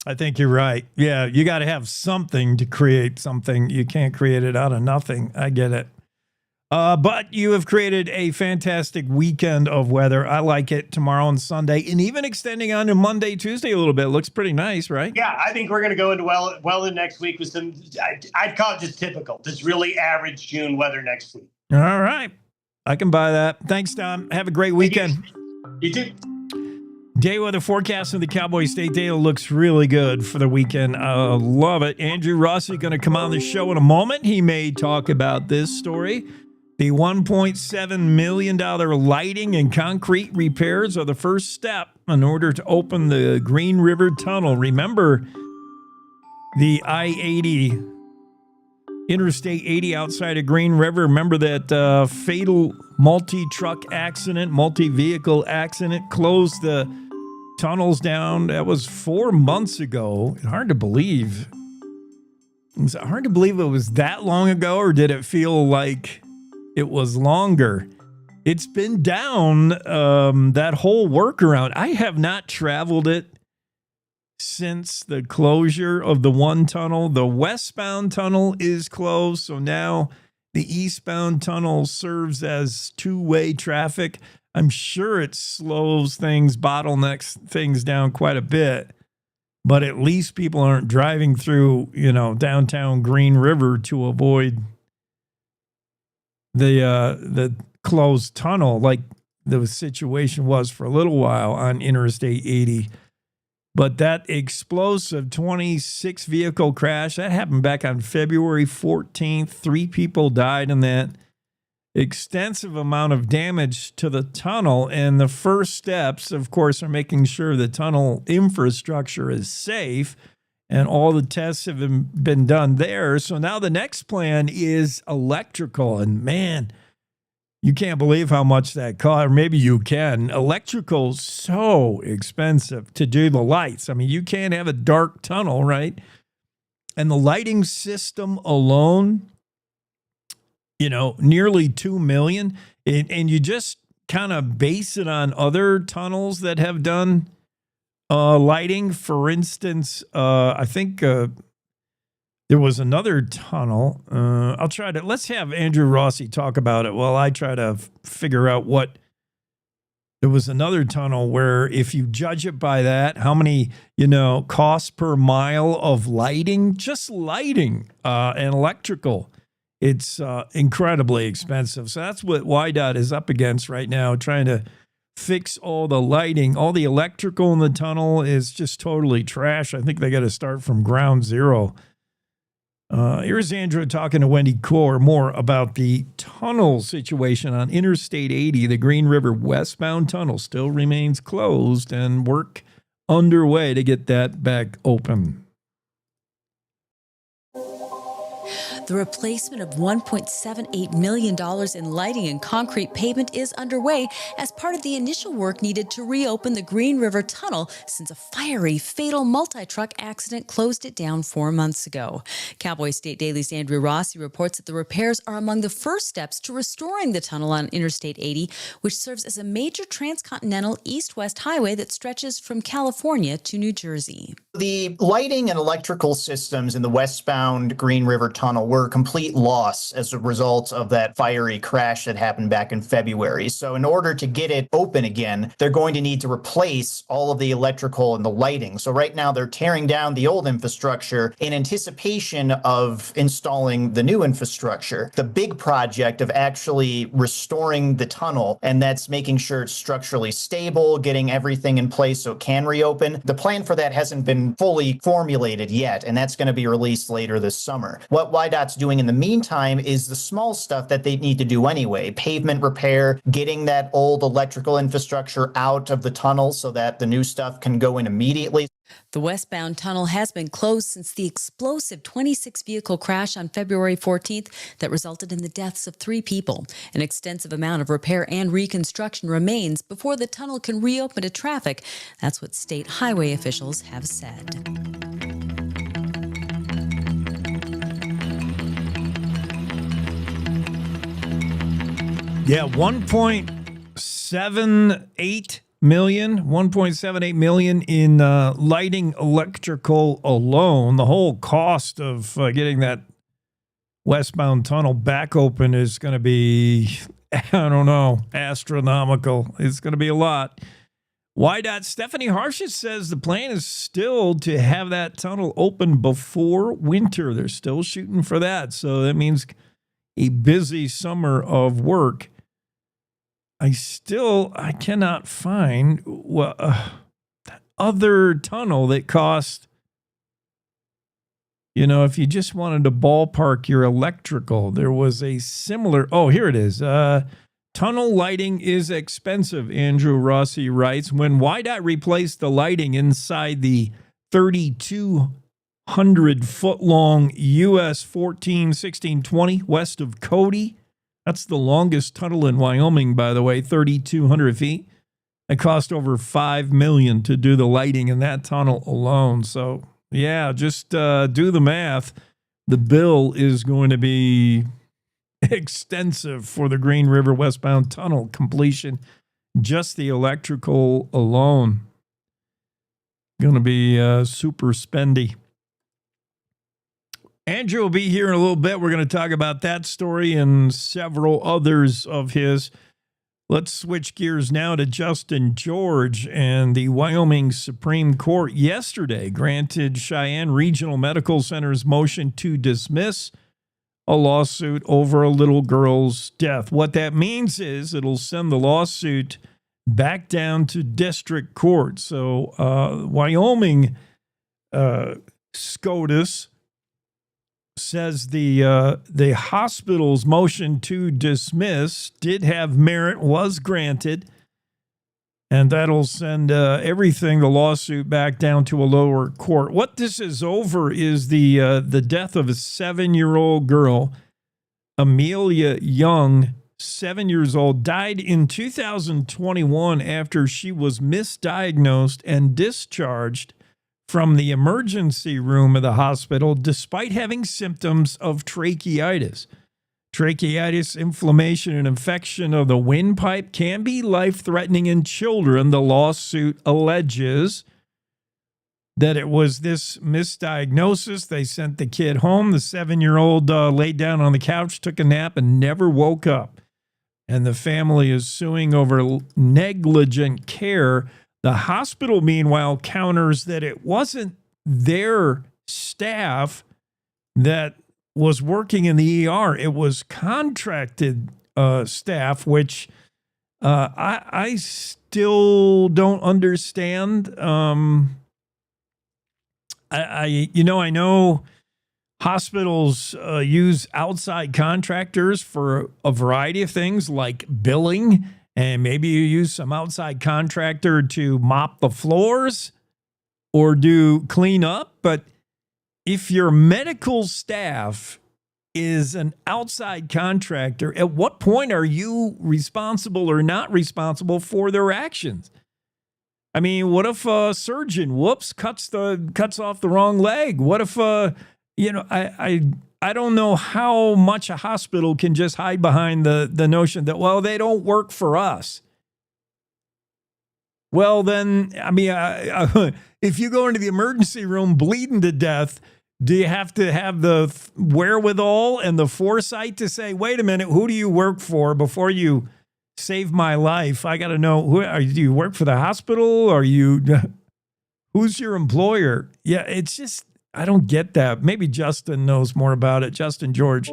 I think you're right. Yeah, you got to have something to create something. You can't create it out of nothing. I get it. But you have created a fantastic weekend of weather. I like it tomorrow and Sunday, and even extending on to Monday, Tuesday a little bit. Looks pretty nice, right?
Yeah, I think we're going to go into well in next week with some, I'd call it just typical, just really average June weather next week.
All right. I can buy that. Thanks, Tom. Have a great weekend.
You too.
Day weather forecast of the Cowboy State Data looks really good for the weekend. I love it. Andrew Rossi going to come on the show in a moment. He may talk about this story. The $1.7 million lighting and concrete repairs are the first step in order to open the Green River Tunnel. Remember the I-80, Interstate 80 outside of Green River. Remember that fatal multi-truck accident, multi-vehicle accident, closed the tunnels down. That was 4 months ago. Hard to believe. Is it hard to believe it was that long ago, or did it feel like it was longer? It's been down, that whole workaround. I have not traveled it since the closure of the one tunnel. The westbound tunnel is closed, so now the eastbound tunnel serves as two-way traffic. I'm sure it slows things, bottlenecks things down quite a bit, but at least people aren't driving through, downtown Green River to avoid the closed tunnel like the situation was for a little while on Interstate 80. But that explosive 26 vehicle crash, that happened back on February 14th. 3 people died in that. extensive amount of damage to the tunnel. And the first steps, of course, are making sure the tunnel infrastructure is safe. And all the tests have been done there. So now the next plan is electrical. And man, you can't believe how much that cost. Or maybe you can. Electrical's so expensive to do the lights. I mean, you can't have a dark tunnel, right? And the lighting system alone, nearly $2 million. And you just kind of base it on other tunnels that have done lighting. For instance, I think there was another tunnel. Let's have Andrew Rossi talk about it while I try to figure out there was another tunnel where if you judge it by that, how many, costs per mile of lighting, just lighting and electrical, it's incredibly expensive. So that's what YDOT is up against right now, trying to fix all the lighting. All the electrical in the tunnel is just totally trash. I think they got to start from ground zero. Here's Andrew talking to Wendy Core more about the tunnel situation on Interstate 80. The Green River westbound tunnel still remains closed and work underway to get that back open.
The replacement of $1.78 million in lighting and concrete pavement is underway as part of the initial work needed to reopen the Green River Tunnel since a fiery, fatal multi-truck accident closed it down 4 months ago. Cowboy State Daily's Andrew Rossi reports that the repairs are among the first steps to restoring the tunnel on Interstate 80, which serves as a major transcontinental east-west highway that stretches from California to New Jersey.
The lighting and electrical systems in the westbound Green River Tunnel were a complete loss as a result of that fiery crash that happened back in February. So in order to get it open again, they're going to need to replace all of the electrical and the lighting. So right now they're tearing down the old infrastructure in anticipation of installing the new infrastructure. The big project of actually restoring the tunnel, and that's making sure it's structurally stable, getting everything in place so it can reopen. The plan for that hasn't been fully formulated yet, and that's going to be released later this summer. What YDOT's doing in the meantime is the small stuff that they need to do anyway. Pavement repair, getting that old electrical infrastructure out of the tunnel so that the new stuff can go in immediately.
The westbound tunnel has been closed since the explosive 26-vehicle crash on February 14th that resulted in the deaths of 3 people. An extensive amount of repair and reconstruction remains before the tunnel can reopen to traffic. That's what state highway officials have said.
Yeah, 1.78 million in lighting electrical alone. The whole cost of getting that westbound tunnel back open is going to be, astronomical. It's going to be a lot. YDOT Stephanie Harshes says the plan is still to have that tunnel open before winter. They're still shooting for that. So that means a busy summer of work. I cannot find other tunnel that cost, if you just wanted to ballpark your electrical, there was a similar, here it is. Tunnel lighting is expensive, Andrew Rossi writes. When YDOT replaced the lighting inside the 3,200-foot-long US 14-16-20 west of Cody, that's the longest tunnel in Wyoming, by the way, 3,200 feet. It cost over $5 million to do the lighting in that tunnel alone. So, yeah, just do the math. The bill is going to be extensive for the Green River westbound tunnel completion. Just the electrical alone. Going to be super spendy. Andrew will be here in a little bit. We're going to talk about that story and several others of his. Let's switch gears now to Justin George. And the Wyoming Supreme Court yesterday granted Cheyenne Regional Medical Center's motion to dismiss a lawsuit over a little girl's death. What that means is it'll send the lawsuit back down to district court. So Wyoming SCOTUS says the hospital's motion to dismiss did have merit, was granted, and that'll send everything, the lawsuit, back down to a lower court. What this is over is the death of a 7-year-old girl, Amelia Young, 7 years old, died in 2021 after she was misdiagnosed and discharged from the emergency room of the hospital despite having symptoms of tracheitis. Tracheitis, inflammation, and infection of the windpipe can be life-threatening in children. The lawsuit alleges that it was this misdiagnosis. They sent the kid home. The 7-year-old laid down on the couch, took a nap, and never woke up. And the family is suing over negligent care. The hospital, meanwhile, counters that it wasn't their staff that was working in the ER. It was contracted staff, which I still don't understand. I know hospitals use outside contractors for a variety of things like billing, and maybe you use some outside contractor to mop the floors or do clean up. But if your medical staff is an outside contractor, at what point are you responsible or not responsible for their actions? I mean, what if a surgeon, cuts off the wrong leg? What if, I don't know how much a hospital can just hide behind the notion that, well, they don't work for us. Well, then, I mean, if you go into the emergency room bleeding to death, do you have to have the wherewithal and the foresight to say, wait a minute, who do you work for before you save my life? I got to know, do you work for the hospital? Who's your employer? Yeah, it's just, I don't get that. Maybe Justin knows more about it. Justin George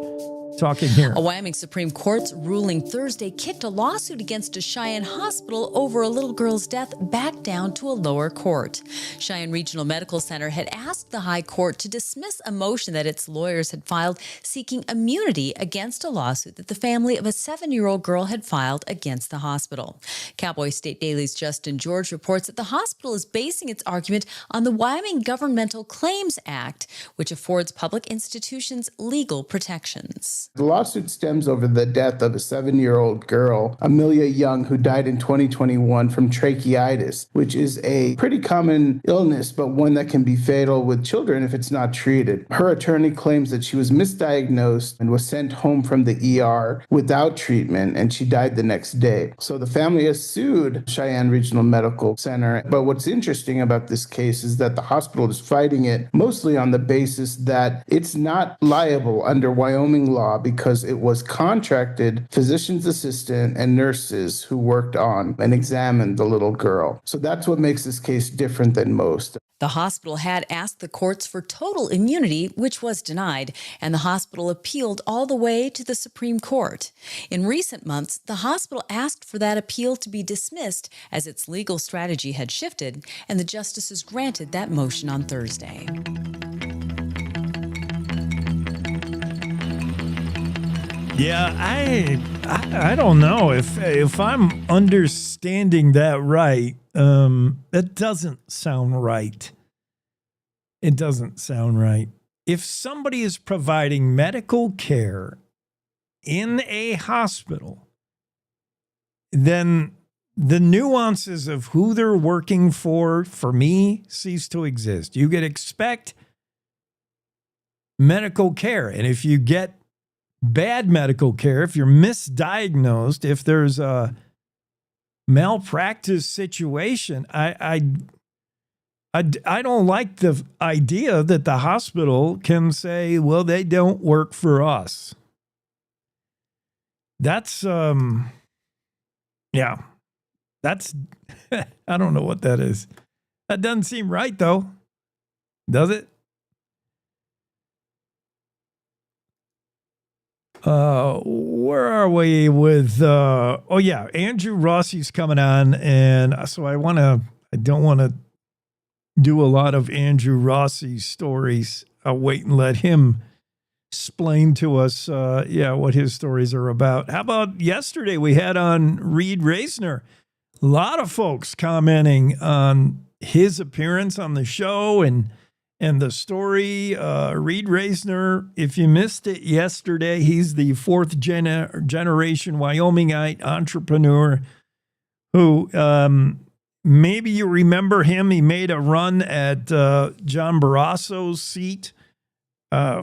talking here.
A Wyoming Supreme Court's ruling Thursday kicked a lawsuit against a Cheyenne hospital over a little girl's death back down to a lower court. Cheyenne Regional Medical Center had asked the high court to dismiss a motion that its lawyers had filed seeking immunity against a lawsuit that the family of a 7-year-old girl had filed against the hospital. Cowboy State Daily's Justin George reports that the hospital is basing its argument on the Wyoming Governmental Claims Act, which affords public institutions legal protections.
The lawsuit stems over the death of a 7-year-old girl, Amelia Young, who died in 2021 from tracheitis, which is a pretty common illness, but one that can be fatal with children if it's not treated. Her attorney claims that she was misdiagnosed and was sent home from the ER without treatment, and she died the next day. So the family has sued Cheyenne Regional Medical Center. But what's interesting about this case is that the hospital is fighting it mostly on the basis that it's not liable under Wyoming law because it was contracted physician's assistant and nurses who worked on and examined the little girl. So that's what makes this case different than most.
The hospital had asked the courts for total immunity, which was denied, and the hospital appealed all the way to the Supreme Court. In recent months, the hospital asked for that appeal to be dismissed as its legal strategy had shifted, and the justices granted that motion on Thursday.
Yeah, I don't know if I'm understanding that right. That doesn't sound right. It doesn't sound right. If somebody is providing medical care in a hospital, then the nuances of who they're working for me, cease to exist. You could expect medical care, and if you get bad medical care, if you're misdiagnosed, if there's a malpractice situation, I don't like the idea that the hospital can say, well, they don't work for us. That's that's I don't know what that is. That doesn't seem right though, does it? Where are we with, Andrew Rossi's coming on. And so I don't want to do a lot of Andrew Rossi's stories. I'll wait and let him explain to us, what his stories are about. How about yesterday we had on Reed Reisner? A lot of folks commenting on his appearance on the show and the story. Reed Reisner, if you missed it yesterday, he's the fourth generation Wyomingite entrepreneur who maybe you remember him. He made a run at John Barrasso's seat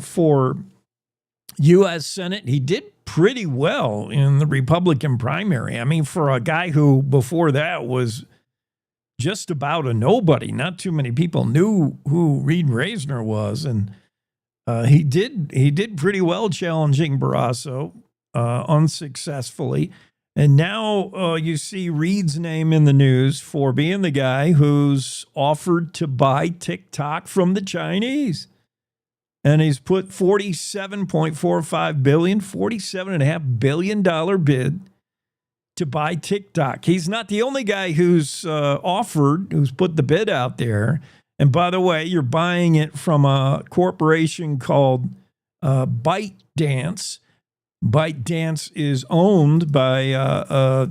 for U.S. Senate. He did pretty well in the Republican primary. I mean, for a guy who before that was just about a nobody, not too many people knew who Reed Reisner was, and he did pretty well challenging Barrasso unsuccessfully. And now you see Reed's name in the news for being the guy who's offered to buy TikTok from the Chinese. And he's put $47.45 billion, $47.5 billion bid to buy TikTok. He's not the only guy who's who's put the bid out there. And by the way, you're buying it from a corporation called ByteDance. ByteDance is owned by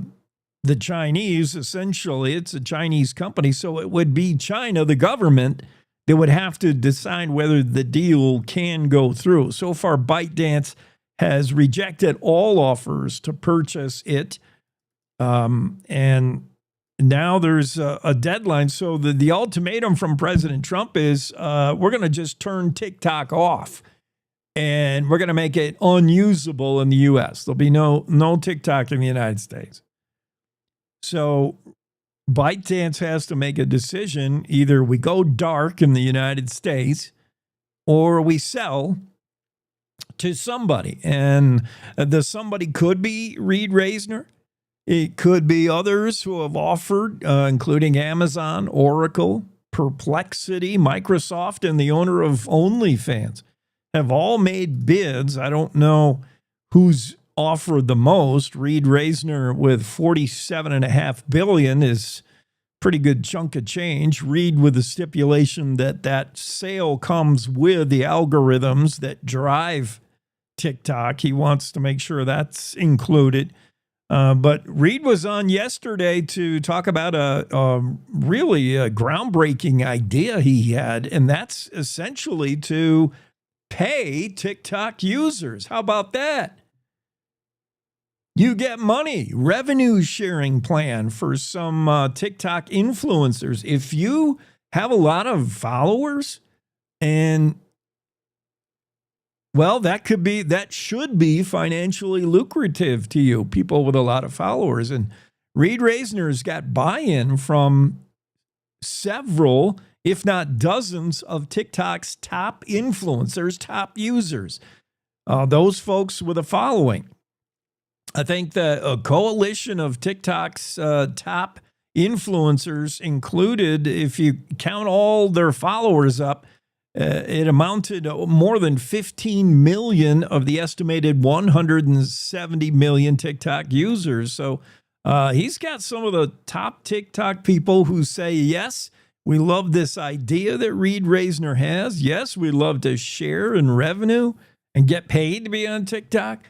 the Chinese, essentially. It's a Chinese company, so it would be China, the government, that would have to decide whether the deal can go through. So far, ByteDance has rejected all offers to purchase it. And now there's a deadline. So the ultimatum from President Trump is we're going to just turn TikTok off and we're going to make it unusable in the U.S. There'll be no TikTok in the United States. So ByteDance has to make a decision. Either we go dark in the United States or we sell to somebody. And the somebody could be Reed Reisner. It could be others who have offered, including Amazon, Oracle, Perplexity, Microsoft, and the owner of OnlyFans have all made bids. I don't know who's offered the most. Reed Reisner with $47.5 billion is pretty good chunk of change. Reed with the stipulation that sale comes with the algorithms that drive TikTok. He wants to make sure that's included. But Reed was on yesterday to talk about a really groundbreaking idea he had, and that's essentially to pay TikTok users. How about that? You get money, revenue sharing plan for some TikTok influencers. If you have a lot of followers and well, that should be financially lucrative to you, people with a lot of followers. And Reed Reisner's got buy-in from several, if not dozens, of TikTok's top influencers, top users, those folks with a following. I think that a coalition of TikTok's top influencers included, if you count all their followers up, it amounted to more than 15 million of the estimated 170 million TikTok users. So he's got some of the top TikTok people who say, yes, we love this idea that Reed Reisner has. Yes, we love to share in revenue and get paid to be on TikTok.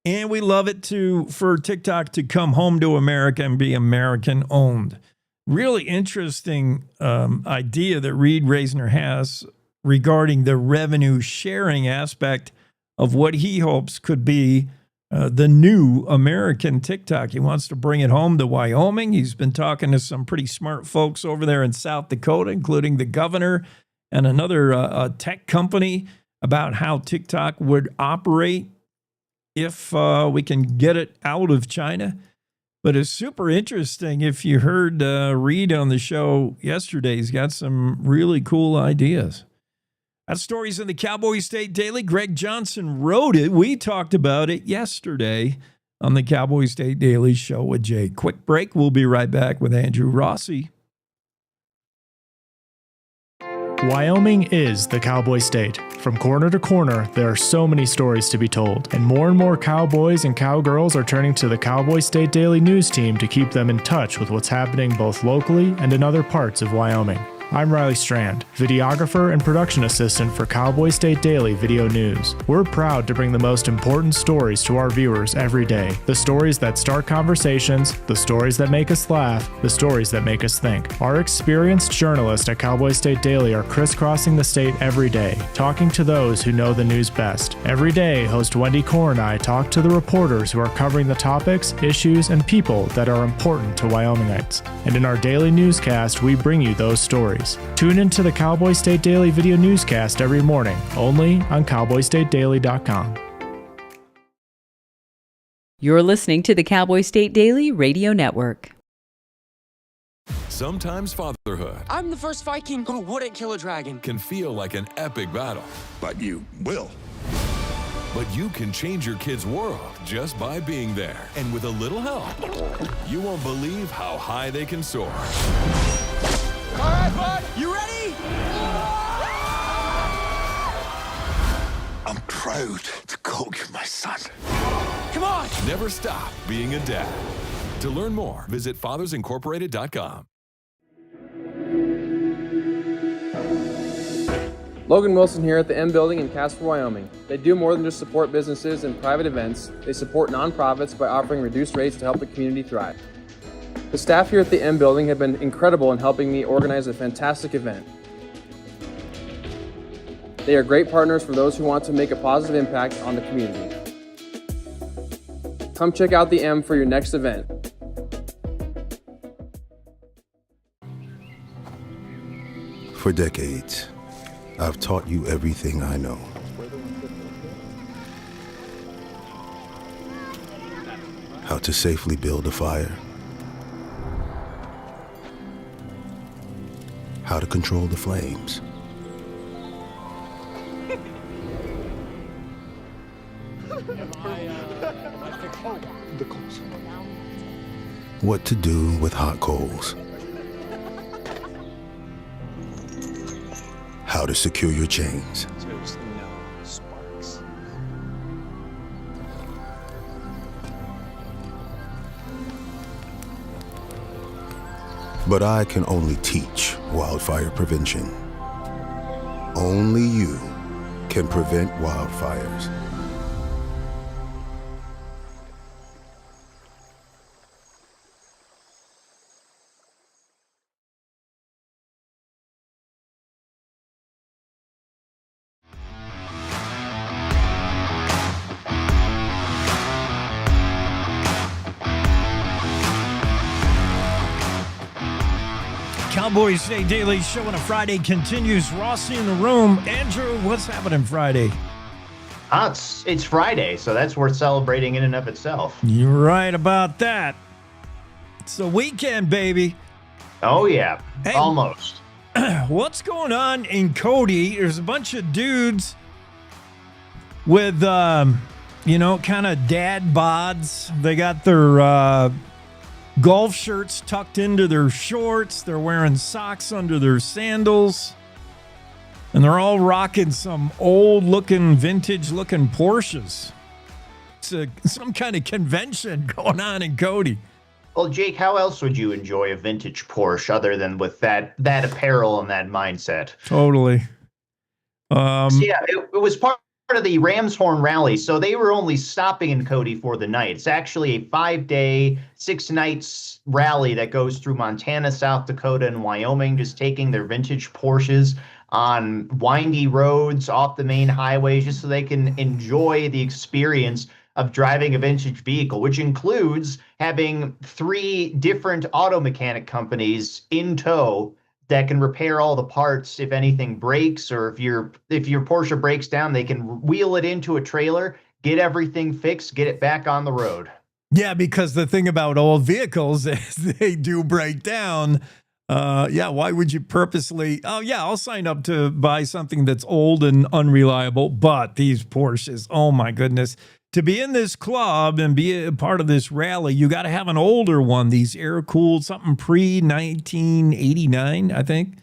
And we love it for TikTok to come home to America and be American owned. Really interesting idea that Reed Reisner has regarding the revenue sharing aspect of what he hopes could be the new American TikTok. He wants to bring it home to Wyoming. He's been talking to some pretty smart folks over there in South Dakota, including the governor and another tech company, about how TikTok would operate if we can get it out of China. But it's super interesting. If you heard Reed on the show yesterday, he's got some really cool ideas. That story's in the Cowboy State Daily. Greg Johnson wrote it. We talked about it yesterday on the Cowboy State Daily show with Jay. Quick break. We'll be right back with Andrew Rossi.
Wyoming is the cowboy state. From corner to corner, there are so many stories to be told, and more cowboys and cowgirls are turning to the Cowboy State Daily news team to keep them in touch with what's happening both locally and in other parts of Wyoming. I'm Riley Strand, videographer and production assistant for Cowboy State Daily Video News. We're proud to bring the most important stories to our viewers every day. The stories that start conversations, the stories that make us laugh, the stories that make us think. Our experienced journalists at Cowboy State Daily are crisscrossing the state every day, talking to those who know the news best. Every day, host Wendy Core and I talk to the reporters who are covering the topics, issues, and people that are important to Wyomingites. And in our daily newscast, we bring you those stories. Tune into the Cowboy State Daily video newscast every morning, only on cowboystatedaily.com.
You're listening to the Cowboy State Daily Radio Network.
Sometimes fatherhood
I'm the first Viking who wouldn't kill a dragon.
can feel like an epic battle.
But you will.
But you can change your kid's world just by being there. And with a little help, you won't believe how high they can soar.
All right, bud, you ready?
I'm proud to call you my son.
Come on!
Never stop being a dad. To learn more, visit fathersincorporated.com.
Logan Wilson here at the M Building in Casper, Wyoming. They do more than just support businesses and private events. They support nonprofits by offering reduced rates to help the community thrive. The staff here at the M Building have been incredible in helping me organize a fantastic event. They are great partners for those who want to make a positive impact on the community. Come check out the M for your next event.
For decades, I've taught you everything I know. How to safely build a fire. How to control the flames. What to do with hot coals. How to secure your chains.
There's no sparks.
But I can only teach wildfire prevention. Only you can prevent wildfires.
Cowboy State Daily Show on a Friday continues. Rossi in the room. Andrew, what's happening Friday?
It's Friday, so that's worth celebrating in and of itself.
You're right about that. It's the weekend, baby.
Oh, yeah.
Hey,
almost.
What's going on in Cody? There's a bunch of dudes with, kind of dad bods. They got their golf shirts tucked into their shorts. They're wearing socks under their sandals. And they're all rocking some old-looking, vintage-looking Porsches. It's some kind of convention going on in Cody.
Well, Jake, how else would you enjoy a vintage Porsche other than with that apparel and that mindset?
Totally.
It was part of the Ramshorn rally, so they were only stopping in Cody for the night. It's actually a 5-day, 6 nights rally that goes through Montana, South Dakota, and Wyoming, just taking their vintage Porsches on windy roads off the main highways just so they can enjoy the experience of driving a vintage vehicle, which includes having 3 different auto mechanic companies in tow that can repair all the parts if anything breaks, or if your Porsche breaks down, they can wheel it into a trailer, get everything fixed, get it back on the road.
Yeah, because the thing about old vehicles is they do break down. Why would you purposely? Oh, yeah, I'll sign up to buy something that's old and unreliable. But these Porsches, oh my goodness. To be in this club and be a part of this rally, you got to have an older one. These air-cooled, something pre-1989, I think.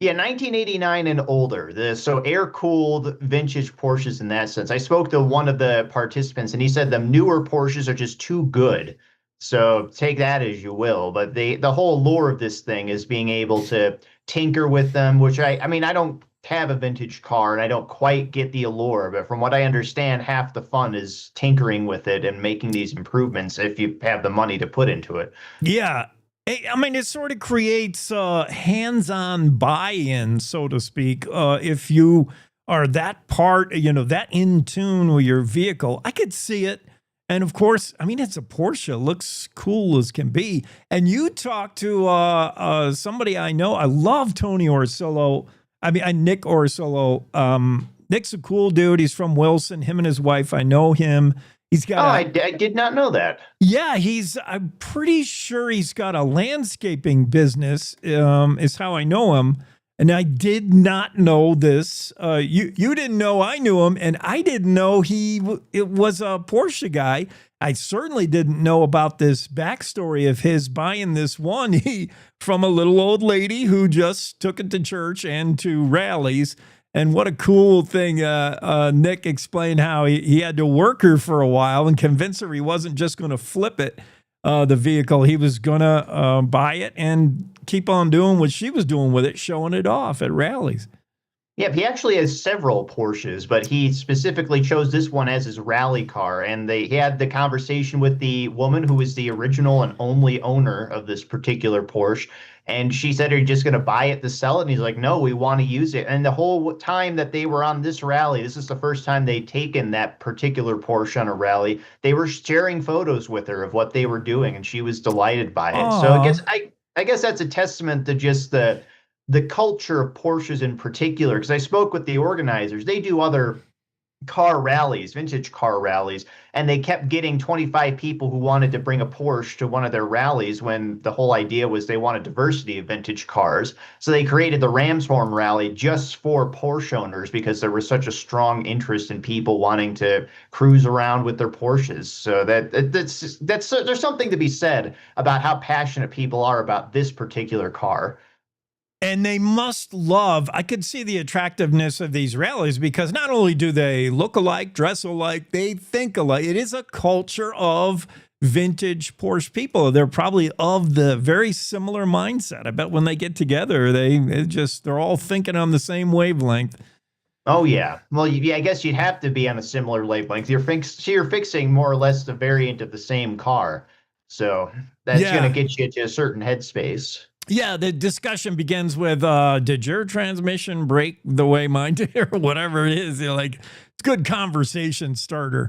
Yeah, 1989 and older. So air-cooled vintage Porsches in that sense. I spoke to one of the participants, and he said the newer Porsches are just too good So take that as you will. But the whole allure of this thing is being able to tinker with them, which I mean, I don't have a vintage car and I don't quite get the allure, but from what I understand, half the fun is tinkering with it and making these improvements if you have the money to put into it.
Yeah. I mean, it sort of creates hands-on buy-in, so to speak. If you are that part, that in tune with your vehicle, I could see it. And of course, I mean, it's a Porsche. It looks cool as can be. And you talked to somebody I know. I love Tony Orsillo. I mean, Nick Orsillo. Nick's a cool dude. He's from Wilson. Him and his wife, I know him. He's got.
I did not know that.
Yeah, I'm pretty sure he's got a landscaping business. Is how I know him. And I did not know this. You didn't know I knew him, and I didn't know it was a Porsche guy. I certainly didn't know about this backstory of his buying this one from a little old lady who just took it to church and to rallies. And what a cool thing. Nick explained how he had to work her for a while and convince her he wasn't just going to flip it, the vehicle. He was going to buy it and keep on doing what she was doing with it, showing it off at rallies.
Yeah, he actually has several Porsches, but he specifically chose this one as his rally car. And he had the conversation with the woman who was the original and only owner of this particular Porsche. And she said, "Are you just going to buy it to sell it?" And he's like, "No, we want to use it." And the whole time that they were on this rally, this is the first time they'd taken that particular Porsche on a rally. They were sharing photos with her of what they were doing, and she was delighted by it.
Aww.
So I guess that's a testament to just the culture of Porsches in particular, because I spoke with the organizers. They do other car rallies, vintage car rallies, and they kept getting 25 people who wanted to bring a Porsche to one of their rallies when the whole idea was they wanted diversity of vintage cars. So they created the Ramshorn rally just for Porsche owners because there was such a strong interest in people wanting to cruise around with their Porsches. So that's there's something to be said about how passionate people are about this particular car.
And they must love, I could see the attractiveness of these rallies because not only do they look alike, dress alike, they think alike. It is a culture of vintage Porsche people. They're probably of the very similar mindset. I bet when they get together, they're all thinking on the same wavelength.
Oh, yeah. Well, yeah, I guess you'd have to be on a similar wavelength. You're fixing more or less the variant of the same car. So that's going to get you to a certain headspace.
Yeah, the discussion begins with, did your transmission break the way mine did, or whatever it is. You're like, it's a good conversation starter.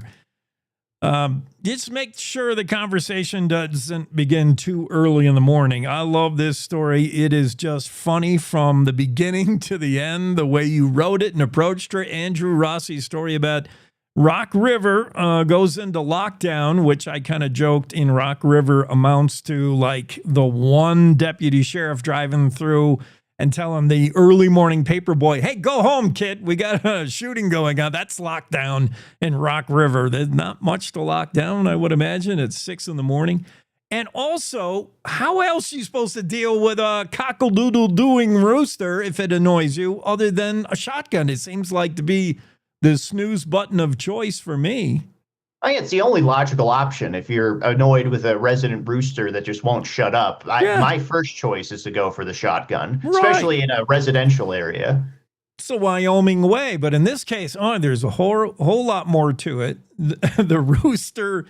Just make sure the conversation doesn't begin too early in the morning. I love this story. It is just funny from the beginning to the end, the way you wrote it and approached her. Andrew Rossi's story about Rock River goes into lockdown, which I kind of joked in Rock River amounts to like the one deputy sheriff driving through and telling the early morning paper boy, "Hey, go home, kid. We got a shooting going on." That's lockdown in Rock River. There's not much to lock down, I would imagine. It's 6 a.m. And also, how else are you supposed to deal with a cockle-doodle-doing rooster if it annoys you other than a shotgun? It seems like to be the snooze button of choice for me.
I think it's the only logical option if you're annoyed with a resident rooster that just won't shut up. My first choice is to go for the shotgun, especially in a residential area.
It's a Wyoming way, but in this case, there's a whole lot more to it. The rooster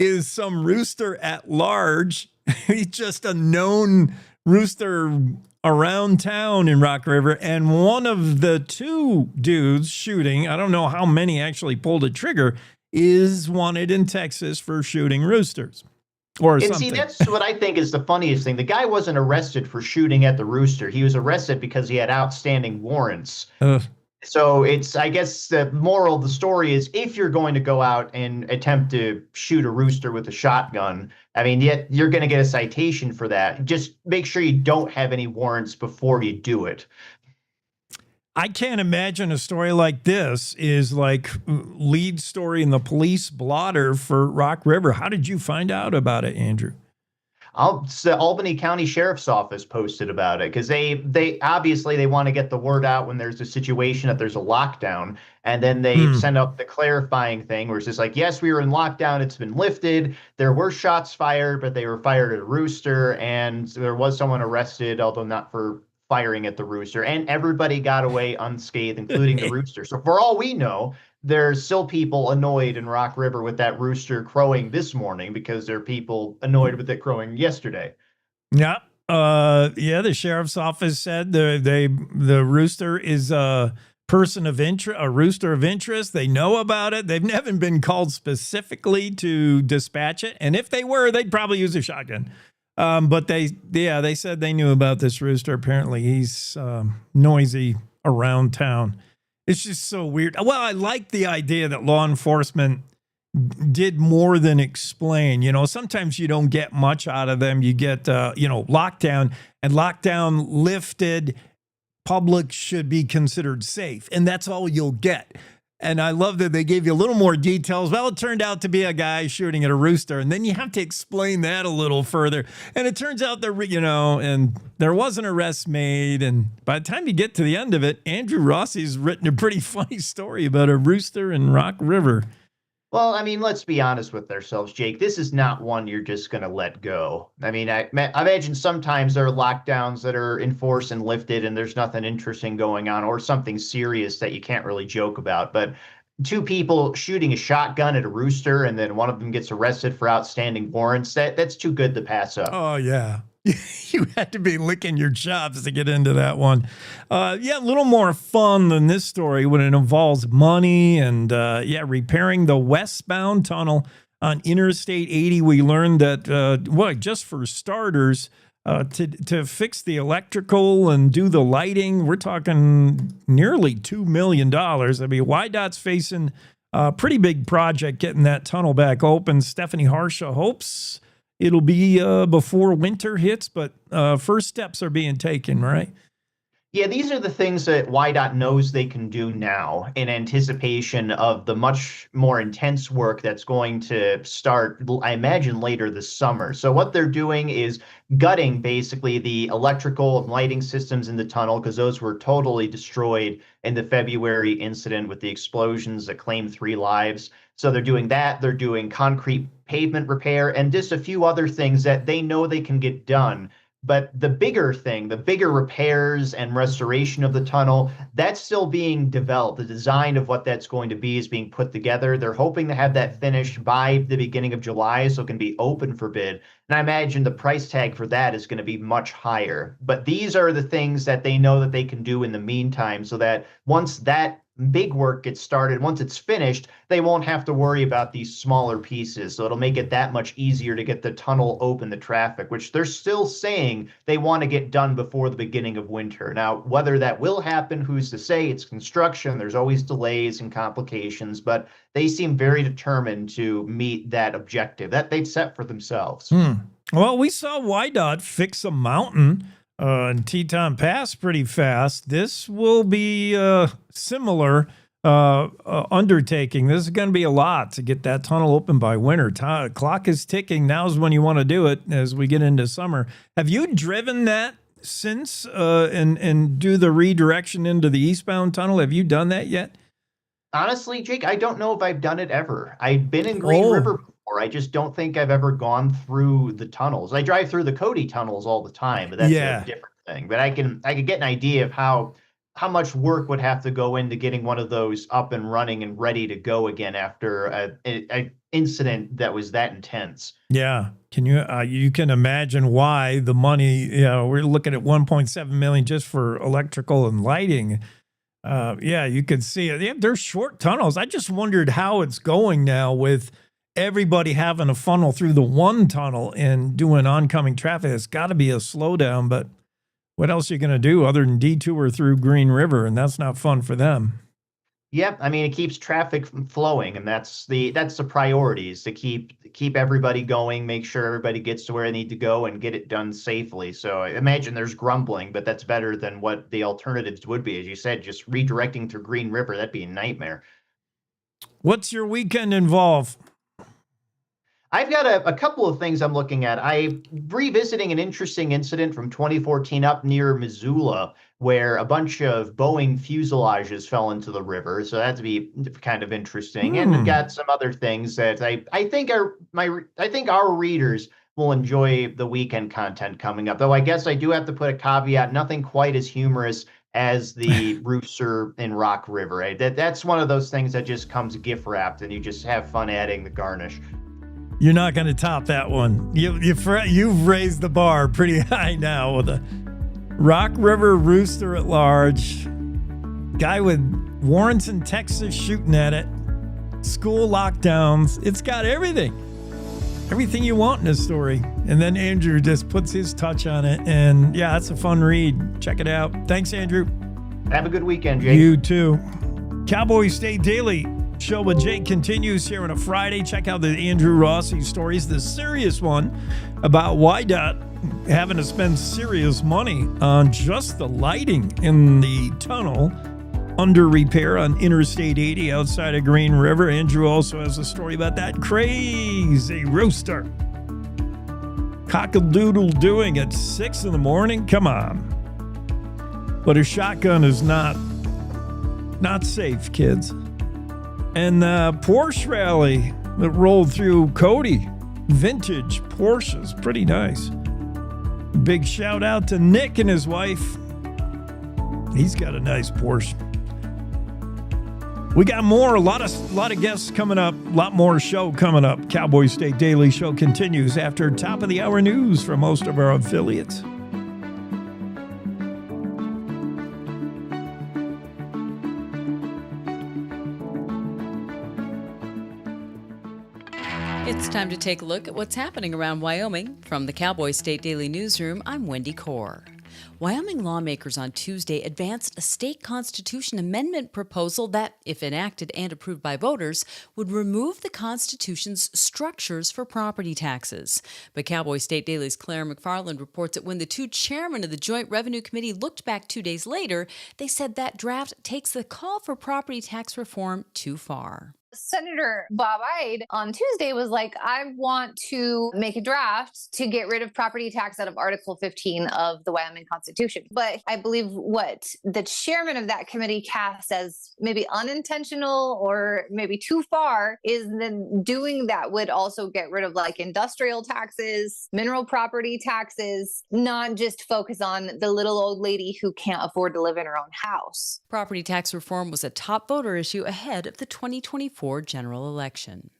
is some rooster at large. He's just a known rooster around town in Rock River, and one of the two dudes shooting, I don't know how many actually pulled a trigger, is wanted in Texas for shooting roosters or something.
See, that's what I think is the funniest thing. The guy wasn't arrested for shooting at the rooster. He was arrested because he had outstanding warrants. So I guess the moral of the story is if you're going to go out and attempt to shoot a rooster with a shotgun, I mean, yet you're going to get a citation for that. Just make sure you don't have any warrants before you do it.
I can't imagine a story like this is like lead story in the police blotter for Rock River. How did you find out about it, Andrew?
Albany County Sheriff's Office posted about it because they obviously they want to get the word out when there's a situation that there's a lockdown, and then they send up the clarifying thing where it's just like, yes, we were in lockdown, it's been lifted. There were shots fired, but they were fired at a Rooster, and there was someone arrested, although not for firing at the Rooster, and everybody got away unscathed, including the Rooster. So for all we know, there's still people annoyed in Rock River with that rooster crowing this morning because there are people annoyed with it crowing yesterday.
Yeah. The sheriff's office said the rooster is a person of interest, a rooster of interest. They know about it. They've never been called specifically to dispatch it. And if they were, they'd probably use a shotgun. But they said they knew about this rooster. Apparently he's noisy around town. It's just so weird. Well, I like the idea that law enforcement did more than explain. You know, sometimes you don't get much out of them. You get, lockdown, and lockdown lifted. Public should be considered safe, and that's all you'll get. And I love that they gave you a little more details. Well, it turned out to be a guy shooting at a rooster, and then you have to explain that a little further. And it turns out and there was an arrest made. And by the time you get to the end of it, Andrew Rossi's written a pretty funny story about a rooster in Rock River.
Well, I mean, let's be honest with ourselves, Jake. This is not one you're just going to let go. I mean, I imagine sometimes there are lockdowns that are enforced and lifted and there's nothing interesting going on or something serious that you can't really joke about. But two people shooting a shotgun at a rooster and then one of them gets arrested for outstanding warrants, that's too good to pass up.
Oh, yeah. You had to be licking your chops to get into that one. A little more fun than this story when it involves money and, repairing the westbound tunnel on Interstate 80. We learned that, just for starters, to fix the electrical and do the lighting, we're talking nearly $2 million. I mean, YDOT's facing a pretty big project getting that tunnel back open. Stephanie Harsha hopes it'll be before winter hits, but first steps are being taken, right?
Yeah, these are the things that YDOT knows they can do now in anticipation of the much more intense work that's going to start, I imagine, later this summer. So what they're doing is gutting basically the electrical and lighting systems in the tunnel because those were totally destroyed in the February incident with the explosions that claimed 3 lives. So they're doing that. They're doing concrete pavement repair and just a few other things that they know they can get done. But the bigger thing, the bigger repairs and restoration of the tunnel, that's still being developed. The design of what that's going to be is being put together. They're hoping to have that finished by the beginning of July so it can be open for bid. And I imagine the price tag for that is going to be much higher. But these are the things that they know that they can do in the meantime so that once that big work gets started, once it's finished, they won't have to worry about these smaller pieces. So it'll make it that much easier to get the tunnel open to traffic, which they're still saying they want to get done before the beginning of winter. Now, whether that will happen, who's to say? It's construction. There's always delays and complications, but they seem very determined to meet that objective that they've set for themselves.
Well, we saw YDOT fix a mountain in Teton Pass pretty fast. This will be similar undertaking. This is going to be a lot to get that tunnel open by winter. Clock is ticking. Now's when you want to do it as we get into summer. Have you driven that since and do the redirection into the eastbound tunnel? Have you done that yet?
Honestly, Jake, I don't know if I've done it ever. I've been in Green River before. I just don't think I've ever gone through the tunnels. I drive through the Cody tunnels all the time, but that's a different thing. But I can get an idea of how much work would have to go into getting one of those up and running and ready to go again after an incident that was that intense.
Yeah. Can you can imagine why the money, we're looking at $1.7 million just for electrical and lighting. You could see it. They're short tunnels. I just wondered how it's going now with everybody having a funnel through the one tunnel and doing oncoming traffic. It's got to be a slowdown, but what else are you going to do other than detour through Green River? And that's not fun for them.
Yep. I mean, it keeps traffic flowing, and that's the priority is to keep everybody going, make sure everybody gets to where they need to go and get it done safely. So I imagine there's grumbling, but that's better than what the alternatives would be. As you said, just redirecting through Green River, that'd be a nightmare.
What's your weekend involve?
I've got a couple of things I'm looking at. I'm revisiting an interesting incident from 2014 up near Missoula, where a bunch of Boeing fuselages fell into the river. So that'd be kind of interesting. And I've got some other things that I think our readers will enjoy the weekend content coming up. Though I guess I do have to put a caveat: nothing quite as humorous as the Rooster in Rock River. Right? That's one of those things that just comes gift wrapped, and you just have fun adding the garnish.
You're not going to top that one. You've raised the bar pretty high now with a Rock River Rooster at large. Guy with warrants in Texas shooting at it. School lockdowns. It's got everything. Everything you want in a story. And then Andrew just puts his touch on it. And yeah, it's a fun read. Check it out. Thanks, Andrew.
Have a good weekend, Jake.
You too. Cowboy State Daily show with Jake continues here on a Friday. Check out the Andrew Rossi stories. The serious one about YDOT having to spend serious money on just the lighting in the tunnel under repair on Interstate 80 outside of Green River. Andrew also has a story about that crazy rooster. Cock-a-doodle doing at 6 in the morning. Come on. But a shotgun is not safe, kids. And the Porsche rally that rolled through Cody. Vintage Porsches. Pretty nice. Big shout out to Nick and his wife. He's got a nice Porsche. We got more, a lot of guests coming up, a lot more show coming up. Cowboy State Daily show continues after top of the hour news from most of our affiliates.
It's time to take a look at what's happening around Wyoming. From the Cowboy State Daily Newsroom, I'm Wendy Kaur. Wyoming lawmakers on Tuesday advanced a state constitution amendment proposal that, if enacted and approved by voters, would remove the Constitution's structures for property taxes. But Cowboy State Daily's Claire McFarland reports that when the two chairmen of the Joint Revenue Committee looked back 2 days later, they said that draft takes the call for property tax reform too far.
Senator Bob Ide on Tuesday was like, I want to make a draft to get rid of property tax out of Article 15 of the Wyoming Constitution. But I believe what the chairman of that committee cast as maybe unintentional or maybe too far is then doing that would also get rid of like industrial taxes, mineral property taxes, not just focus on the little old lady who can't afford to live in her own house.
Property tax reform was a top voter issue ahead of the 2024 general election.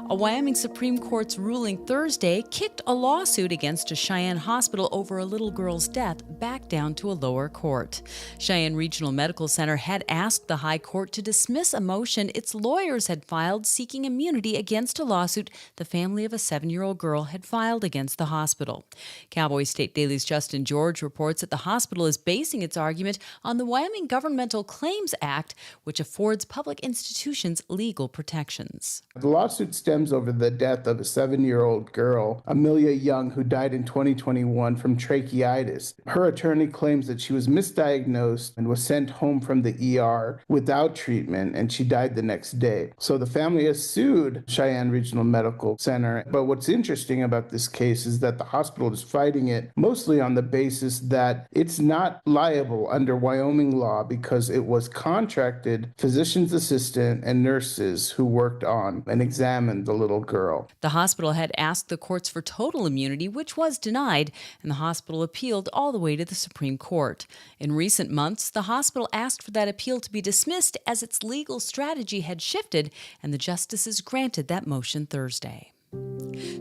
A Wyoming Supreme Court's ruling Thursday kicked a lawsuit against a Cheyenne hospital over a little girl's death back down to a lower court. Cheyenne Regional Medical Center had asked the High Court to dismiss a motion its lawyers had filed seeking immunity against a lawsuit the family of a 7-year-old girl had filed against the hospital. Cowboy State Daily's Justin George reports that the hospital is basing its argument on the Wyoming Governmental Claims Act, which affords public institutions legal protections.
The lawsuit stems over the death of a 7-year-old girl, Amelia Young, who died in 2021 from tracheitis. Her attorney claims that she was misdiagnosed and was sent home from the ER without treatment, and she died the next day. So the family has sued Cheyenne Regional Medical Center. But what's interesting about this case is that the hospital is fighting it mostly on the basis that it's not liable under Wyoming law because it was contracted physician's assistant and nurses who worked on and examined the little girl.
The hospital had asked the courts for total immunity, which was denied, and the hospital appealed all the way to the Supreme Court. In recent months, the hospital asked for that appeal to be dismissed as its legal strategy had shifted, and the justices granted that motion Thursday.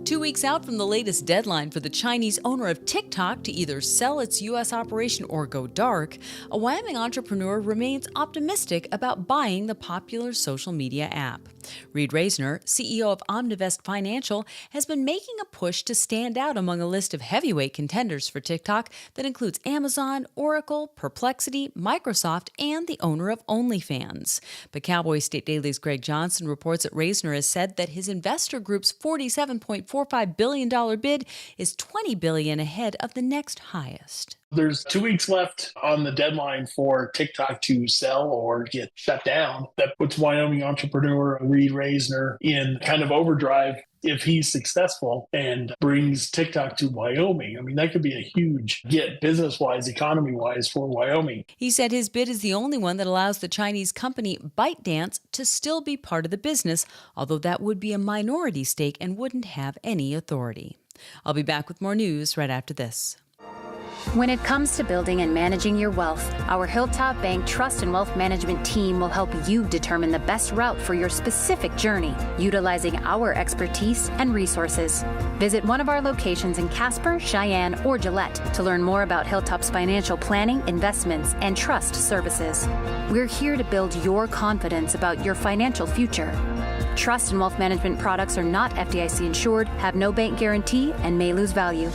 2 weeks out from the latest deadline for the Chinese owner of Tik Tok to either sell its U.S. operation or go dark, a Wyoming entrepreneur remains optimistic about buying the popular social media app. Reed Reisner, CEO of Omnivest Financial, has been making a push to stand out among a list of heavyweight contenders for TikTok that includes Amazon, Oracle, Perplexity, Microsoft, and the owner of OnlyFans. But Cowboy State Daily's Greg Johnson reports that Reisner has said that his investor group's $47.45 billion bid is $20 billion ahead of the next highest.
There's 2 weeks left on the deadline for TikTok to sell or get shut down. That puts Wyoming entrepreneur Reed Reisner in kind of overdrive if he's successful and brings TikTok to Wyoming. I mean, that could be a huge get business-wise, economy-wise for Wyoming.
He said his bid is the only one that allows the Chinese company ByteDance to still be part of the business, although that would be a minority stake and wouldn't have any authority. I'll be back with more news right after this.
When it comes to building and managing your wealth, our Hilltop Bank Trust and Wealth Management team will help you determine the best route for your specific journey, utilizing our expertise and resources. Visit one of our locations in Casper, Cheyenne, or Gillette to learn more about Hilltop's financial planning, investments, and trust services. We're here to build your confidence about your financial future. Trust and wealth management products are not FDIC insured, have no bank guarantee, and may lose value.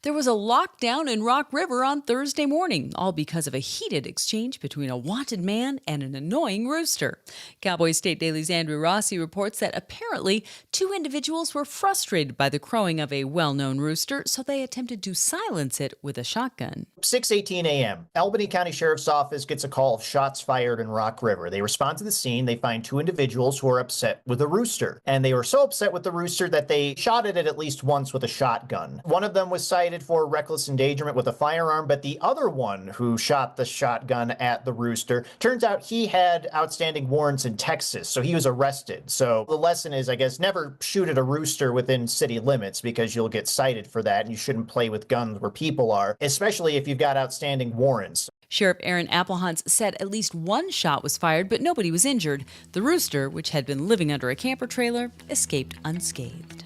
There was a lockdown in Rock River on Thursday morning, all because of a heated exchange between a wanted man and an annoying rooster. Cowboy State Daily's Andrew Rossi reports that apparently 2 individuals were frustrated by the crowing of a well-known rooster, so they attempted to silence it with a shotgun.
6:18 a.m. Albany County Sheriff's Office gets a call of shots fired in Rock River. They respond to the scene. They find 2 individuals who are upset with a rooster. And they were so upset with the rooster that they shot it at least once with a shotgun. One of them was cited for reckless endangerment with a firearm, but the other one who shot the shotgun at the rooster, turns out he had outstanding warrants in Texas, so he was arrested. So the lesson is, I guess, never shoot at a rooster within city limits because you'll get cited for that, and you shouldn't play with guns where people are, especially if you've got outstanding warrants.
Sheriff Aaron Applehans said at least 1 shot was fired, but nobody was injured. The rooster, which had been living under a camper trailer, escaped unscathed.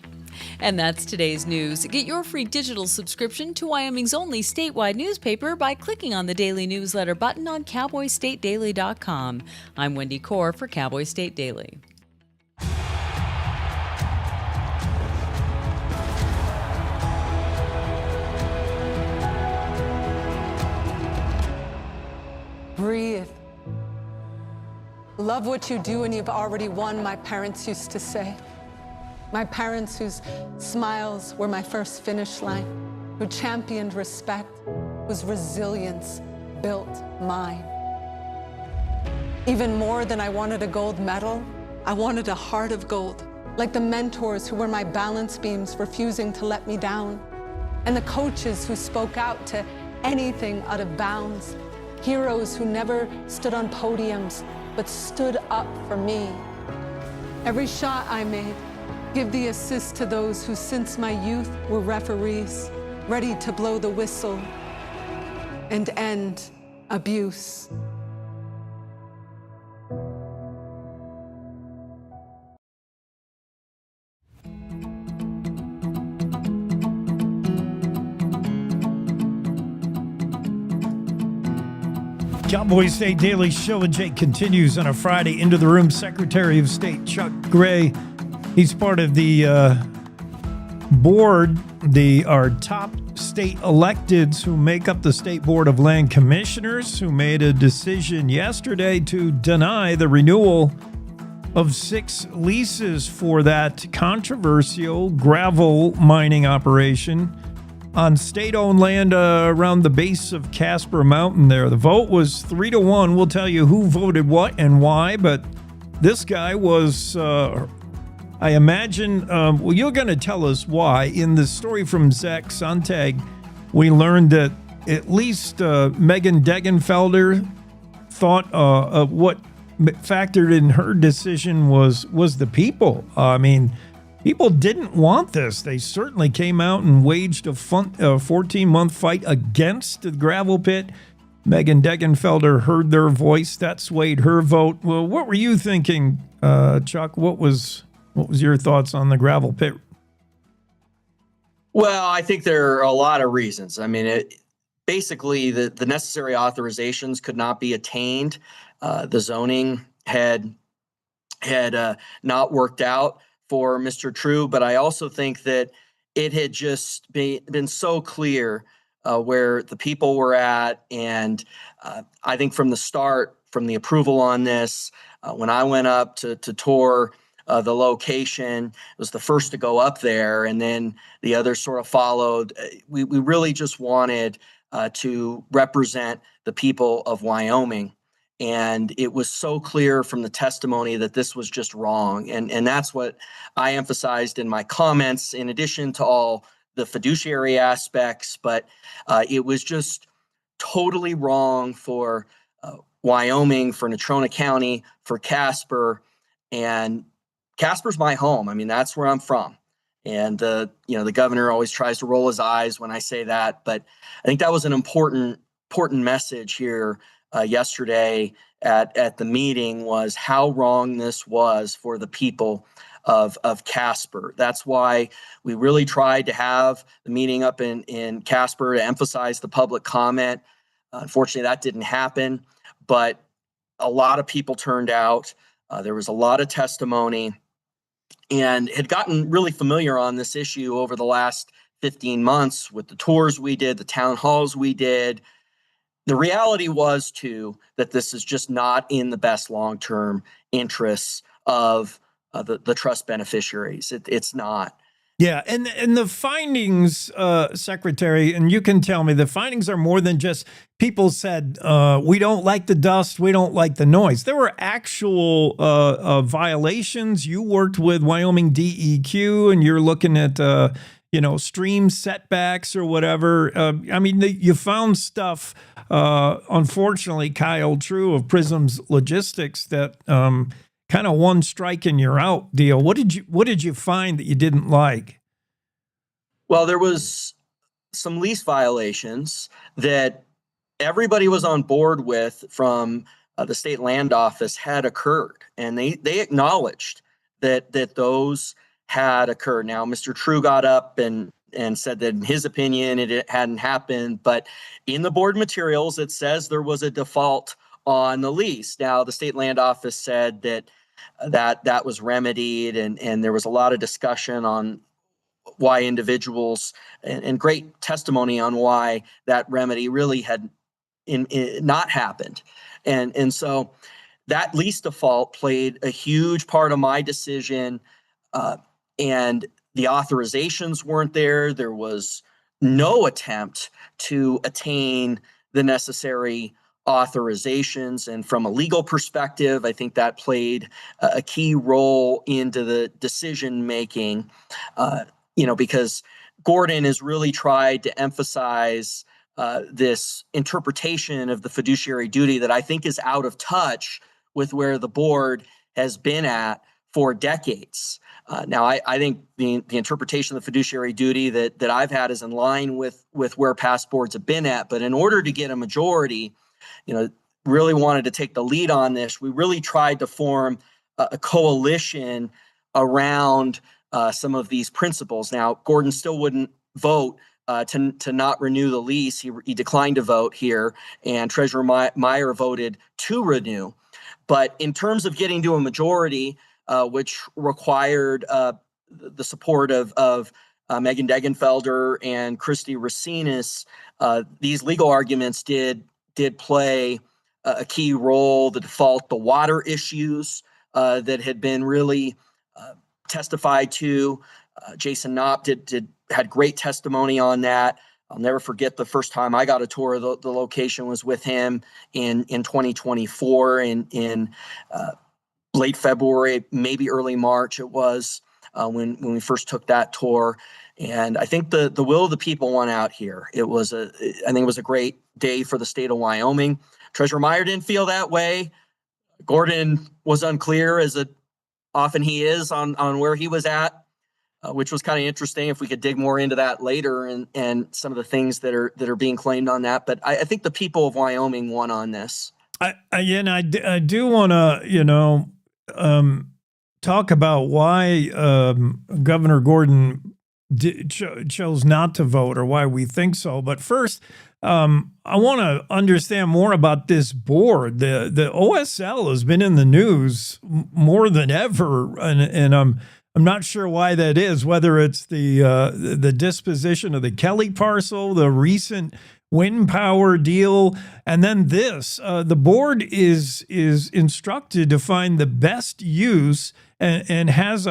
And that's today's news. Get your free digital subscription to Wyoming's only statewide newspaper by clicking on the daily newsletter button on cowboystatedaily.com. I'm Wendy Core for Cowboy State Daily.
Breathe. Love what you do and you've already won, my parents used to say. My parents whose smiles were my first finish line, who championed respect, whose resilience built mine. Even more than I wanted a gold medal, I wanted a heart of gold, like the mentors who were my balance beams refusing to let me down, and the coaches who spoke out to anything out of bounds, heroes who never stood on podiums, but stood up for me. Every shot I made, give the assist to those who since my youth were referees, ready to blow the whistle and end abuse.
Cowboy State Daily Show and Jake continues on a Friday. Into the room, Secretary of State Chuck Gray. He's part of the board, our top state electeds who make up the State Board of Land Commissioners, who made a decision yesterday to deny the renewal of 6 leases for that controversial gravel mining operation on state-owned land around the base of Casper Mountain there. The vote was 3-1. We'll tell you who voted what and why, but this guy was... I imagine, well, you're going to tell us why. In the story from Zach Sontag, we learned that at least Megan Degenfelder thought what factored in her decision was the people. I mean, people didn't want this. They certainly came out and waged a 14-month fight against the gravel pit. Megan Degenfelder heard their voice. That swayed her vote. Well, what were you thinking, Chuck? What was your thoughts on the gravel pit?
Well, I think there are a lot of reasons. I mean, basically the necessary authorizations could not be attained. The zoning had not worked out for Mr. True, but I also think that it had just been so clear where the people were at. And I think from the start, from the approval on this, when I went up to tour the location. It was the first to go up there, and then the others sort of followed. We really just wanted to represent the people of Wyoming. And it was so clear from the testimony that this was just wrong. And that's what I emphasized in my comments, in addition to all the fiduciary aspects. But it was just totally wrong for Wyoming, for Natrona County, for Casper. And Casper's my home. I mean, that's where I'm from. And, the governor always tries to roll his eyes when I say that. But I think that was an important message here yesterday at the meeting, was how wrong this was for the people of Casper. That's why we really tried to have the meeting up in Casper to emphasize the public comment. Unfortunately, that didn't happen, but a lot of people turned out. There was a lot of testimony, and had gotten really familiar on this issue over the last 15 months with the tours we did, the town halls we did. The reality was, too, that this is just not in the best long-term interests of the trust beneficiaries. It's not.
Yeah, and the findings, Secretary, and you can tell me, the findings are more than just people said, we don't like the dust, we don't like the noise. There were actual violations. You worked with Wyoming DEQ, and you're looking at, stream setbacks or whatever. You found stuff, unfortunately, Kyle, true of Prism's logistics, that kind of one strike and you're out deal. What did you find that you didn't like?
Well, there was some lease violations that everybody was on board with from the state land office had occurred, and they acknowledged that those had occurred. Now, Mr. True got up and said that in his opinion it hadn't happened, but in the board materials it says there was a default on the lease. Now, the state land office said that was remedied, and there was a lot of discussion on why individuals, and great testimony on why that remedy really had not happened. And so that lease default played a huge part of my decision, and the authorizations weren't there. There was no attempt to attain the necessary authorizations. And from a legal perspective, I think that played a key role into the decision making, because Gordon has really tried to emphasize this interpretation of the fiduciary duty that I think is out of touch with where the board has been at for decades. Now, I think the interpretation of the fiduciary duty that I've had is in line with where past boards have been at. But in order to get a majority, really wanted to take the lead on this. We really tried to form a coalition around some of these principles. Now, Gordon still wouldn't vote to not renew the lease. He declined to vote here, and Treasurer Meyer voted to renew. But in terms of getting to a majority, which required the support of Megan Degenfelder and Christy Racinas, these legal arguments did play a key role. The default, the water issues that had been really testified to. Jason Knopp had great testimony on that. I'll never forget the first time I got a tour of the location was with him in 2024 in late February, maybe early March. It was when we first took that tour. And I think the will of the people won out here. I think it was a great day for the state of Wyoming. Treasurer Meyer didn't feel that way. Gordon was unclear, as often he is, on where he was at, which was kind of interesting. If we could dig more into that later, and some of the things that are being claimed on that. But I think the people of Wyoming won on this.
I do want to, talk about why Governor Gordon chose not to vote, or why we think so. But first, I want to understand more about this board. The OSL has been in the news more than ever, and I'm not sure why that is. Whether it's the disposition of the Kelly parcel, the recent wind power deal, and then this. The board is instructed to find the best use and has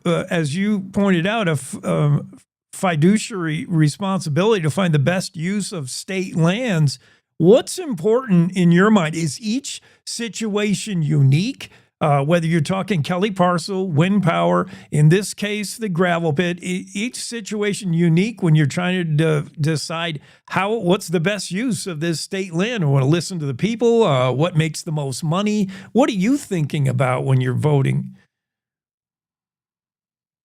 as you pointed out, a fiduciary responsibility to find the best use of state lands. What's important in your mind? Is each situation unique? Whether you're talking Kelly parcel, wind power, in this case, the gravel pit, each situation unique when you're trying to decide what's the best use of this state land. I want to listen to the people. What makes the most money? What are you thinking about when you're voting?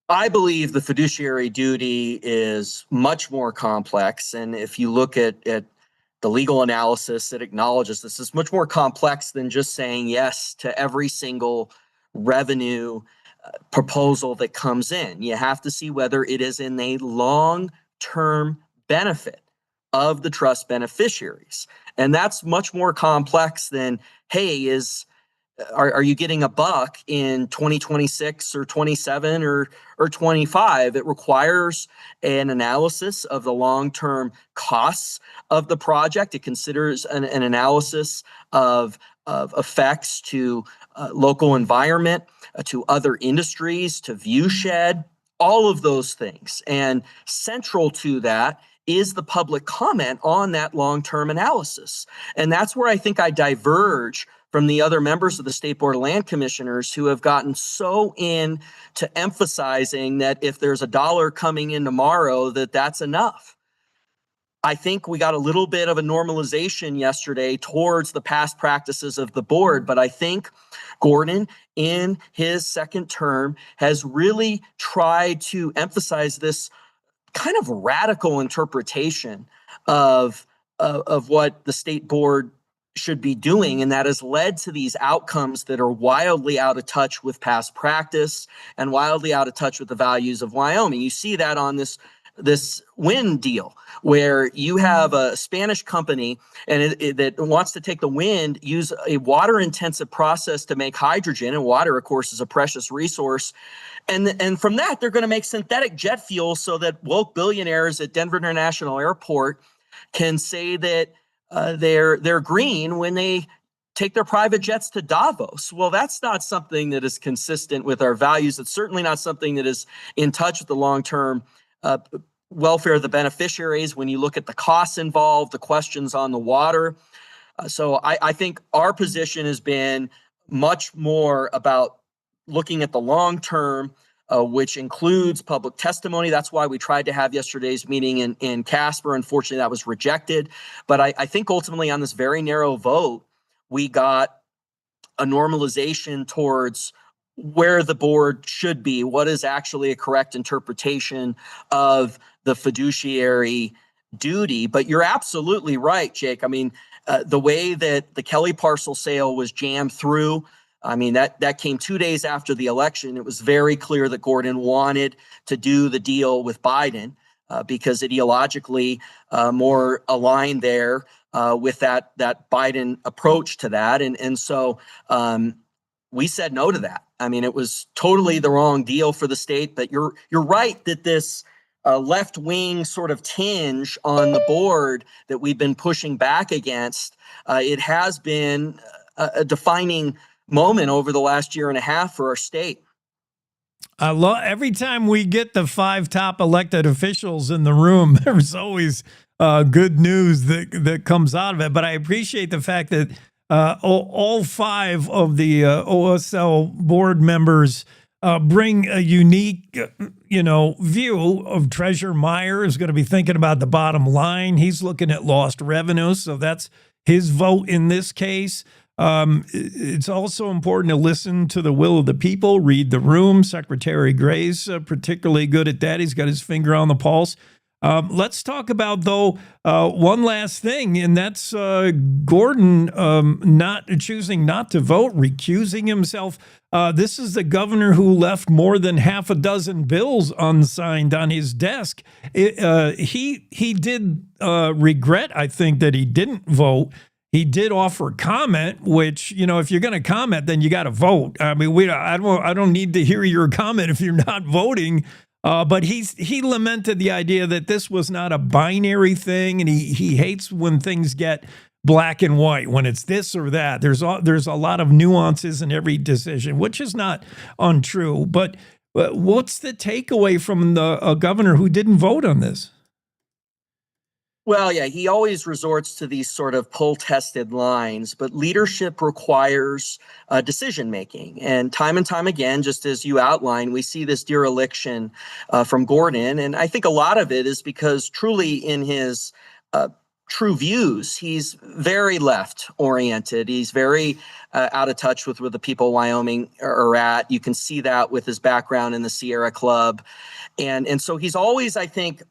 I believe the fiduciary duty is much more complex. And if you look at the legal analysis, it acknowledges this is much more complex than just saying yes to every single revenue proposal that comes in. You have to see whether it is in a long-term benefit of the trust beneficiaries. And that's much more complex than, hey, are you getting a buck in 2026 or 27 or 25? It requires an analysis of the long-term costs of the project. It considers an analysis of effects to local environment, to other industries, to viewshed, all of those things. And central to that is the public comment on that long-term analysis. And that's where I think I diverge from the other members of the State Board of Land Commissioners who have gotten so into emphasizing that if there's a dollar coming in tomorrow, that's enough. I think we got a little bit of a normalization yesterday towards the past practices of the board, but I think Gordon, in his second term, has really tried to emphasize this kind of radical interpretation of what the state board should be doing, and that has led to these outcomes that are wildly out of touch with past practice and wildly out of touch with the values of Wyoming. You see that on this wind deal, where you have a Spanish company that wants to take the wind, use a water-intensive process to make hydrogen, and water, of course, is a precious resource. And from that, they're going to make synthetic jet fuel so that woke billionaires at Denver International Airport can say that they're green when they take their private jets to Davos. Well, that's not something that is consistent with our values. It's certainly not something that is in touch with the long-term welfare of the beneficiaries. When you look at the costs involved, the questions on the water. So I think our position has been much more about looking at the long-term, which includes public testimony. That's why we tried to have yesterday's meeting in Casper. Unfortunately, that was rejected. But I think ultimately on this very narrow vote, we got a normalization towards where the board should be, what is actually a correct interpretation of the fiduciary duty. But you're absolutely right, Jake. I mean, the way that the Kelly parcel sale was jammed through, I mean, that came 2 days after the election. It was very clear that Gordon wanted to do the deal with Biden because ideologically more aligned there with that Biden approach to that. And so we said no to that. I mean, it was totally the wrong deal for the state. But you're right that this left-wing sort of tinge on the board that we've been pushing back against, it has been a defining moment over the last year and a half for our state.
I love every time we get the 5 top elected officials in the room, there's always good news that comes out of it. But I appreciate the fact that all 5 of the OSL board members bring a unique, view of Treasurer Meyer is going to be thinking about the bottom line. He's looking at lost revenue. So that's his vote in this case. It's also important to listen to the will of the people, read the room. Secretary Gray's particularly good at that. He's got his finger on the pulse. Let's talk about, though, one last thing, and that's Gordon not choosing not to vote, recusing himself. This is the governor who left more than half a dozen bills unsigned on his desk. He did regret, I think, that he didn't vote. He did offer comment, which, if you're going to comment, then you got to vote. I mean, I don't need to hear your comment if you're not voting. But he lamented the idea that this was not a binary thing, and he hates when things get black and white, when it's this or that. There's a lot of nuances in every decision, which is not untrue. But what's the takeaway from a governor who didn't vote on this?
Well, yeah, he always resorts to these sort of poll-tested lines, but leadership requires decision making. And time again, just as you outlined, we see this dereliction from Gordon. And I think a lot of it is because truly in his true views, he's very left-oriented. He's very out of touch with where the people of Wyoming are at. You can see that with his background in the Sierra Club. And so he's always, I think,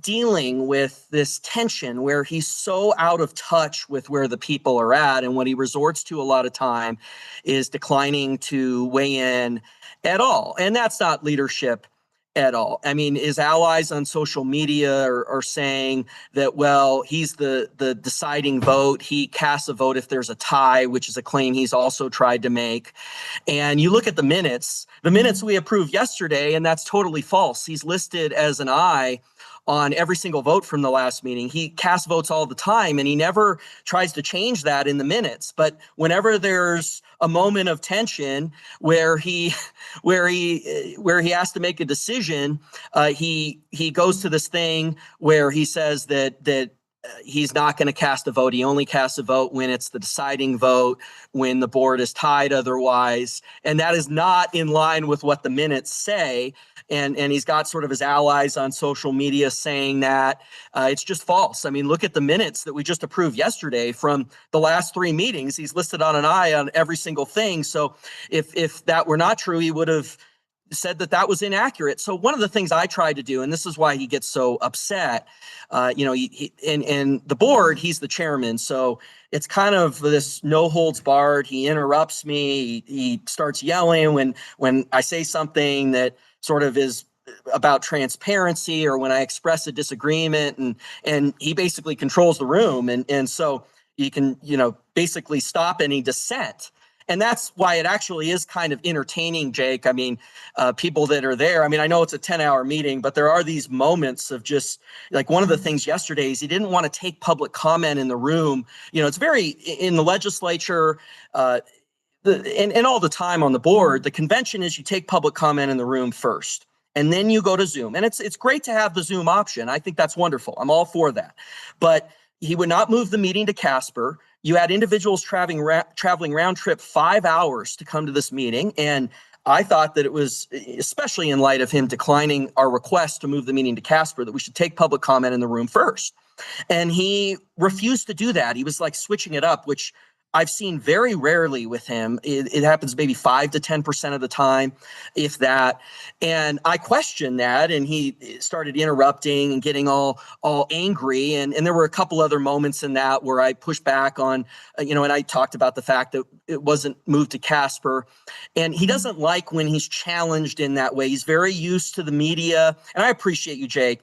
dealing with this tension where he's so out of touch with where the people are at. And what he resorts to a lot of time is declining to weigh in at all. And that's not leadership at all. I mean, his allies on social media are saying that, well, he's the deciding vote. He casts a vote if there's a tie, which is a claim he's also tried to make. And you look at the minutes we approved yesterday, and that's totally false. He's listed as an aye on every single vote from the last meeting. He casts votes all the time, and he never tries to change that in the minutes. But whenever there's a moment of tension where he has to make a decision, he goes to this thing where he says that he's not going to cast a vote. He only casts a vote when it's the deciding vote, when the board is tied otherwise. And that is not in line with what the minutes say. And he's got sort of his allies on social media saying that it's just false. I mean, look at the minutes that we just approved yesterday from the last 3 meetings. He's listed on an aye on every single thing. So if that were not true, he would have said that was inaccurate. So one of the things I tried to do, and this is why he gets so upset, in the board, he's the chairman. So it's kind of this no holds barred. He interrupts me. He starts yelling when I say something that sort of is about transparency, or when I express a disagreement, and he basically controls the room. And so you can, basically stop any dissent. And that's why it actually is kind of entertaining, Jake. I mean, people that are there, I mean, I know it's a 10-hour meeting, but there are these moments of just like one of the things yesterday is he didn't want to take public comment in the room. It's very in the legislature, and all the time on the board, the convention is you take public comment in the room first, and then you go to Zoom. And it's great to have the Zoom option. I think that's wonderful. I'm all for that. But he would not move the meeting to Casper. You had individuals traveling round trip 5 hours to come to this meeting. And I thought that it was, especially in light of him declining our request to move the meeting to Casper, that we should take public comment in the room first. And he refused to do that. He was like switching it up, which I've seen very rarely with him. It happens maybe 5 to 10% of the time, if that. And I questioned that, and he started interrupting and getting all angry. And there were a couple other moments in that where I pushed back on, and I talked about the fact that it wasn't moved to Casper. And he doesn't like when he's challenged in that way. He's very used to the media. And I appreciate you, Jake,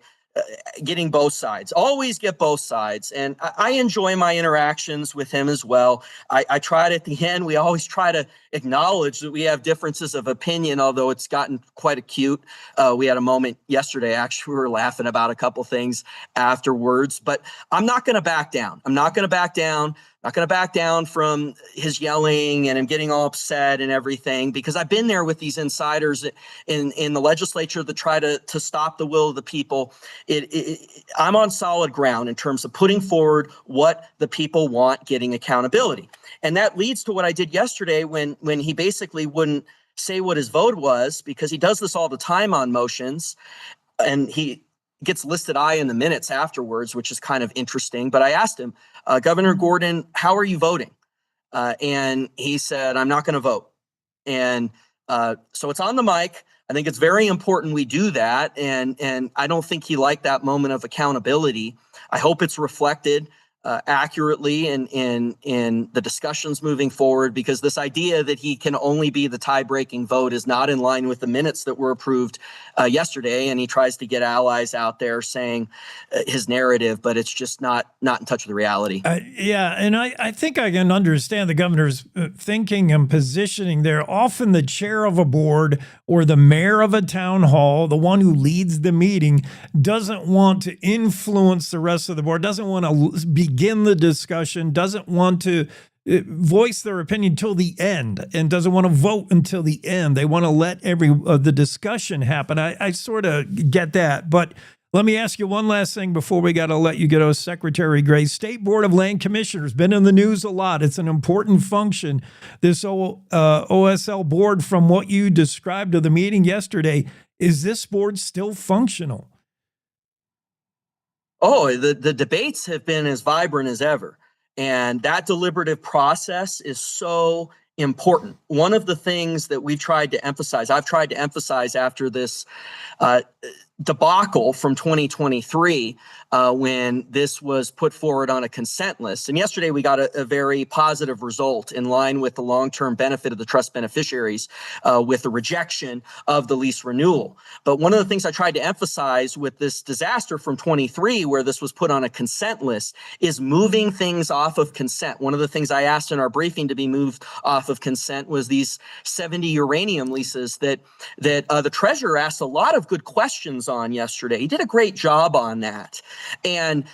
getting both sides. Always get both sides. And I enjoy my interactions with him as well. I tried at the end, we always try to acknowledge that we have differences of opinion, although it's gotten quite acute. We had a moment yesterday, actually, we were laughing about a couple things afterwards, but I'm not going to back down. I'm not going to back down. Not going to back down from his yelling and him getting all upset and everything, because I've been there with these insiders in the legislature that try to stop the will of the people. I'm on solid ground in terms of putting forward what the people want, getting accountability. And that leads to what I did yesterday when he basically wouldn't say what his vote was, because he does this all the time on motions, and he gets listed aye in the minutes afterwards, which is kind of interesting. But I asked him, Governor Gordon, how are you voting? And he said, I'm not going to vote. And so it's on the mic. I think it's very important we do that. And I don't think he liked that moment of accountability. I hope it's reflected accurately in the discussions moving forward, because this idea that he can only be the tie-breaking vote is not in line with the minutes that were approved yesterday. And he tries to get allies out there saying his narrative, but it's just not in touch with the reality.
Yeah, and I think I can understand the governor's thinking and positioning there. Often the chair of a board or the mayor of a town hall, the one who leads the meeting, doesn't want to influence the rest of the board, doesn't want to begin the discussion, doesn't want to voice their opinion till the end, and doesn't want to vote until the end. They want to let the discussion happen. I sort of get that, but let me ask you one last thing before we got to let you go, Secretary Gray. State Board of Land Commissioners, been in the news a lot. It's an important function. This OSL board, from what you described to the meeting yesterday, is this board still functional?
Oh, the debates have been as vibrant as ever. And that deliberative process is so important. One of the things that I've tried to emphasize after this debacle from 2023, when this was put forward on a consent list. And yesterday we got a very positive result in line with the long-term benefit of the trust beneficiaries, with the rejection of the lease renewal. But one of the things I tried to emphasize with this disaster from 23, where this was put on a consent list, is moving things off of consent. One of the things I asked in our briefing to be moved off of consent was these 70 uranium leases that the treasurer asked a lot of good questions on yesterday. He did a great job on that. And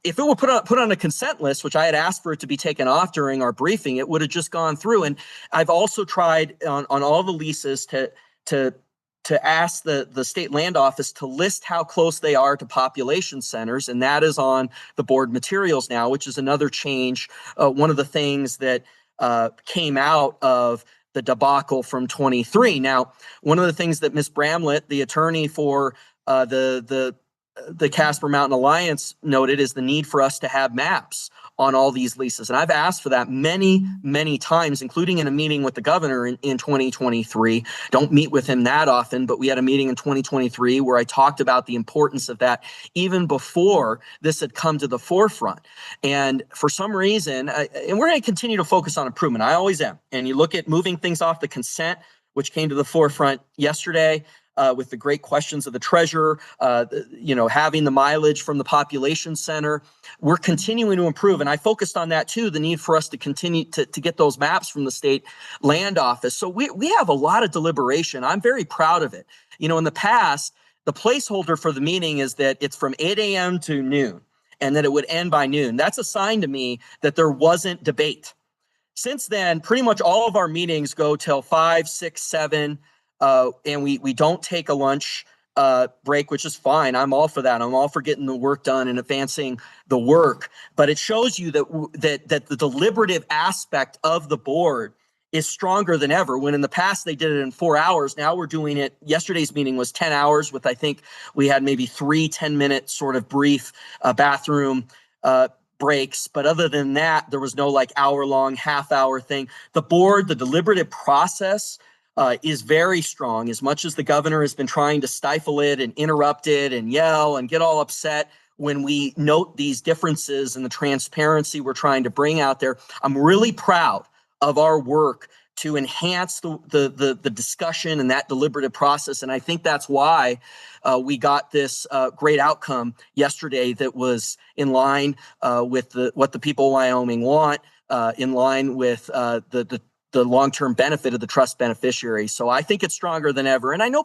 if it were put on a consent list, which I had asked for it to be taken off during our briefing, it would have just gone through. And I've also tried on all the leases to ask the state land office to list how close they are to population centers. And that is on the board materials now, which is another change. One of the things that came out of the debacle from 23. Now, one of the things that Ms. Bramlett, the attorney for the Casper Mountain Alliance, noted is the need for us to have maps on all these leases. And I've asked for that many, many times, including in a meeting with the governor in 2023. Don't meet with him that often, but we had a meeting in 2023 where I talked about the importance of that even before this had come to the forefront. And for some reason, and we're going to continue to focus on improvement. I always am. And you look at moving things off the consent, which came to the forefront yesterday, with the great questions of the treasurer, having the mileage from the population center. We're continuing to improve. And I focused on that too, the need for us to continue to get those maps from the state land office. So we have a lot of deliberation. I'm very proud of it. In the past, the placeholder for the meeting is that it's from 8 a.m. to noon and that it would end by noon. That's a sign to me that there wasn't debate. Since then, pretty much all of our meetings go till 5, 6, 7, and we don't take a lunch break, which is fine. I'm all for that. I'm all for getting the work done and advancing the work. But it shows you that the deliberative aspect of the board is stronger than ever. When in the past they did it in 4 hours, now we're doing it. Yesterday's meeting was 10 hours with, I think we had maybe 3 10-minute sort of brief bathroom breaks. But other than that, there was no hour-long, half-hour thing. The board, the deliberative process is very strong. As much as the governor has been trying to stifle it and interrupt it and yell and get all upset when we note these differences and the transparency we're trying to bring out there, I'm really proud of our work to enhance the discussion and that deliberative process. And I think that's why we got this great outcome yesterday that was in line with what the people of Wyoming want, in line with the long-term benefit of the trust beneficiary. So I think it's stronger than ever. And I know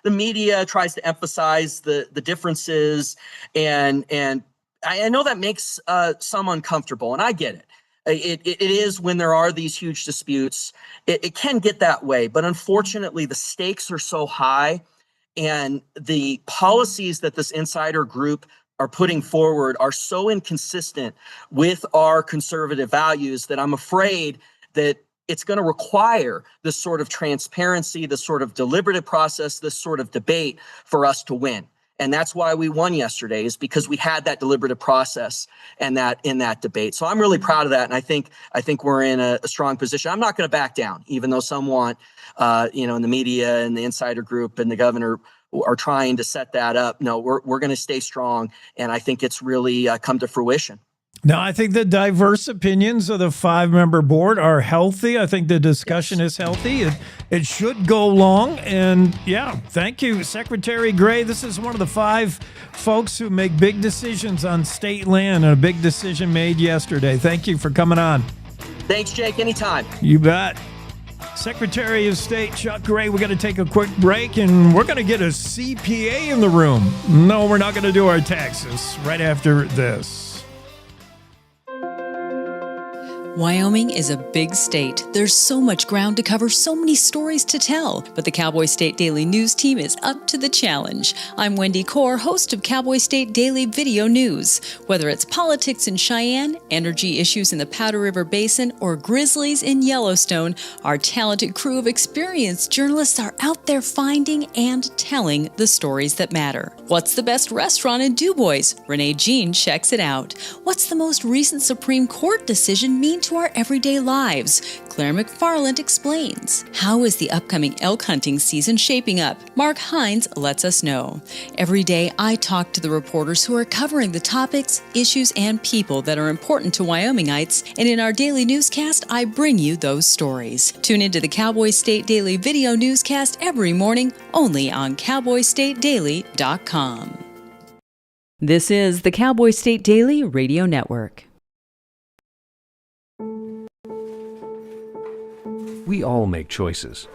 the media tries to emphasize the differences, and I know that makes some uncomfortable, and I get it. It is when there are these huge disputes, it can get that way. But unfortunately, the stakes are so high, and the policies that this insider group are putting forward are so inconsistent with our conservative values that I'm afraid that it's going to require this sort of transparency, this sort of deliberative process, this sort of debate for us to win. And that's why we won yesterday, is because we had that deliberative process and that in that debate. So I'm really proud of that. And I think we're in a strong position. I'm not going to back down, even though some want, in the media and the insider group and the governor are trying to set that up. No, we're going to stay strong. And I think it's really come to fruition.
No, I think the diverse opinions of the 5-member board are healthy. I think the discussion is healthy. It should go long. And yeah, thank you, Secretary Gray. This is one of the 5 folks who make big decisions on state land, and a big decision made yesterday. Thank you for coming on.
Thanks, Jake. Anytime.
You bet. Secretary of State Chuck Gray, we're going to take a quick break, and we're going to get a CPA in the room. No, we're not going to do our taxes right after this.
Wyoming is a big state. There's so much ground to cover, so many stories to tell. But the Cowboy State Daily News team is up to the challenge. I'm Wendy Core, host of Cowboy State Daily Video News. Whether it's politics in Cheyenne, energy issues in the Powder River Basin, or grizzlies in Yellowstone, our talented crew of experienced journalists are out there finding and telling the stories that matter. What's the best restaurant in DuBois? Renee Jean checks it out. What's the most recent Supreme Court decision mean to our everyday lives? Claire McFarland explains. How is the upcoming elk hunting season shaping up? Mark Hines lets us know. Every day, I talk to the reporters who are covering the topics, issues, and people that are important to Wyomingites, and in our daily newscast, I bring you those stories. Tune into the Cowboy State Daily Video Newscast every morning, only on CowboyStateDaily.com. This is the Cowboy State Daily Radio Network.
We all make choices.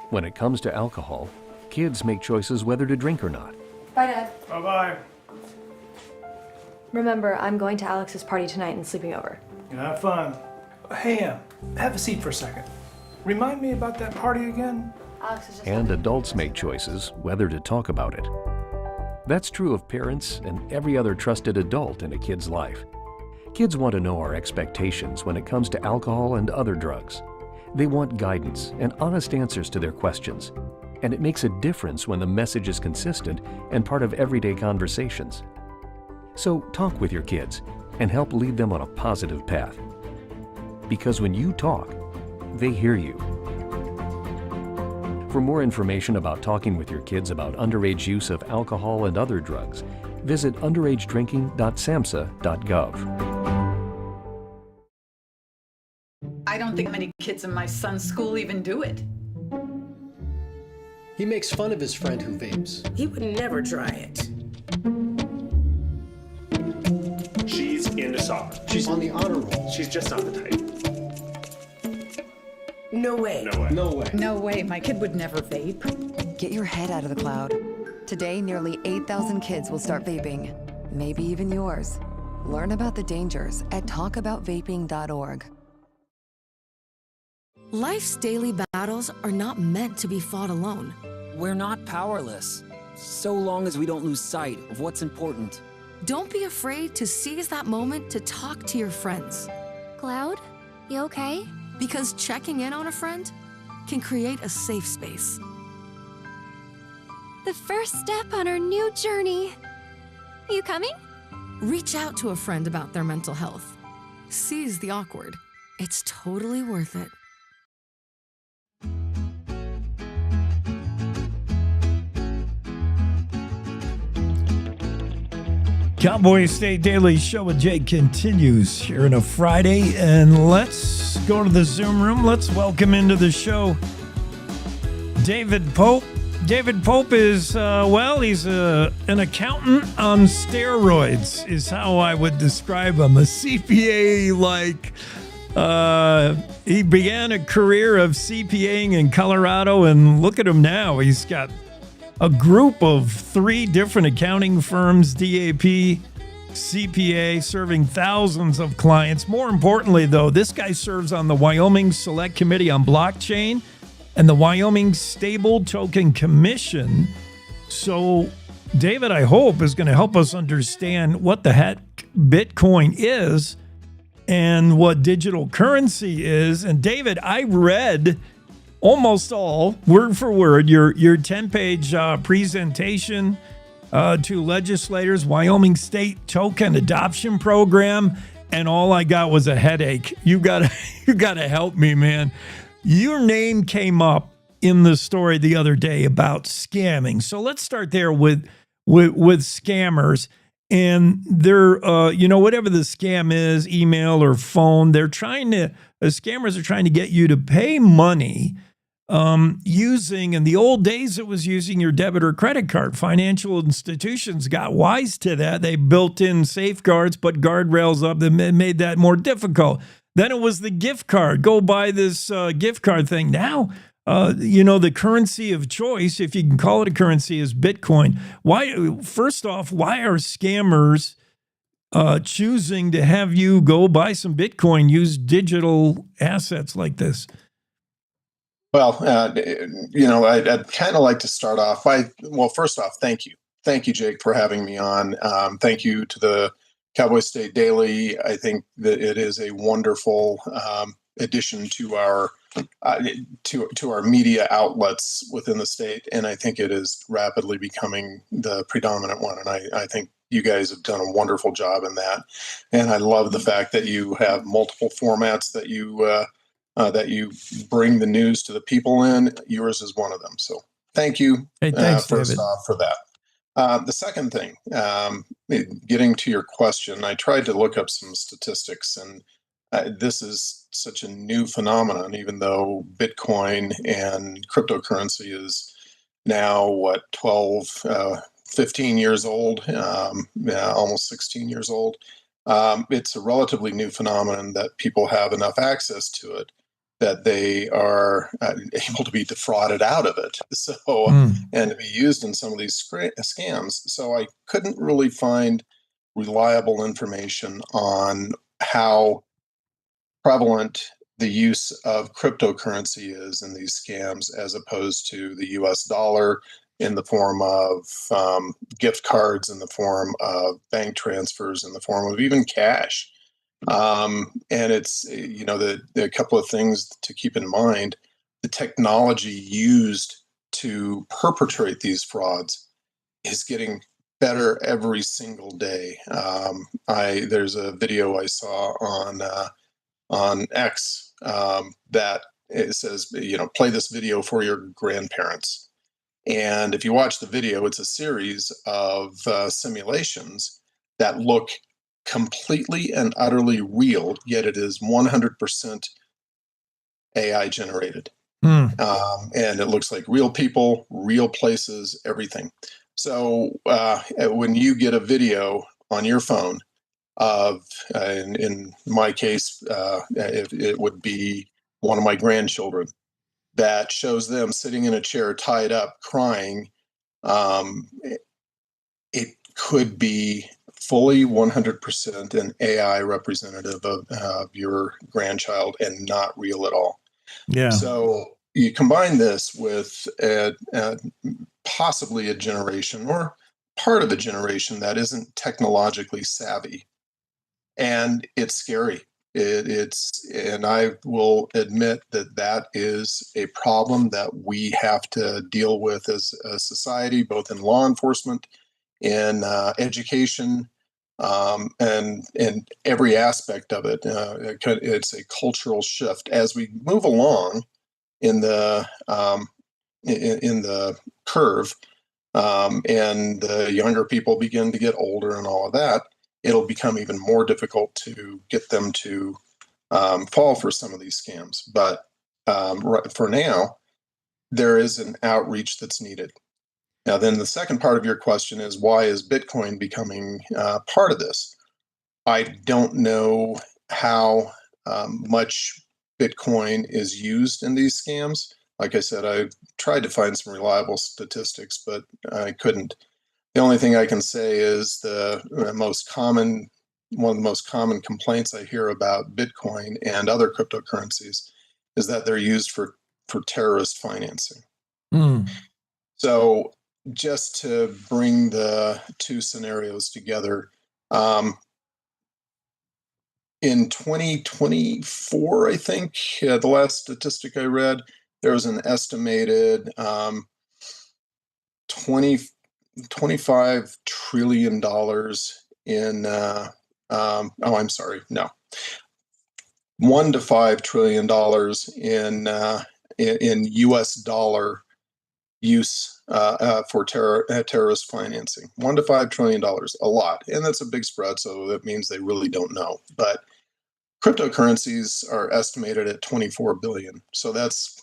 When it comes to alcohol, kids make choices whether to drink or not.
Bye, Dad.
Bye-bye.
Remember, I'm going to Alex's party tonight and sleeping over.
Have fun. Hey, have a seat for a second. Remind me about that party again?
Alex is just
And adults make choices whether to talk about it. That's true of parents and every other trusted adult in a kid's life. Kids want to know our expectations when it comes to alcohol and other drugs. They want guidance and honest answers to their questions. And it makes a difference when the message is consistent and part of everyday conversations. So talk with your kids and help lead them on a positive path. Because when you talk, they hear you. For more information about talking with your kids about underage use of alcohol and other drugs, visit underagedrinking.samhsa.gov.
I don't think many kids in my son's school even do it.
He makes fun of his friend who vapes.
He would never try it.
She's into soccer.
She's on the honor roll.
She's just not the type.
No way.
No way.
No way.
No way, my kid would never vape.
Get your head out of the cloud. Today, nearly 8,000 kids will start vaping. Maybe even yours. Learn about the dangers at talkaboutvaping.org.
Life's daily battles are not meant to be fought alone.
We're not powerless, so long as we don't lose sight of what's important.
Don't be afraid to seize that moment to talk to your friends.
Cloud, you okay?
Because checking in on a friend can create a safe space.
The first step on our new journey. You coming?
Reach out to a friend about their mental health. Seize the awkward. It's totally worth it.
Cowboy State Daily Show with Jake continues here on a Friday, and let's go to the Zoom room. Let's welcome into the show David Pope. David Pope is, he's an accountant on steroids is how I would describe him. A CPA, he began a career of CPAing in Colorado, and look at him now. He's got a group of 3 different accounting firms, DAP, CPA, serving thousands of clients. More importantly, though, this guy serves on the Wyoming Select Committee on Blockchain and the Wyoming Stable Token Commission. So David, I hope, is going to help us understand what the heck Bitcoin is and what digital currency is. And David, I read almost all, word for word, your 10-page presentation to legislators, Wyoming State Token Adoption Program, and all I got was a headache. You gotta help me, man. Your name came up in the story the other day about scamming. So let's start there with scammers. and they're, whatever the scam is, email or phone, scammers are trying to get you to pay money in the old days, it was using your debit or credit card. Financial institutions got wise to that. They built in safeguards, put guardrails up that made that more difficult. Then it was the gift card. Go buy this gift card thing. Now, the currency of choice, if you can call it a currency, is Bitcoin. First off, why are scammers choosing to have you go buy some Bitcoin, use digital assets like this?
Well, I'd kind of like to start off first off, thank you. Thank you, Jake, for having me on. Thank you to the Cowboy State Daily. I think that it is a wonderful addition to our to our media outlets within the state, and I think it is rapidly becoming the predominant one. And I think you guys have done a wonderful job in that. And I love the fact that you have multiple formats that you bring the news to the people in. Yours is one of them. So thank you,
thanks,
first
David.
off, for that. The second thing, getting to your question, I tried to look up some statistics, and this is such a new phenomenon, even though Bitcoin and cryptocurrency is now, 15 years old, almost 16 years old. It's a relatively new phenomenon that people have enough access to it that they are able to be defrauded out of it. And to be used in some of these scams. So I couldn't really find reliable information on how prevalent the use of cryptocurrency is in these scams, as opposed to the US dollar in the form of gift cards, in the form of bank transfers, in the form of even cash. And it's, the couple of things to keep in mind: the technology used to perpetrate these frauds is getting better every single day. There's a video I saw on X that it says, play this video for your grandparents. And if you watch the video, it's a series of simulations that look completely and utterly real, yet it is 100% AI generated. And it looks like real people, real places, everything. So when you get a video on your phone of, in my case, it would be one of my grandchildren, that shows them sitting in a chair tied up crying, it could be fully 100% an AI representative of your grandchild and not real at all.
Yeah.
So you combine this with possibly a generation or part of a generation that isn't technologically savvy, and it's scary. And I will admit that is a problem that we have to deal with as a society, both in law enforcement, in education, and in every aspect of it. It's a cultural shift as we move along in the curve, and the younger people begin to get older and all of that. It'll become even more difficult to get them to fall for some of these scams. But for now, there is an outreach that's needed. Now, then the second part of your question is, why is Bitcoin becoming part of this? I don't know how much Bitcoin is used in these scams. Like I said, I tried to find some reliable statistics, but I couldn't. The only thing I can say is one of the most common complaints I hear about Bitcoin and other cryptocurrencies is that they're used for terrorist financing. So just to bring the two scenarios together, in 2024, I think, the last statistic I read, there was an estimated $25 trillion in, I'm sorry, no, $1 to $5 trillion in US dollar use for terrorist financing. $1 to $5 trillion, a lot. And that's a big spread, so that means they really don't know. But cryptocurrencies are estimated at 24 billion. So that's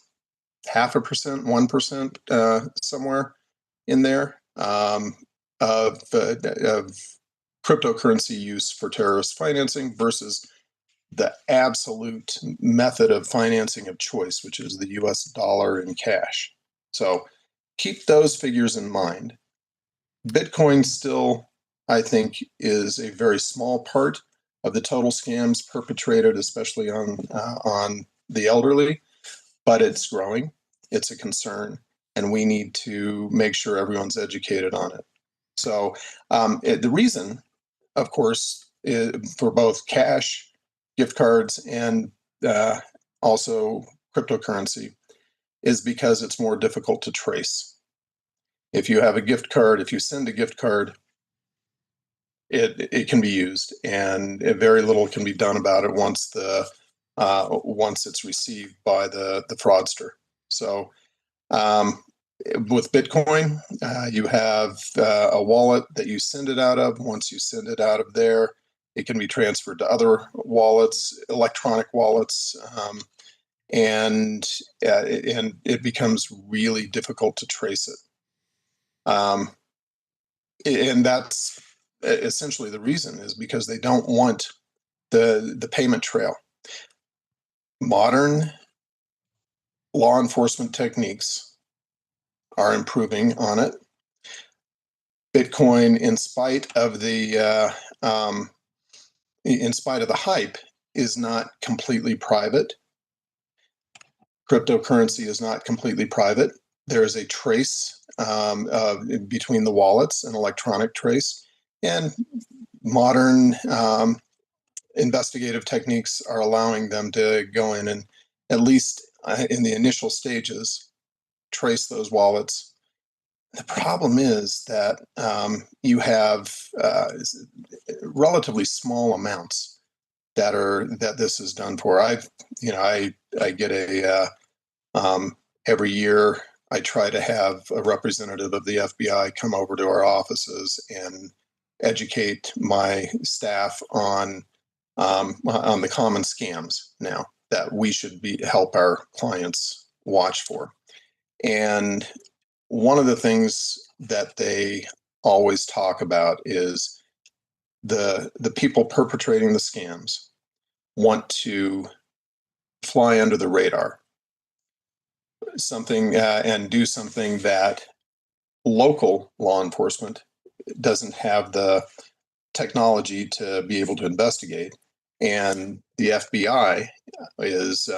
0.5%, 1%, somewhere in there of cryptocurrency use for terrorist financing versus the absolute method of financing of choice, which is the US dollar and cash. So keep those figures in mind. Bitcoin still, I think, is a very small part of the total scams perpetrated, especially on the elderly, but it's growing. It's a concern, and we need to make sure everyone's educated on it. So the reason, of course, for both cash, gift cards, and also cryptocurrency is because it's more difficult to trace. If you have a gift card, if you send a gift card, it can be used, and very little can be done about it once it's received by the fraudster. So with Bitcoin, you have a wallet that you send it out of. Once you send it out of there, it can be transferred to other wallets, electronic wallets, and it becomes really difficult to trace it. And that's essentially the reason, is because they don't want the payment trail. Modern law enforcement techniques are improving on it. Bitcoin, in spite of the hype, is not completely private. Cryptocurrency is not completely private. There is a trace between the wallets, an electronic trace, and modern investigative techniques are allowing them to go in and, at least in the initial stages, trace those wallets. The problem is that you have relatively small amounts that this is done for. I get every year I try to have a representative of the FBI come over to our offices and educate my staff on the common scams now that we should help our clients watch for. And one of the things that they always talk about is the people perpetrating the scams want to fly under the radar, and do something that local law enforcement doesn't have the technology to be able to investigate. And the FBI is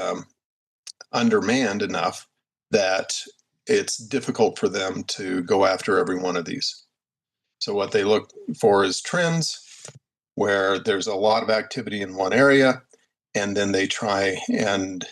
undermanned enough that it's difficult for them to go after every one of these. So what they look for is trends where there's a lot of activity in one area, and then they try and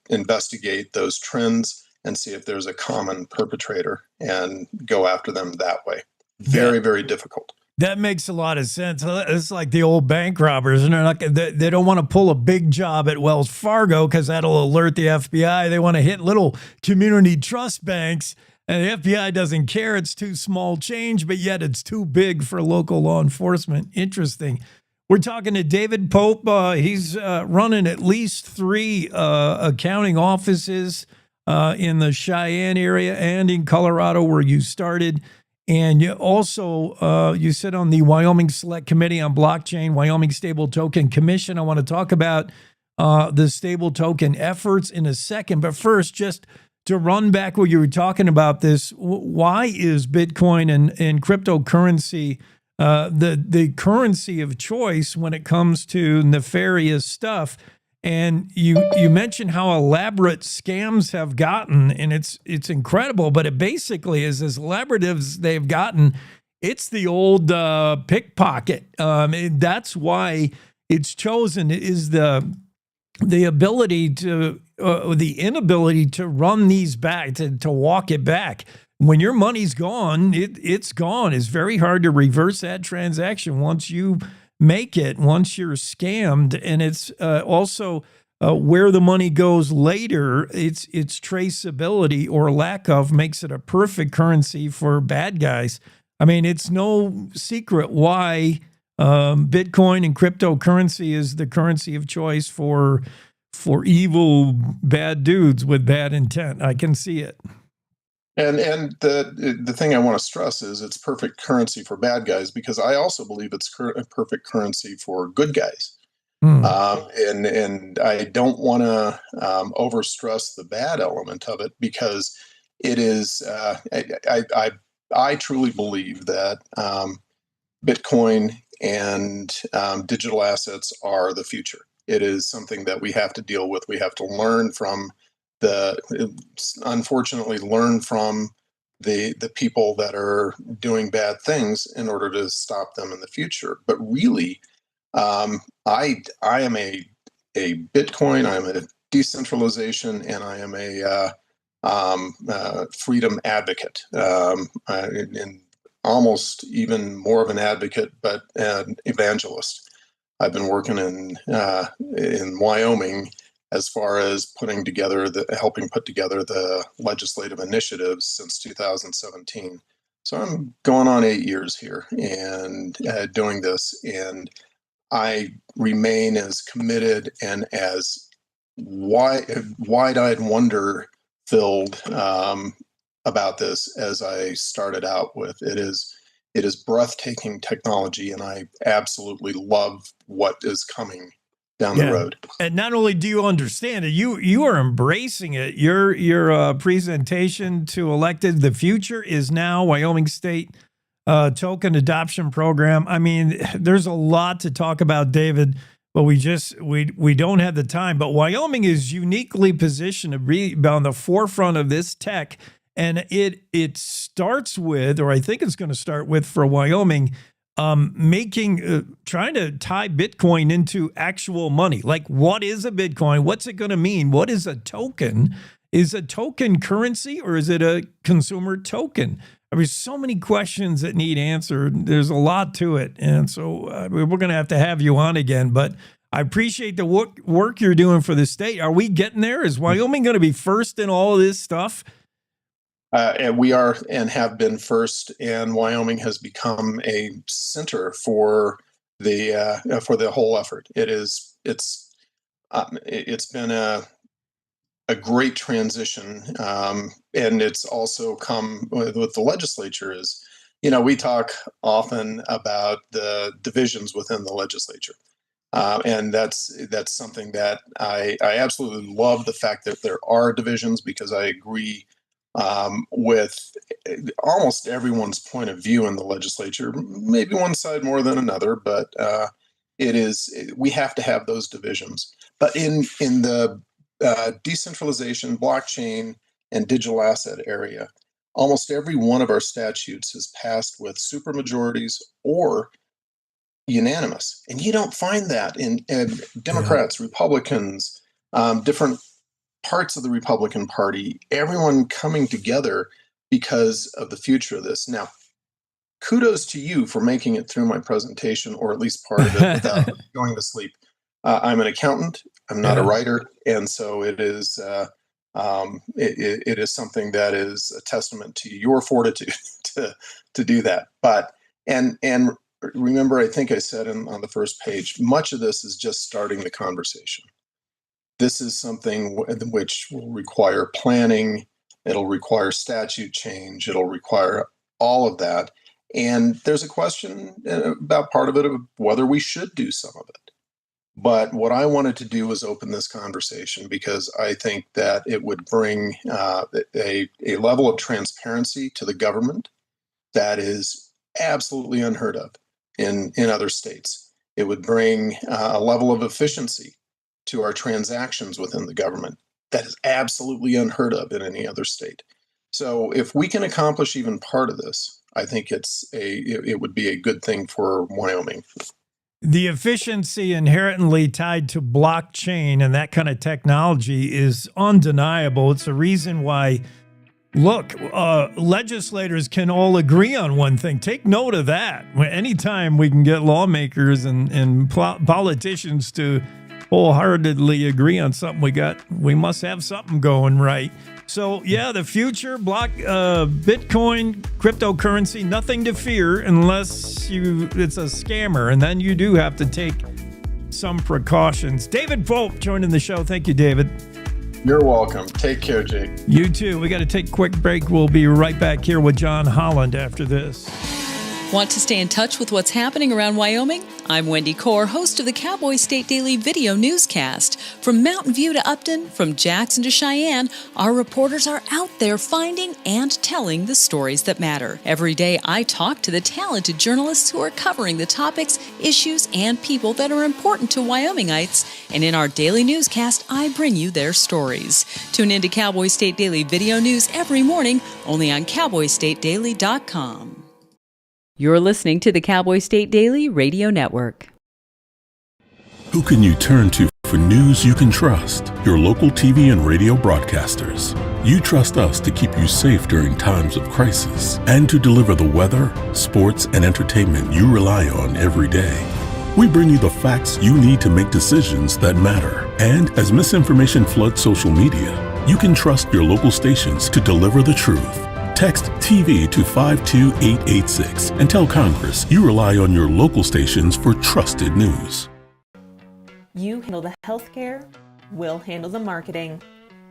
investigate those trends and see if there's a common perpetrator and go after them that way. Very, very difficult.
That makes a lot of sense. It's like the old bank robbers, and they don't want to pull a big job at Wells Fargo because that'll alert the FBI. They want to hit little community trust banks, and the FBI doesn't care. It's too small change, but yet it's too big for local law enforcement. Interesting. We're talking to David Pope. He's running at least 3 accounting offices in the Cheyenne area and in Colorado, where you started. And you also, you sit on the Wyoming Select Committee on Blockchain, Wyoming Stable Token Commission. I want to talk about the stable token efforts in a second. But first, just to run back what you were talking about this, why is Bitcoin and cryptocurrency the currency of choice when it comes to nefarious stuff? And you mentioned how elaborate scams have gotten, and it's incredible, but it basically is as elaborate as they've gotten. It's the old pickpocket. That's why it's chosen, is the ability to the inability to run these back, to walk it back. When your money's gone, it's gone. It's very hard to reverse that transaction once you make it, once you're scammed. And it's also where the money goes later, its traceability or lack of makes it a perfect currency for bad guys. I mean, it's no secret why Bitcoin and cryptocurrency is the currency of choice for evil bad dudes with bad intent. I can see it.
And the thing I want to stress is it's perfect currency for bad guys, because I also believe it's a perfect currency for good guys. And I don't want to overstress the bad element of it, because it is. I truly believe that Bitcoin and digital assets are the future. It is something that we have to deal with. We have to learn from unfortunately learn from the people that are doing bad things in order to stop them in the future. But really, I am a Bitcoin, I'm a decentralization, and I am a freedom advocate, and almost even more of an advocate, but an evangelist. I've been working in Wyoming as far as helping put together the legislative initiatives since 2017. So I'm going on 8 years here and doing this, and I remain as committed and as wide-eyed wonder-filled about this as I started out with. It is breathtaking technology, and I absolutely love what is coming down the road.
And not only do you understand it, you are embracing it. Your presentation to Elected the Future is now Wyoming State Token Adoption Program. I mean, there's a lot to talk about, David, but we don't have the time. But Wyoming is uniquely positioned to be on the forefront of this tech. And it starts with, or I think it's going to start with, for Wyoming, trying to tie Bitcoin into actual money. Like, what is a Bitcoin? What's it going to mean? What is a token? Is a token currency, or is it a consumer token? I mean, so many questions that need answered. There's a lot to it. And so we're going to have you on again. But I appreciate the work you're doing for the state. Are we getting there? Is Wyoming going to be first in all of this stuff?
And we are and have been first, and Wyoming has become a center for the whole effort. It's been a great transition, and it's also come with the legislature. Is, we talk often about the divisions within the legislature, and that's something that I absolutely love, the fact that there are divisions, because I agree with almost everyone's point of view in the legislature, maybe one side more than another, but we have to have those divisions. But in the decentralization, blockchain, and digital asset area, almost every one of our statutes is passed with supermajorities or unanimous. And you don't find that in Democrats, Republicans, different parts of the Republican Party, everyone coming together because of the future of this. Now, kudos to you for making it through my presentation, or at least part of it, without going to sleep. I'm an accountant. I'm not a writer, and so it is something that is a testament to your fortitude to do that. But and remember, I think I said on the first page, much of this is just starting the conversation. This is something which will require planning. It'll require statute change. It'll require all of that. And there's a question about part of it, of whether we should do some of it. But what I wanted to do was open this conversation, because I think that it would bring a level of transparency to the government that is absolutely unheard of in other states. It would bring a level of efficiency to our transactions within the government that is absolutely unheard of in any other state. So if we can accomplish even part of this, I think it would be a good thing for Wyoming.
The efficiency inherently tied to blockchain and that kind of technology is undeniable. It's a reason why, look, legislators can all agree on one thing. Take note of that. Anytime we can get lawmakers and politicians to wholeheartedly agree on something. We must have something going right. So yeah, the future, Bitcoin, cryptocurrency, nothing to fear unless it's a scammer, and then you do have to take some precautions. David Pope joining the show. Thank you, David.
You're welcome. Take care, Jake.
You too. We got to take a quick break. We'll be right back here with John Holland after this.
Want to stay in touch with what's happening around Wyoming? I'm Wendy Core, host of the Cowboy State Daily video newscast. From Mountain View to Upton, from Jackson to Cheyenne, our reporters are out there finding and telling the stories that matter. Every day, I talk to the talented journalists who are covering the topics, issues, and people that are important to Wyomingites. And in our daily newscast, I bring you their stories. Tune in to Cowboy State Daily video news every morning, only on CowboyStateDaily.com. You're listening to the Cowboy State Daily Radio Network.
Who can you turn to for news you can trust? Your local TV and radio broadcasters. You trust us to keep you safe during times of crisis and to deliver the weather, sports, and entertainment you rely on every day. We bring you the facts you need to make decisions that matter. And as misinformation floods social media, you can trust your local stations to deliver the truth. Text TV to 52886 and tell Congress you rely on your local stations for trusted news.
You handle the healthcare, we'll handle the marketing.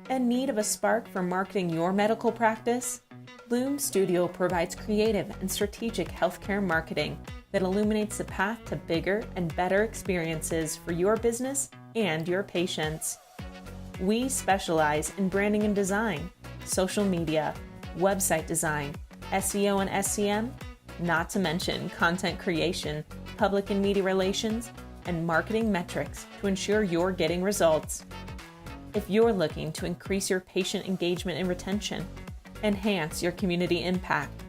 In need of a spark for marketing your medical practice? Loom Studio provides creative and strategic healthcare marketing that illuminates the path to bigger and better experiences for your business and your patients. We specialize in branding and design, social media, website design, SEO and SEM, not to mention content creation, public and media relations, and marketing metrics to ensure you're getting results. If you're looking to increase your patient engagement and retention, enhance your community impact,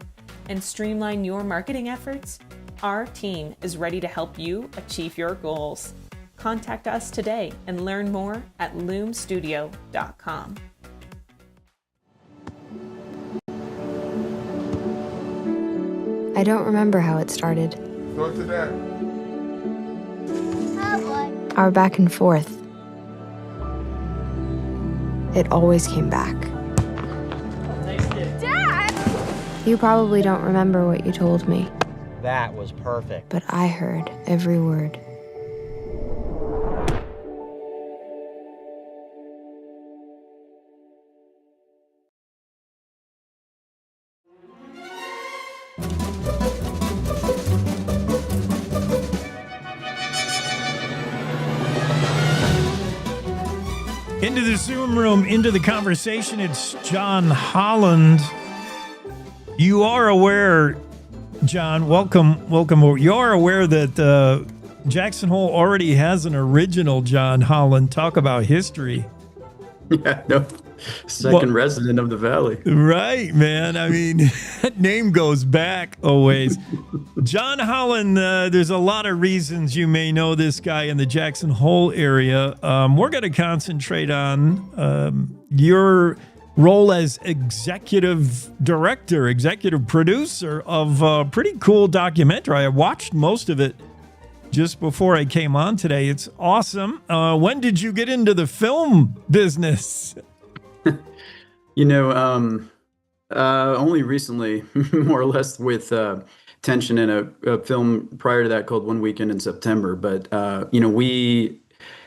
and streamline your marketing efforts, our team is ready to help you achieve your goals. Contact us today and learn more at loomstudio.com.
I don't remember how it started.
Go to that.
Cowboy. Our back and forth. It always came back. Dad! You probably don't remember what you told me.
That was perfect.
But I heard every word.
Into the Zoom room, into the conversation, it's John Holland. You are aware, John, welcome. You are aware that Jackson Hole already has an original John Holland. Talk about history.
Yeah, no. Second resident of the valley.
Right, man. I mean, that name goes back a ways. John Holland, there's a lot of reasons you may know this guy in the Jackson Hole area. We're going to concentrate on your role as executive director, executive producer of a pretty cool documentary. I watched most of it just before I came on today. It's awesome. When did you get into the film business?
Only recently, more or less, with tension in a film prior to that called One Weekend in September. But we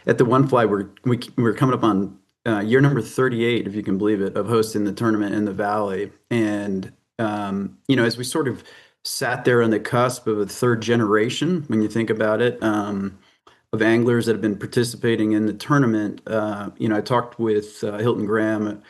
at the One Fly we're coming up on year number 38, if you can believe it, of hosting the tournament in the Valley. And as we sort of sat there on the cusp of a third generation, when you think about it, of anglers that have been participating in the tournament, I talked with Hilton Graham,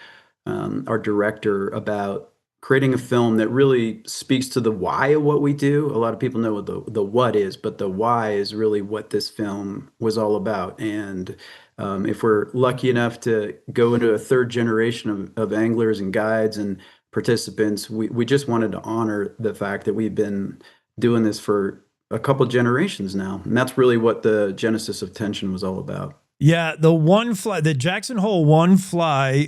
our director, about creating a film that really speaks to the why of what we do. A lot of people know what the what is, but the why is really what this film was all about. And if we're lucky enough to go into a third generation of anglers and guides and participants, we just wanted to honor the fact that we've been doing this for a couple generations now. And that's really what the genesis of Tension was all about.
Yeah, the Jackson Hole One Fly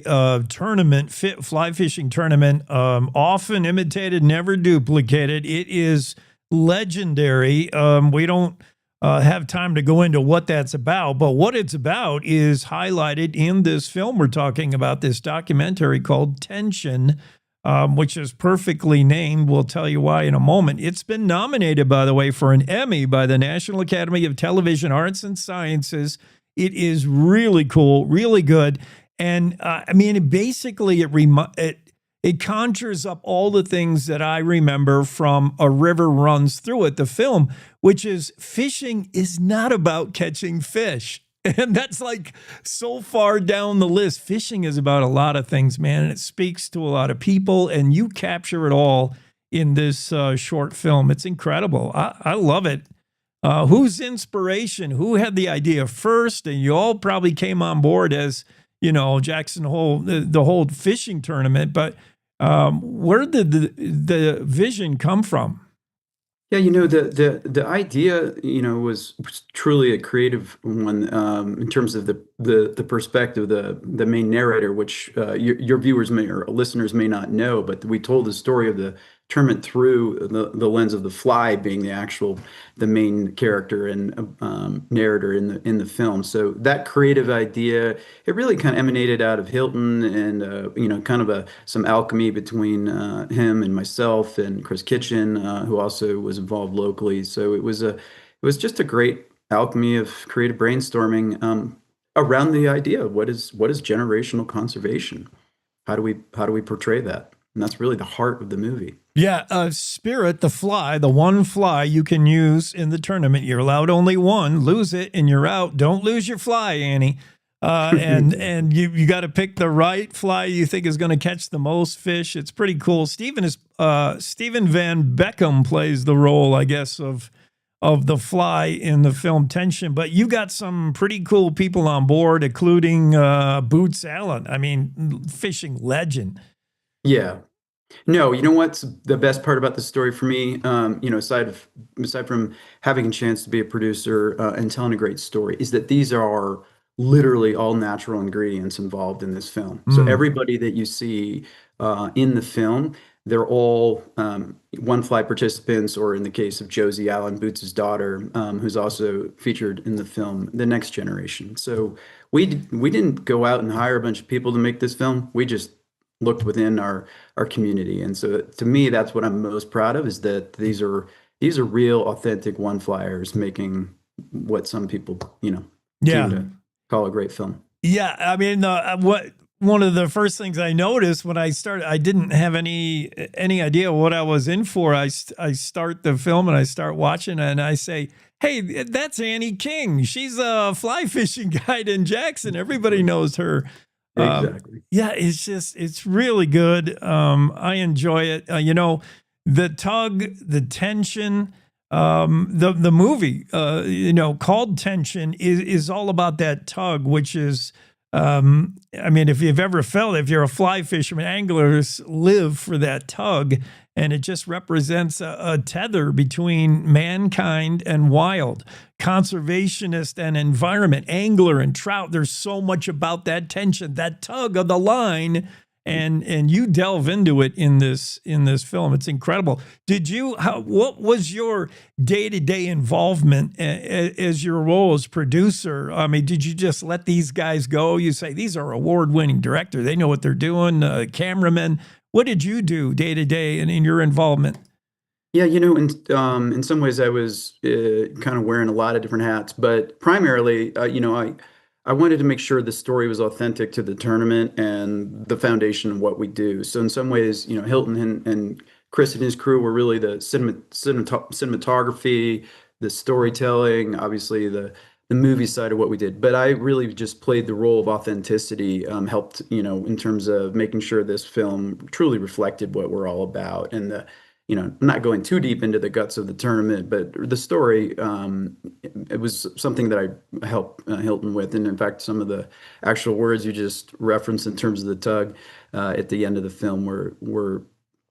tournament, fly fishing tournament, often imitated, never duplicated. It is legendary. We don't have time to go into what that's about, but what it's about is highlighted in this film we're talking about, this documentary called Tension, which is perfectly named. We'll tell you why in a moment. It's been nominated, by the way, for an Emmy by the National Academy of Television Arts and Sciences. It is really cool, really good. And I mean, basically, it conjures up all the things that I remember from A River Runs Through It, the film, which is fishing is not about catching fish. And that's like so far down the list. Fishing is about a lot of things, man, and it speaks to a lot of people, and you capture it all in this short film. It's incredible. I love it. Whose inspiration? Who had the idea first? And you all probably came on board as, Jackson Hole, the whole fishing tournament, but where did the vision come from?
Yeah, the idea, was truly a creative one in terms of the perspective, the main narrator, which your viewers or listeners may not know, but we told the story of the tournament through the lens of the fly being the main character and narrator in the film. So that creative idea, it really kind of emanated out of Hilton and kind of some alchemy between him and myself and Chris Kitchen, who also was involved locally. So it was just a great alchemy of creative brainstorming around the idea of what is generational conservation. How do we portray that? And that's really the heart of the movie.
Yeah, Spirit, the fly, the one fly you can use in the tournament. You're allowed only one. Lose it and you're out. Don't lose your fly, Annie. And you got to pick the right fly you think is going to catch the most fish. It's pretty cool. Stephen Van Beckham plays the role, I guess, of the fly in the film Tension. But you got some pretty cool people on board, including Boots Allen. I mean, fishing legend.
Yeah. No, you know what's the best part about the story for me? Aside from having a chance to be a producer and telling a great story, is that these are literally all natural ingredients involved in this film. So everybody that you see in the film, they're all one fly participants, or in the case of Josie Allen, Boots' daughter, who's also featured in the film, The Next Generation. So we didn't go out and hire a bunch of people to make this film. We just looked within our community. And so to me, that's what I'm most proud of, is that these are real, authentic one flyers making what some people, seem to call a great film.
Yeah. I mean, one of the first things I noticed when I started, I didn't have any idea what I was in for. I start the film and I start watching and I say, hey, that's Annie King. She's a fly fishing guide in Jackson. Everybody knows her.
Exactly.
Yeah, it's really good. I enjoy it. The tug, the tension, the movie, called Tension is all about that tug, which is, if you've ever felt, if you're a fly fisherman, anglers live for that tug, and it just represents a tether between mankind and wild, conservationist and environment, angler and trout. There's so much about that tension, that tug of the line, and you delve into it in this film. It's incredible. What was your day-to-day involvement as your role as producer? I mean, did you just let these guys go? You say these are award-winning director. They know what they're doing. Cameramen. What did you do day to day and in your involvement?
Yeah, in some ways I was kind of wearing a lot of different hats, but primarily, I wanted to make sure the story was authentic to the tournament and the foundation of what we do. So in some ways, Hilton and Chris and his crew were really the cinematography, the storytelling, obviously the movie side of what we did. But I really just played the role of authenticity, helped, in terms of making sure this film truly reflected what we're all about. And not going too deep into the guts of the tournament, but the story, it was something that I helped Hilton with. And in fact, some of the actual words you just referenced in terms of the tug at the end of the film were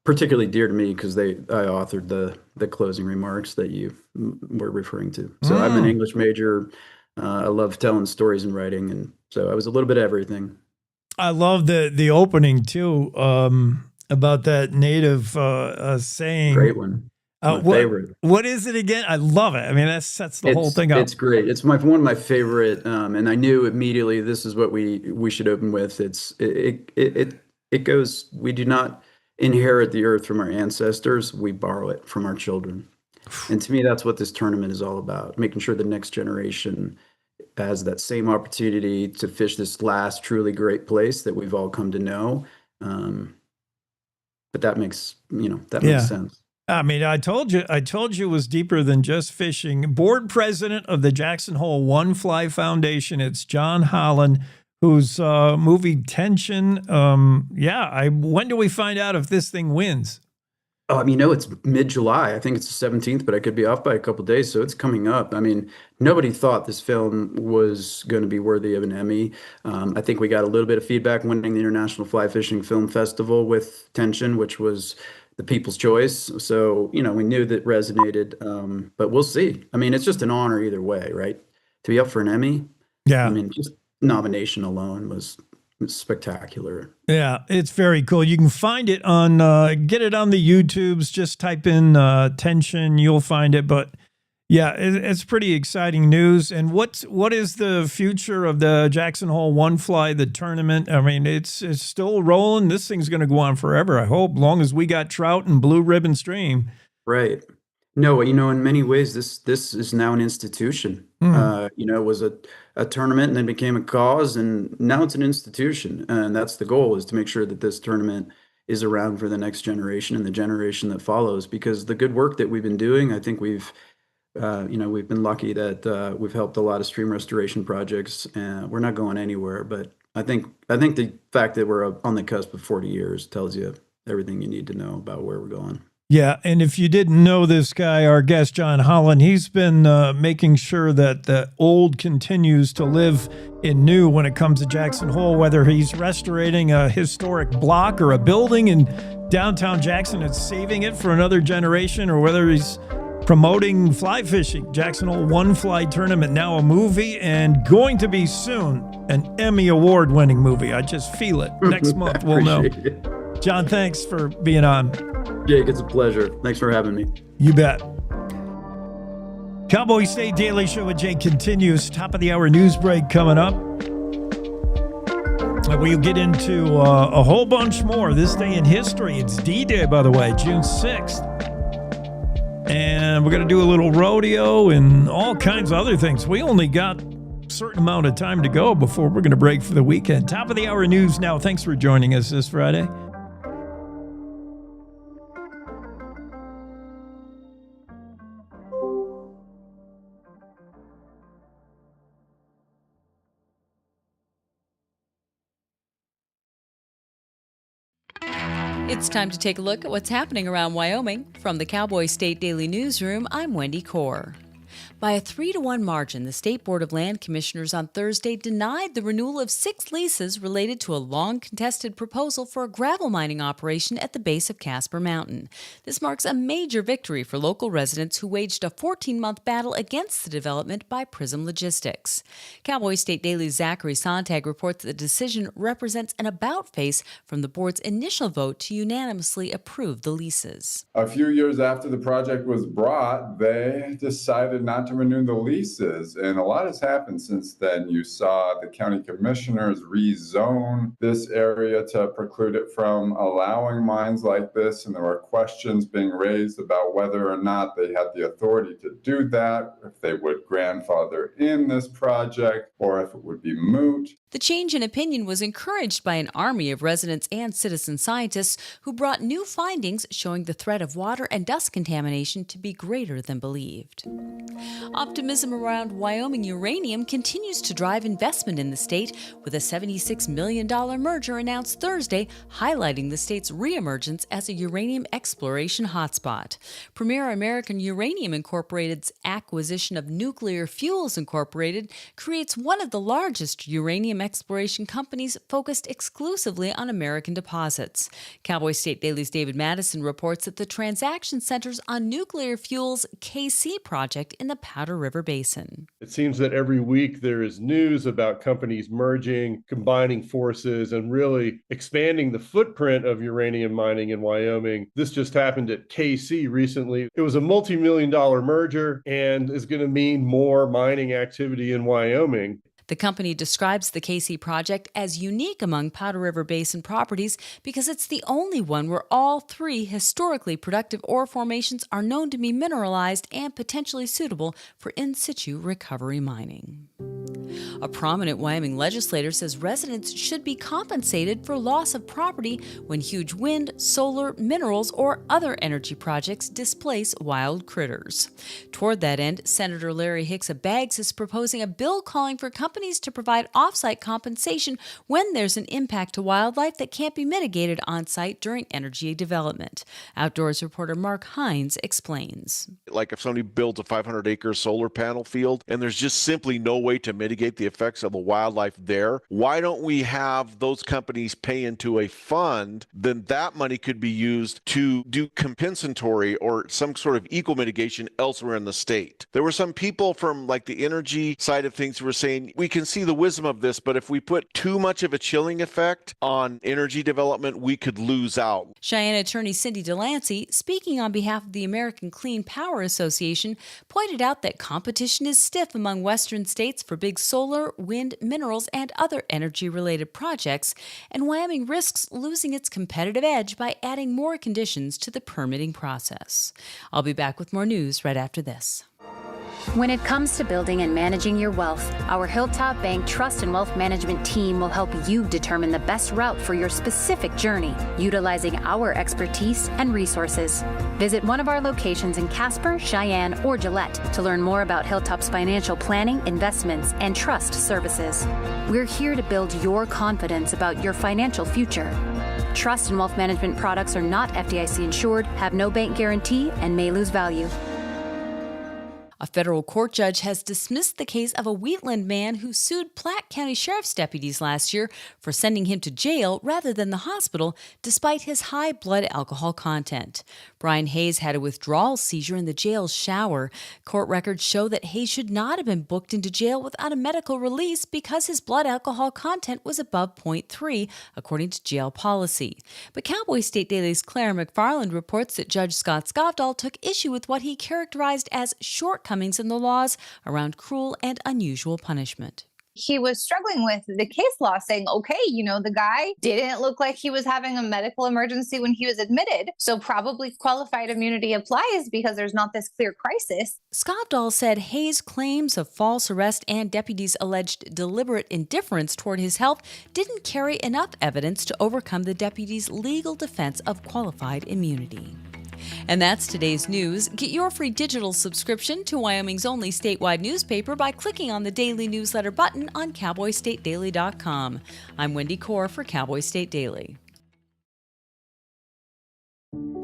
particularly dear to me because I authored the closing remarks that you were referring to. So I'm an English major. I love telling stories and writing, and so I was a little bit of everything.
I love the opening too, about that native saying.
Great one. My favorite.
What is it again? I love it. I mean, that sets the whole thing up.
It's great. It's one of my favorite, and I knew immediately this is what we should open with. It goes. We do not inherit the earth from our ancestors. We borrow it from our children. And to me, that's what this tournament is all about: making sure the next generation has that same opportunity to fish this last truly great place that we've all come to know. But that makes makes sense.
I mean, I told you it was deeper than just fishing. Board president of the Jackson Hole One Fly Foundation, it's John Holland, whose movie Tension. When do we find out if this thing wins?
Oh, I mean, no, it's mid-July. I think it's the 17th, but I could be off by a couple of days, so it's coming up. I mean, nobody thought this film was going to be worthy of an Emmy. I think we got a little bit of feedback winning the International Fly Fishing Film Festival with Tension, which was the people's choice. So, we knew that resonated, but we'll see. I mean, it's just an honor either way, right? To be up for an Emmy.
Yeah.
I mean, just nomination alone was spectacular.
Yeah, it's very cool. You can find it on, get it on the YouTubes. Just type in Tension, you'll find it. But yeah, it's pretty exciting news. And what is the future of the Jackson Hole One Fly, the tournament? I mean, it's still rolling. This thing's going to go on forever, I hope, long as we got trout and blue ribbon stream.
Right. No, in many ways, this is now an institution. It was a tournament and then became a cause, and now it's an institution. And that's the goal, is to make sure that this tournament is around for the next generation and the generation that follows. Because the good work that we've been doing, I think we've been lucky that we've helped a lot of stream restoration projects, and we're not going anywhere. But I think the fact that we're on the cusp of 40 years tells you everything you need to know about where we're going.
Yeah, and if you didn't know this guy, our guest, John Holland, he's been making sure that the old continues to live in new when it comes to Jackson Hole, whether he's restorating a historic block or a building in downtown Jackson and saving it for another generation, or whether he's promoting fly fishing. Jackson Hole One Fly Tournament, now a movie, and going to be soon an Emmy Award-winning movie. I just feel it. Next month, we'll know. John, thanks for being on.
Jake, it's a pleasure. Thanks for having me.
You bet. Cowboy State Daily Show with Jake continues. Top of the hour news break coming up. We'll get into a whole bunch more this day in history. It's D-Day, by the way, June 6th. And we're going to do a little rodeo and all kinds of other things. We only got a certain amount of time to go before we're going to break for the weekend. Top of the hour news now. Thanks for joining us this Friday.
It's time to take a look at what's happening around Wyoming. From the Cowboy State Daily Newsroom, I'm Wendy Core. By a 3-1 margin, the State Board of Land Commissioners on Thursday denied the renewal of 6 leases related to a long-contested proposal for a gravel mining operation at the base of Casper Mountain. This marks a major victory for local residents who waged a 14-month battle against the development by Prism Logistics. Cowboy State Daily's Zachary Sontag reports that the decision represents an about-face from the board's initial vote to unanimously approve the leases.
A few years after the project was brought, they decided not to renew the leases, and a lot has happened since then. You saw the county commissioners rezone this area to preclude it from allowing mines like this, and there were questions being raised about whether or not they had the authority to do that, if they would grandfather in this project, or if it would be moot.
The change in opinion was encouraged by an army of residents and citizen scientists who brought new findings showing the threat of water and dust contamination to be greater than believed. Optimism around Wyoming uranium continues to drive investment in the state, with a $76 million merger announced Thursday, highlighting the state's reemergence as a uranium exploration hotspot. Premier American Uranium Incorporated's acquisition of Nuclear Fuels Incorporated creates one of the largest uranium exploration companies focused exclusively on American deposits. Cowboy State Daily's David Madison reports that the transaction centers on Nuclear Fuels' KC project in the Powder River Basin.
It seems that every week there is news about companies merging, combining forces, and really expanding the footprint of uranium mining in Wyoming. This just happened at KC recently. It was a multi-million-dollar merger and is going to mean more mining activity in Wyoming.
The company describes the KC project as unique among Powder River Basin properties because it's the only one where all three historically productive ore formations are known to be mineralized and potentially suitable for in situ recovery mining. A prominent Wyoming legislator says residents should be compensated for loss of property when huge wind, solar, minerals, or other energy projects displace wild critters. Toward that end, Senator Larry Hicks of Baggs is proposing a bill calling for companies to provide off-site compensation when there's an impact to wildlife that can't be mitigated on-site during energy development. Outdoors reporter Mark Hines explains.
Like if somebody builds a 500-acre solar panel field and there's just simply no way to mitigate the effects of the wildlife there, why don't we have those companies pay into a fund? Then that money could be used to do compensatory or some sort of eco mitigation elsewhere in the state. There were some people from like the energy side of things who were saying we can see the wisdom of this, but if we put too much of a chilling effect on energy development, we could lose out.
Cheyenne attorney Cindy Delancey, speaking on behalf of the American Clean Power Association, pointed out that competition is stiff among western states for big solar, wind, minerals, and other energy-related projects, and Wyoming risks losing its competitive edge by adding more conditions to the permitting process. I'll be back with more news right after this.
When it comes to building and managing your wealth, our Hilltop Bank Trust and Wealth Management team will help you determine the best route for your specific journey, utilizing our expertise and resources. Visit one of our locations in Casper, Cheyenne, or Gillette to learn more about Hilltop's financial planning, investments, and trust services. We're here to build your confidence about your financial future. Trust and wealth management products are not FDIC insured, have no bank guarantee, and may lose value.
A federal court judge has dismissed the case of a Wheatland man who sued Platte County Sheriff's deputies last year for sending him to jail rather than the hospital, despite his high blood alcohol content. Brian Hayes had a withdrawal seizure in the jail's shower. Court records show that Hayes should not have been booked into jail without a medical release because his blood alcohol content was above 0.3, according to jail policy. But Cowboy State Daily's Claire McFarland reports that Judge Scott Skavdal took issue with what he characterized as shortcomings in the laws around cruel and unusual punishment.
He was struggling with the case law, saying, okay, the guy didn't look like he was having a medical emergency when he was admitted, so probably qualified immunity applies because there's not this clear crisis.
Skavdal said Hayes' claims of false arrest and deputies' alleged deliberate indifference toward his health didn't carry enough evidence to overcome the deputies' legal defense of qualified immunity. And that's today's news. Get your free digital subscription to Wyoming's only statewide newspaper by clicking on the daily newsletter button on cowboystatedaily.com. I'm Wendy Core for Cowboy State Daily.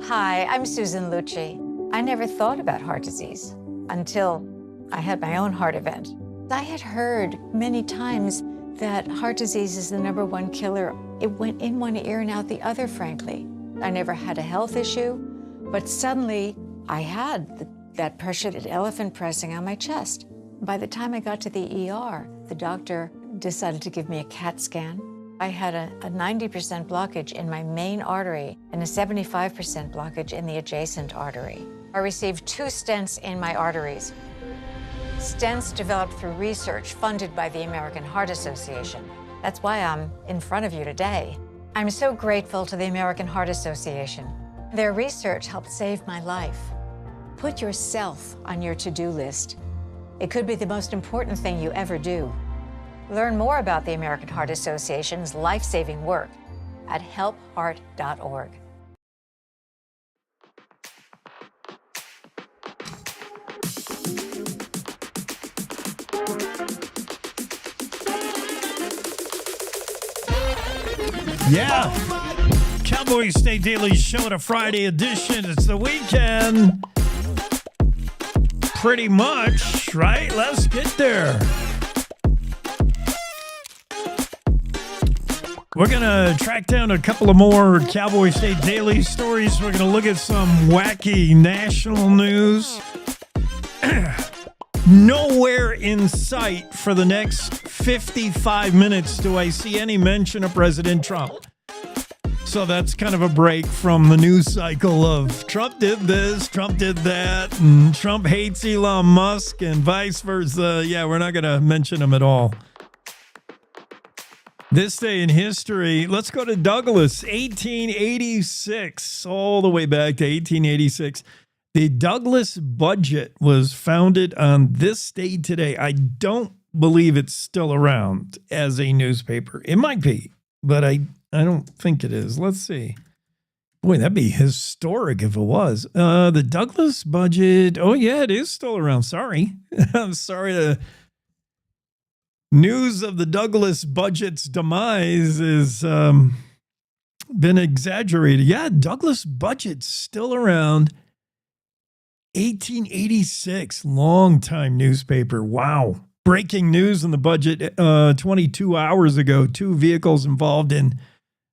Hi, I'm Susan Lucci. I never thought about heart disease until I had my own heart event. I had heard many times that heart disease is the #1 killer. It went in one ear and out the other, frankly. I never had a health issue. But suddenly, I had that pressure, that elephant pressing on my chest. By the time I got to the ER, the doctor decided to give me a CAT scan. I had a 90% blockage in my main artery and a 75% blockage in the adjacent artery. I received 2 stents in my arteries. Stents developed through research funded by the American Heart Association. That's why I'm in front of you today. I'm so grateful to the American Heart Association. Their research helped save my life. Put yourself on your to-do list. It could be the most important thing you ever do. Learn more about the American Heart Association's life-saving work at helpheart.org.
Yeah. Cowboy State Daily Show at a Friday edition. It's the weekend. Pretty much, right? Let's get there. We're going to track down a couple of more Cowboy State Daily stories. We're going to look at some wacky national news. Nowhere in sight for the next 55 minutes do I see any mention of President Trump. So that's kind of a break from the news cycle of Trump did this, Trump did that, and Trump hates Elon Musk and vice versa. Yeah, we're not going to mention him at all. This day in history, let's go to Douglas, 1886, all the way back to 1886. The Douglas Budget was founded on this day today. I don't believe it's still around as a newspaper. It might be, but I don't think it is. Let's see. Boy, that'd be historic if it was. The Douglas Budget. Oh, yeah, it is still around. Sorry. I'm sorry to... News of the Douglas Budget's demise has been exaggerated. Yeah, Douglas Budget's still around. 1886, long-time newspaper. Wow. Breaking news in the Budget 22 hours ago. 2 vehicles involved in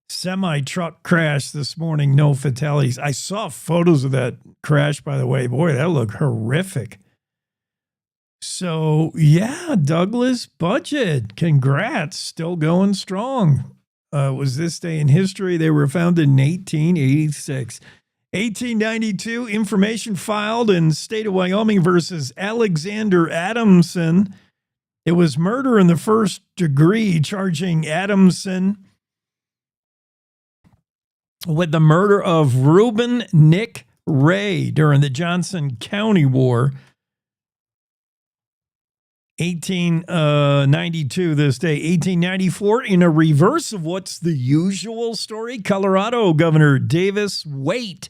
semi-truck crash this morning. No fatalities. I saw photos of that crash, by the way. Boy, that looked horrific. So, yeah, Douglas Budget. Congrats. Still going strong. Was this day in history. They were founded in 1886. 1892, information filed in state of Wyoming versus Alexander Adamson. It was murder in the first degree, charging Adamson with the murder of Reuben Nick Ray during the Johnson County War. 1892 this day. 1894, in a reverse of what's the usual story, Colorado Governor Davis Wade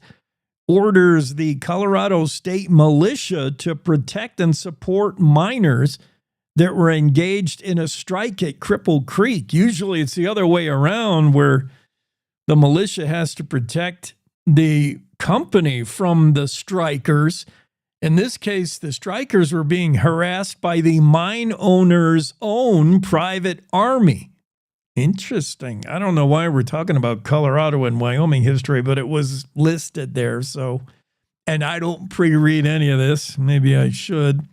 orders the Colorado State Militia to protect and support miners that were engaged in a strike at Cripple Creek. Usually it's the other way around, where the militia has to protect the company from the strikers. In this case, the strikers were being harassed by the mine owner's own private army. Interesting. I don't know why we're talking about Colorado and Wyoming history, but it was listed there. So, and I don't pre-read any of this. Maybe I should.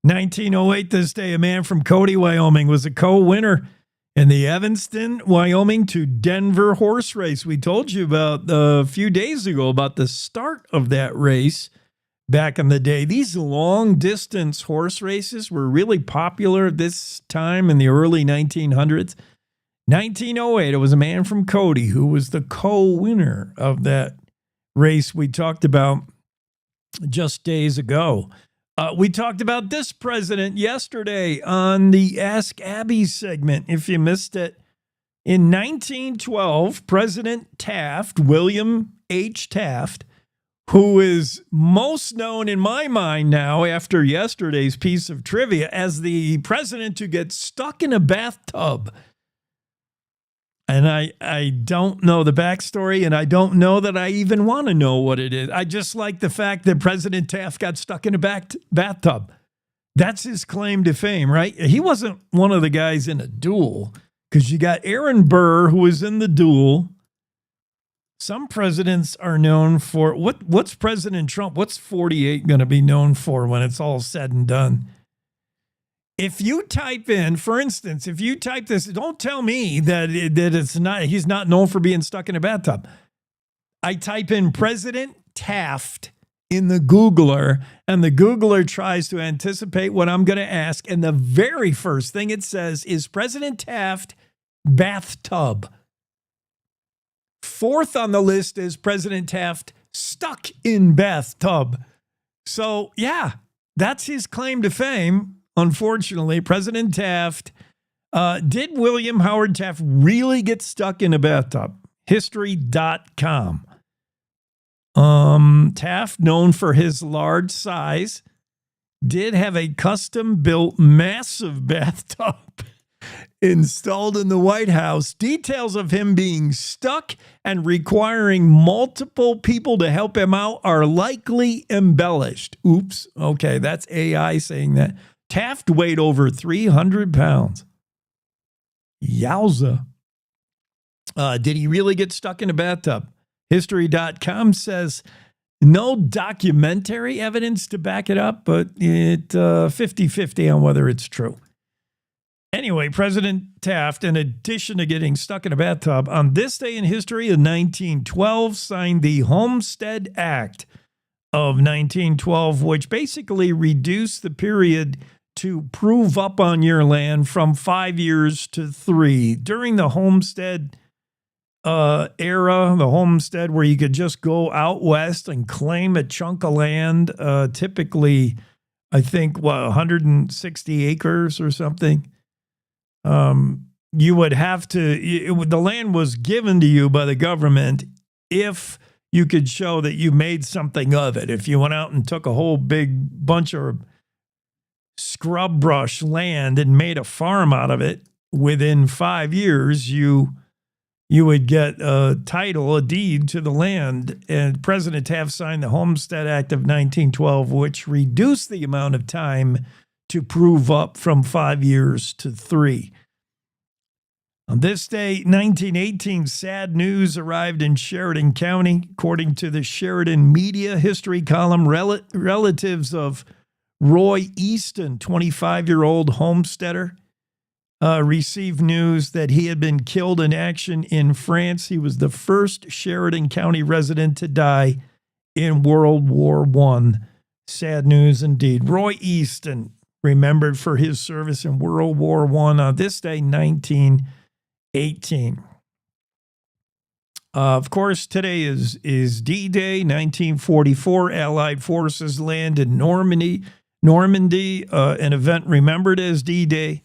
1908 this day, a man from Cody, Wyoming was a co-winner in the Evanston, Wyoming to Denver horse race. We told you about a few days ago about the start of that race. Back in the day, these long-distance horse races were really popular this time in the early 1900s. 1908, it was a man from Cody who was the co-winner of that race we talked about just days ago. We talked about this president yesterday on the Ask Abby segment, if you missed it. In 1912, President Taft, William H. Taft, who is most known in my mind now after yesterday's piece of trivia as the president to get stuck in a bathtub. And I don't know the backstory, and I don't know that I even want to know what it is. I just like the fact that President Taft got stuck in a bathtub. That's his claim to fame, right? He wasn't one of the guys in a duel, because you got Aaron Burr, who was in the duel. Some presidents are known for, what's President Trump, what's 48 going to be known for when it's all said and done? If you type in, for instance, if you type this, don't tell me that it's not, he's not known for being stuck in a bathtub. I type in President Taft in the Googler, and the Googler tries to anticipate what I'm going to ask. And the very first thing it says is President Taft bathtub. Fourth on the list is President Taft stuck in bathtub. So, yeah, that's his claim to fame. Unfortunately, President Taft, did William Howard Taft really get stuck in a bathtub? History.com. Taft, known for his large size, did have a custom-built massive bathtub installed in the White House. Details of him being stuck and requiring multiple people to help him out are likely embellished. Oops. Okay, that's AI saying that. Taft weighed over 300 pounds. Yowza. Did he really get stuck in a bathtub? History.com says no documentary evidence to back it up, but it 50-50 on whether it's true. Anyway, President Taft, in addition to getting stuck in a bathtub, on this day in history in 1912, signed the Homestead Act of 1912, which basically reduced the period to prove up on your land from 5 years to 3. During the Homestead era, the homestead where you could just go out west and claim a chunk of land, typically, I think, 160 acres or something. You would have to, the land was given to you by the government if you could show that you made something of it. If you went out and took a whole big bunch of scrub brush land and made a farm out of it, within 5 years, you would get a title, a deed to the land. And President Taft signed the Homestead Act of 1912, which reduced the amount of time to prove up from 5 years to 3. On this day, 1918, sad news arrived in Sheridan County. According to the Sheridan Media History column, relatives of Roy Easton, 25-year-old homesteader, received news that he had been killed in action in France. He was the first Sheridan County resident to die in World War I. Sad news indeed. Roy Easton, remembered for his service in World War I on this day, 1918. Of course, today is D-Day, 1944. Allied forces land in Normandy, an event remembered as D-Day.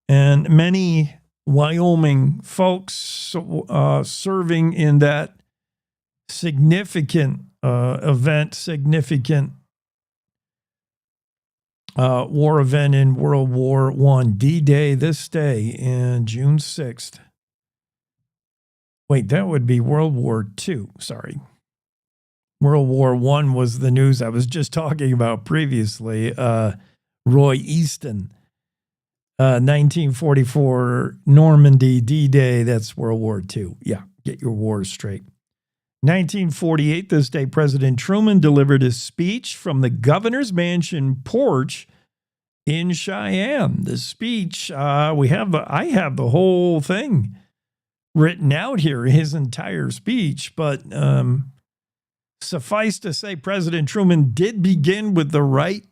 And many Wyoming folks serving in that significant event, war event in World War I. D-Day this day in June 6th. Wait, that would be World War II. Sorry. World War I was the news I was just talking about previously. Roy Easton. 1944 Normandy D-Day, that's World War II. Yeah, get your wars straight. 1948, this day, President Truman delivered a speech from the governor's mansion porch in Cheyenne. The speech, I have the whole thing written out here, his entire speech, but suffice to say, President Truman did begin with the right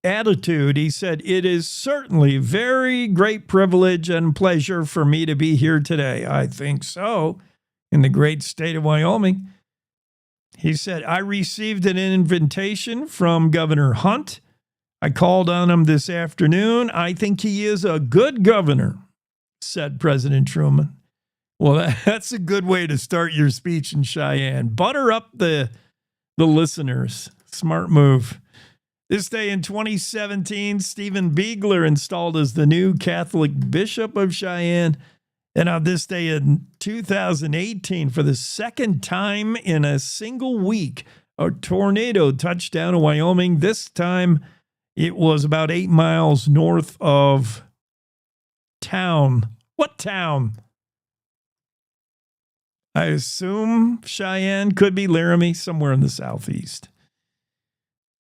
attitude. He said, "It is certainly very great privilege and pleasure for me to be here today." I think so. In the great state of Wyoming. He said, "I received an invitation from Governor Hunt. I called on him this afternoon. I think he is a good governor," said President Truman. Well, that's a good way to start your speech in Cheyenne. Butter up the listeners. Smart move. This day in 2017, Stephen Beegler installed as the new Catholic Bishop of Cheyenne. And on this day in 2018, for the second time in a single week, a tornado touched down in Wyoming. This time, it was about 8 miles north of town. What town? I assume Cheyenne, could be Laramie, somewhere in the southeast.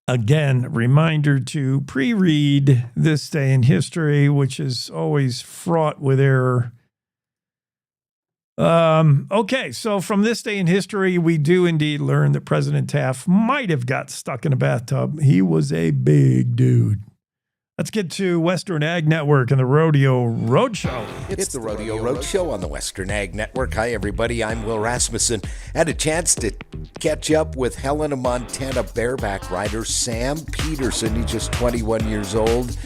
Again, reminder to pre-read This Day in History, which is always fraught with error. Okay, so from This Day in History, we do indeed learn that President Taft might have got stuck in a bathtub. He was a big dude. Let's get to Western Ag Network and the Rodeo Roadshow.
It's the Rodeo Roadshow on the Western Ag Network. Hi, everybody. I'm Will Rasmussen. Had a chance to catch up with Helena, Montana bareback rider Sam Peterson. He's just 21 years old,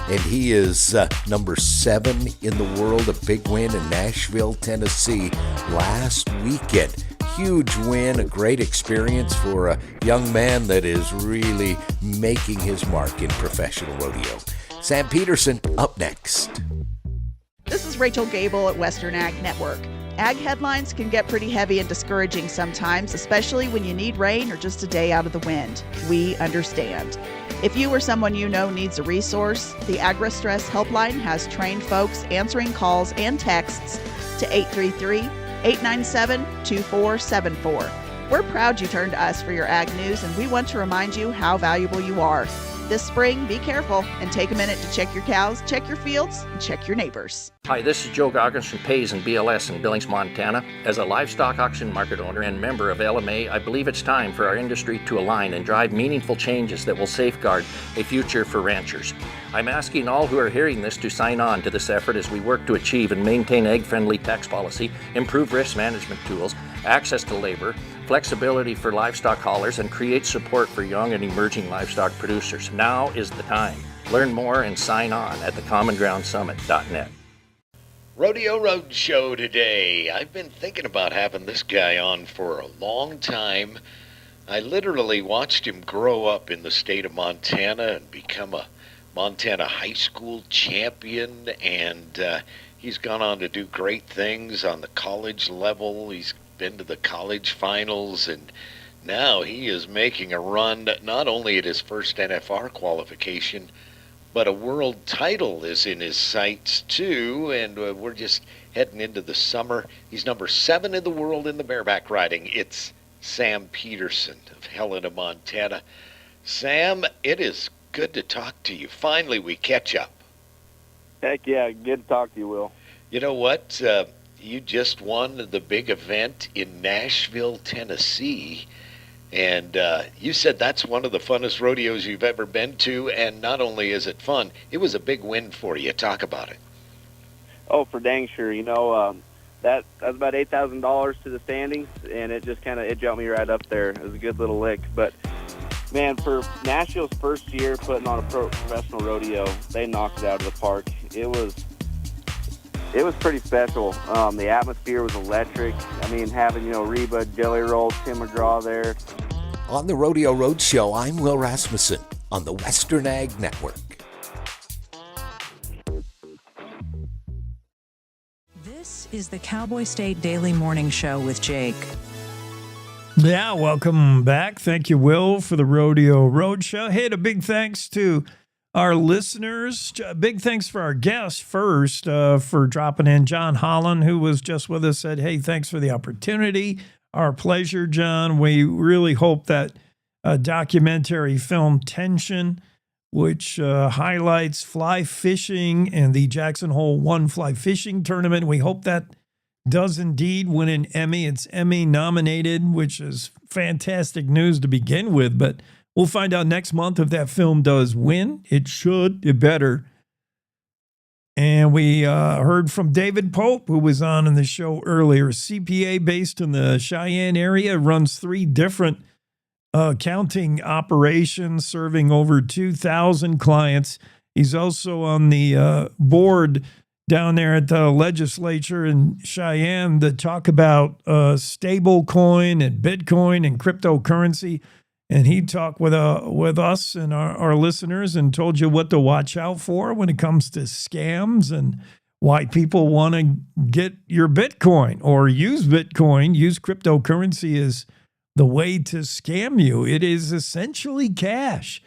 and he is number 7 in the world. A big win in Nashville, Tennessee last weekend. Huge win, a great experience for a young man that is really making his mark in professional rodeo. Sam Peterson up next.
This is Rachel Gable at Western Ag Network. Ag headlines can get pretty heavy and discouraging sometimes, especially when you need rain or just a day out of the wind. We understand. If you or someone you know needs a resource, the AgriStress Helpline has trained folks answering calls and texts to 833-897-2474. We're proud you turned to us for your ag news, and we want to remind you how valuable you are. This spring, be careful and take a minute to check your cows, check your fields, and check your neighbors.
Hi, this is Joe Goggins from Pays and BLS in Billings, Montana. As a livestock auction market owner and member of LMA, I believe it's time for our industry to align and drive meaningful changes that will safeguard a future for ranchers. I'm asking all who are hearing this to sign on to this effort as we work to achieve and maintain ag-friendly tax policy, improve risk management tools, access to labor, flexibility for livestock haulers, and create support for young and emerging livestock producers. Now is the time. Learn more and sign on at thecommongroundsummit.net.
Rodeo Roadshow today. I've been thinking about having this guy on for a long time. I literally watched him grow up in the state of Montana and become a Montana high school champion, and he's gone on to do great things on the college level. He's been to the college finals, and now he is making a run not only at his first NFR qualification, but a world title is in his sights too, and we're just heading into the summer. He's number 7 in the world in the bareback riding. It's Sam Peterson of Helena, Montana. Sam, it is good to talk to you. Finally, we catch up.
Heck yeah, good to talk to you, Will.
You know what? You just won the big event in Nashville, Tennessee. And you said that's one of the funnest rodeos you've ever been to, and not only is it fun, it was a big win for you. Talk about it.
Oh, for dang sure. You know, that's about $8,000 to the standings, and it just it jumped me right up there. It was a good little lick. But, man, for Nashville's first year putting on a professional rodeo, they knocked it out of the park. It was pretty special. The atmosphere was electric. I mean, having, Reba, Jelly Roll, Tim McGraw there.
On the Rodeo Roadshow, I'm Will Rasmussen on the Western Ag Network.
This is the Cowboy State Daily Morning Show with Jake.
Yeah, welcome back. Thank you, Will, for the Rodeo Roadshow. Hey, a big thanks to our listeners. Big thanks for our guests first for dropping in. John Holland, who was just with us, said, hey, thanks for the opportunity. Our pleasure, John. We really hope that documentary film Tension, which highlights fly fishing and the Jackson Hole 1 fly fishing tournament. We hope that does indeed win an Emmy. It's Emmy nominated, which is fantastic news to begin with, but we'll find out next month if that film does win. It should. It better. And we heard from David Pope, who was on in the show earlier. CPA based in the Cheyenne area, runs 3 different accounting operations, serving over 2,000 clients. He's also on the board down there at the legislature in Cheyenne to talk about stable coin and Bitcoin and cryptocurrency. And he talked with us and our listeners and told you what to watch out for when it comes to scams and why people want to get your Bitcoin or use Bitcoin, use cryptocurrency as the way to scam you. It is essentially cash.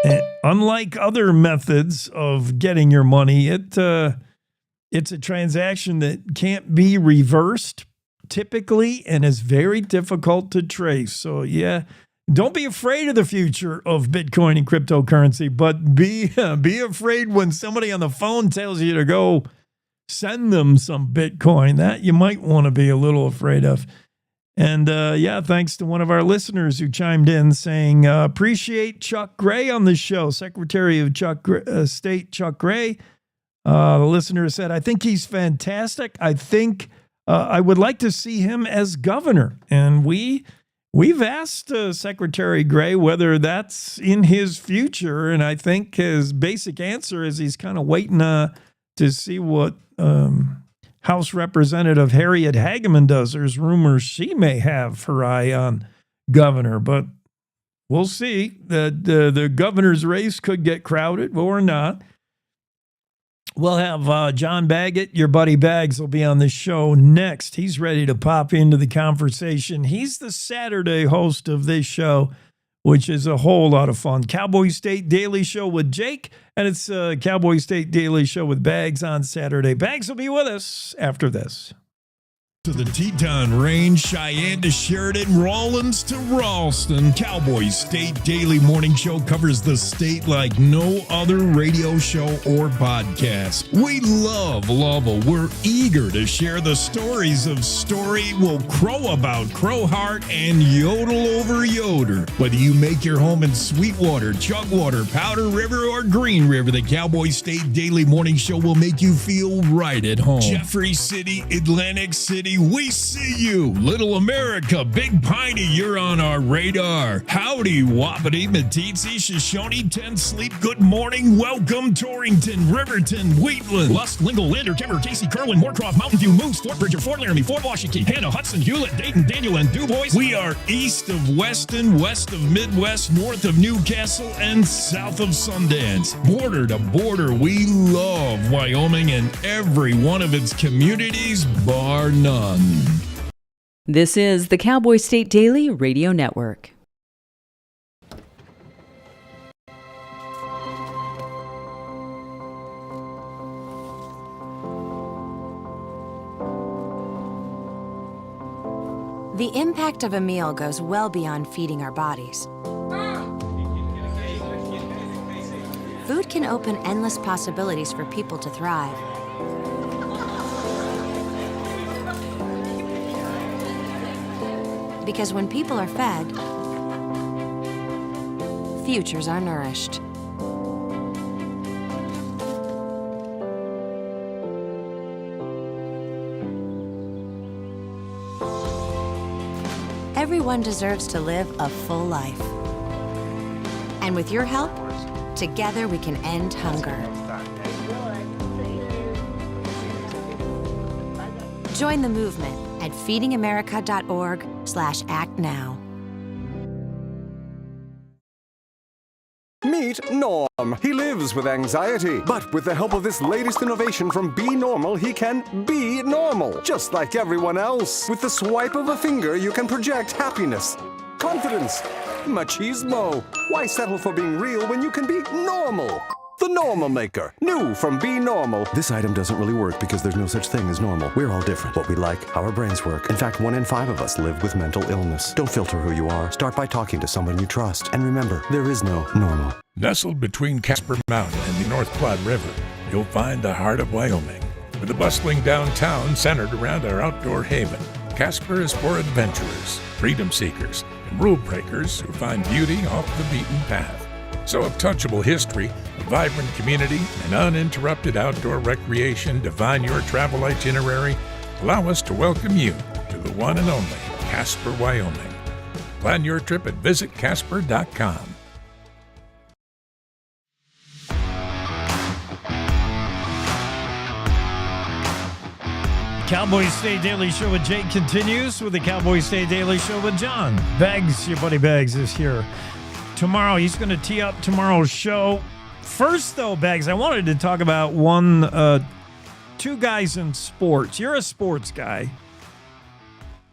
And unlike other methods of getting your money, it's a transaction that can't be reversed typically and is very difficult to trace. So, yeah. Don't be afraid of the future of Bitcoin and cryptocurrency, but be afraid when somebody on the phone tells you to go send them some Bitcoin. That you might want to be a little afraid of. And thanks to one of our listeners who chimed in saying, appreciate Chuck Gray on the show, Secretary of State Chuck Gray. The listener said, I think he's fantastic. I think I would like to see him as governor. And We've asked Secretary Gray whether that's in his future, and I think his basic answer is he's kind of waiting to see what House Representative Harriet Hageman does. There's rumors she may have her eye on governor, but we'll see. The governor's race could get crowded or not. We'll have John Baggett, your buddy Bags, will be on the show next. He's ready to pop into the conversation. He's the Saturday host of this show which is a whole lot of fun. Cowboy State Daily Show with Jake, and it's Cowboy State Daily Show with Bags on Saturday. Bags will be with us after this. To the Teton Range, Cheyenne to Sheridan, Rawlins to Ralston. Cowboy State Daily Morning Show covers the state like no other radio show or podcast. We love Lovell. We're eager to share the stories of Story will crow about Crowheart and yodel over Yoder. Whether you make your home in Sweetwater, Chugwater, Powder River, or Green River, the Cowboy State Daily Morning Show will make you feel right at home. Jeffrey City, Atlantic City, we see you. Little America, Big Piney, you're on our radar. Howdy, Wapiti, Meeteetse, Shoshone, 10 Sleep, good morning. Welcome, Torrington, Riverton, Wheatland, Lusk, Lingle, Lander, Timber, Casey, Kerwin, Moorcroft, Mountain View, Moose, Fort Bridger, Fort Laramie, Fort Washington, Hannah, Hudson, Hewlett, Dayton, Daniel, and DuBois. We are east of Weston, west of Midwest, north of Newcastle, and south of Sundance. Border to border, we love Wyoming and every one of its communities, bar none.
This is the Cowboy State Daily Radio Network.
The impact of a meal goes well beyond feeding our bodies. Food can open endless possibilities for people to thrive. Because when people are fed, futures are nourished. Everyone deserves to live a full life. And with your help, together we can end hunger. Join the movement at feedingamerica.org/actnow.
Meet Norm. He lives with anxiety, but with the help of this latest innovation from Be Normal, he can be normal, just like everyone else. With the swipe of a finger, you can project happiness, confidence, machismo. Why settle for being real when you can be normal? The Normal Maker, new from Be Normal. This item doesn't really work because there's no such thing as normal. We're all different. What we like, how our brains work. In fact, 1 in 5 of us live with mental illness. Don't filter who you are. Start by talking to someone you trust. And remember, there is no normal.
Nestled between Casper Mountain and the North Platte River, you'll find the heart of Wyoming, with a bustling downtown centered around our outdoor haven. Casper is for adventurers, freedom seekers, and rule breakers who find beauty off the beaten path. So untouchable history, a vibrant community, and uninterrupted outdoor recreation define your travel itinerary. Allow us to welcome you to the one and only Casper, Wyoming. Plan your trip at visitcasper.com.
Cowboy State Daily Show with Jake continues with the Cowboy State Daily Show with John. Bags, your buddy Bags, is here. Tomorrow, he's going to tee up tomorrow's show. First, though, Bags, I wanted to talk about two guys in sports. You're a sports guy.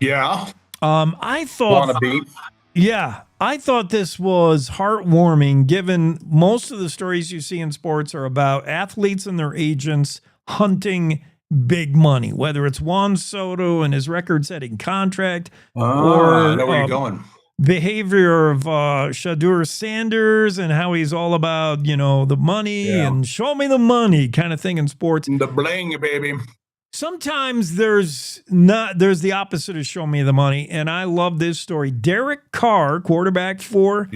Yeah.
I thought...
Wannabe.
Yeah. I thought this was heartwarming, given most of the stories you see in sports are about athletes and their agents hunting big money, whether it's Juan Soto and his record-setting contract, or
I know where you're going.
Behavior of Shadur Sanders and how he's all about, the money and show me the money kind of thing in sports.
The bling, baby.
Sometimes there's the opposite of show me the money, and I love this story. Derek Carr, quarterback for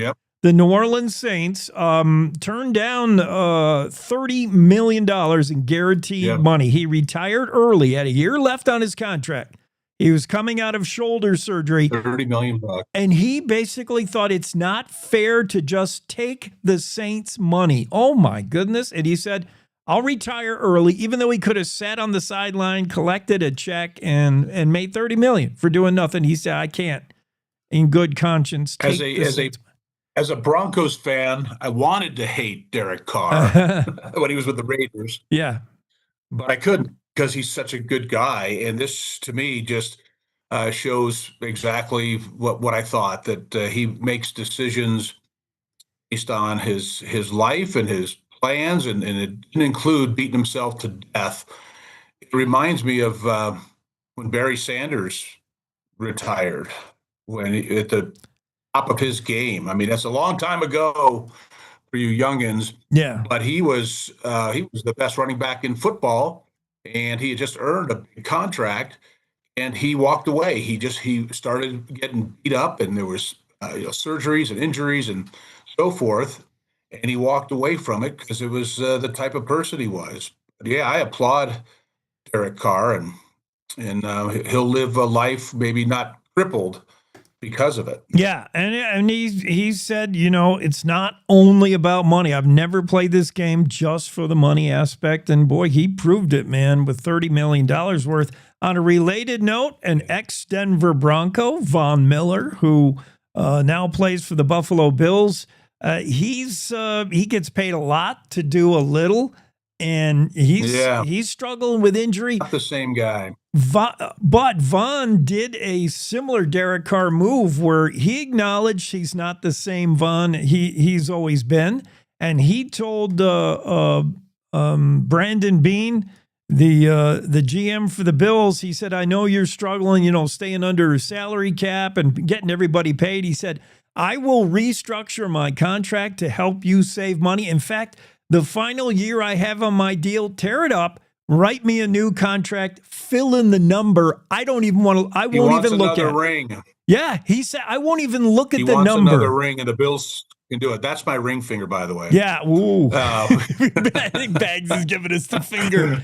the New Orleans Saints, turned down $30 million in guaranteed money. He retired early, had a year left on his contract. He was coming out of shoulder surgery.
$30 million.
And he basically thought it's not fair to just take the Saints' money. Oh, my goodness. And he said, I'll retire early, even though he could have sat on the sideline, collected a check, and made $30 million for doing nothing. He said, I can't, in good conscience, take
As a Broncos fan, I wanted to hate Derek Carr when he was with the Raiders.
Yeah.
But I couldn't, because he's such a good guy. And this, to me, just shows exactly what I thought, that he makes decisions based on his life and his plans, and it didn't include beating himself to death. It reminds me of when Barry Sanders retired, at the top of his game. I mean, that's a long time ago for you youngins.
Yeah.
But he was the best running back in football, and he had just earned a big contract, and he walked away. He started getting beat up, and there was surgeries and injuries and so forth, and he walked away from it because it was the type of person he was. But yeah, I applaud Derek Carr, and he'll live a life maybe not crippled because of it.
Yeah, and he said, it's not only about money. I've never played this game just for the money aspect, and boy, he proved it, man, with $30 million worth. On a related note, an ex-Denver Bronco, Von Miller, who now plays for the Buffalo Bills, he gets paid a lot to do a little, and he's struggling with injury.
Not the same guy.
But Von did a similar Derek Carr move where he acknowledged he's not the same Von he's always been, and he told Brandon Beane, the GM for the Bills, he said, "I know you're struggling, staying under salary cap and getting everybody paid." He said, "I will restructure my contract to help you save money. In fact, the final year I have on my deal, tear it up, write me a new contract, fill in the number. I don't even want to, I won't even look at it."
Ring.
Yeah, he said, "I won't even look at
He
the
wants
number."
another ring, and the Bills can do it. That's my ring finger, by the way.
Yeah, ooh. I think Bags is giving us the finger.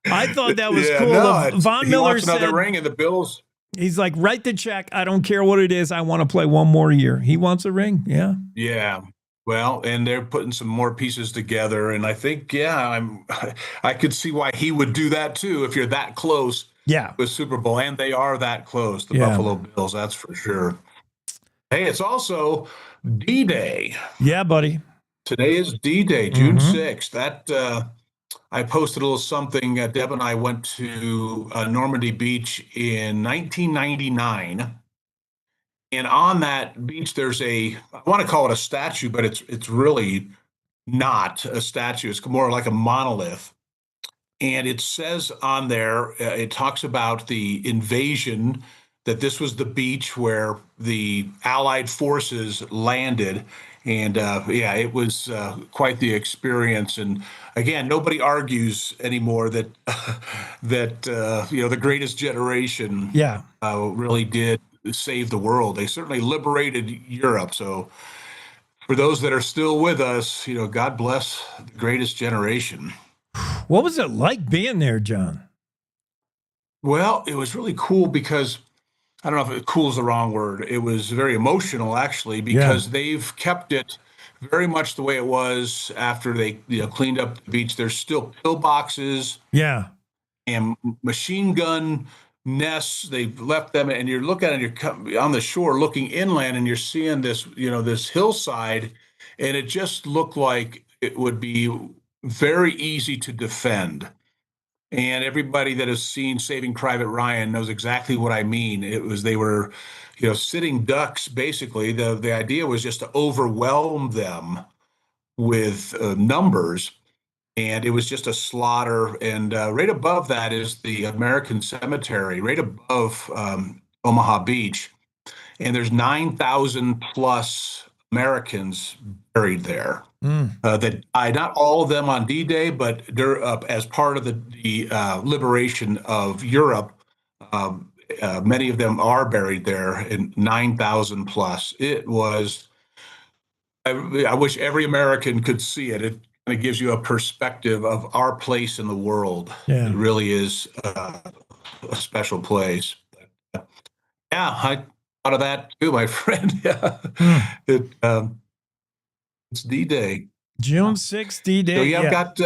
I thought that was cool. Von Miller
wants another
said,
ring, and the Bills.
He's like, "Write the check. I don't care what it is. I want to play one more year." He wants a ring. Yeah.
Yeah. Well, and they're putting some more pieces together, and I think, I could see why he would do that too if you're that close.
Yeah.
With Super Bowl, and they are that close, the Buffalo Bills, that's for sure. Hey, it's also D-Day.
Yeah, buddy.
Today is D-Day, June 6th. That I posted a little something. Deb and I went to Normandy Beach in 1999. And on that beach, there's I want to call it a statue, but it's really not a statue. It's more like a monolith. And it says on there, it talks about the invasion, that this was the beach where the Allied forces landed. And it was quite the experience. And again, nobody argues anymore that the greatest generation really did save the world. They certainly liberated Europe. So for those that are still with us, God bless the greatest generation.
What was it like being there, John?
Well, it was really cool because, I don't know if cool is the wrong word. It was very emotional, actually, because they've kept it very much the way it was after they cleaned up the beach. There's still pillboxes and machine gun nests. They've left them, and you're looking at it, you're on the shore looking inland, and you're seeing this, this hillside, and it just looked like it would be very easy to defend. And everybody that has seen Saving Private Ryan knows exactly what I mean. They were, sitting ducks, basically. The idea was just to overwhelm them with numbers. And it was just a slaughter. And right above that is the American Cemetery, right above Omaha Beach. And there's 9,000 plus Americans buried there. That died, not all of them on D-Day, but as part of the liberation of Europe, many of them are buried there, in 9,000 plus. It was, I wish every American could see it. It kind of gives you a perspective of our place in the world.
Yeah.
It really is a special place. I thought of that too, my friend. It's D-Day.
June 6th, D-Day.
So I've got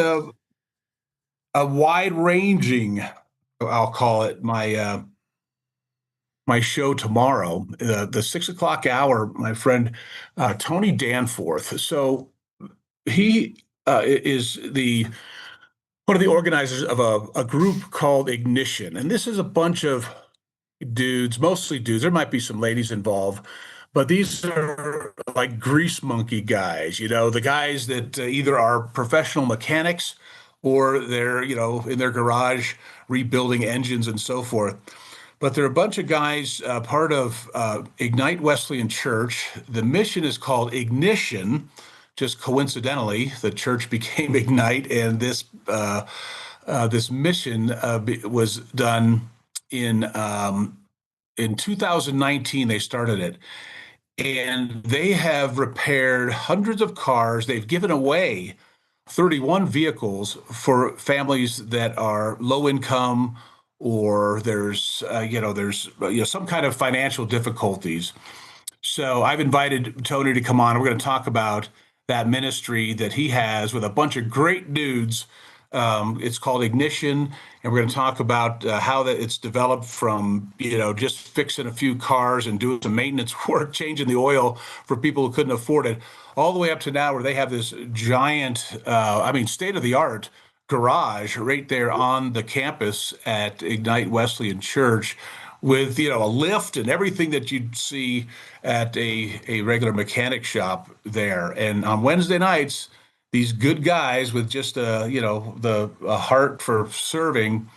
a wide-ranging, I'll call it, my show tomorrow, the 6 o'clock hour. My friend Tony Danforth. So he is one of the organizers of a group called Ignition, and this is a bunch of dudes, mostly dudes. There might be some ladies involved, but these are like grease monkey guys, the guys that either are professional mechanics or they're, in their garage rebuilding engines and so forth. But there are a bunch of guys, part of Ignite Wesleyan Church. The mission is called Ignition. Just coincidentally, the church became Ignite, and this mission was done in 2019. They started it, and they have repaired hundreds of cars. They've given away 31 vehicles for families that are low income, or there's some kind of financial difficulties. So I've invited Tony to come on. We're going to talk about that ministry that he has with a bunch of great dudes. It's called Ignition, and we're going to talk about how that it's developed from just fixing a few cars and doing some maintenance work, changing the oil for people who couldn't afford it, all the way up to now where they have this giant, state-of-the-art garage right there on the campus at Ignite Wesleyan Church, with a lift and everything that you'd see at a regular mechanic shop there. And on Wednesday nights, these good guys with just a heart for serving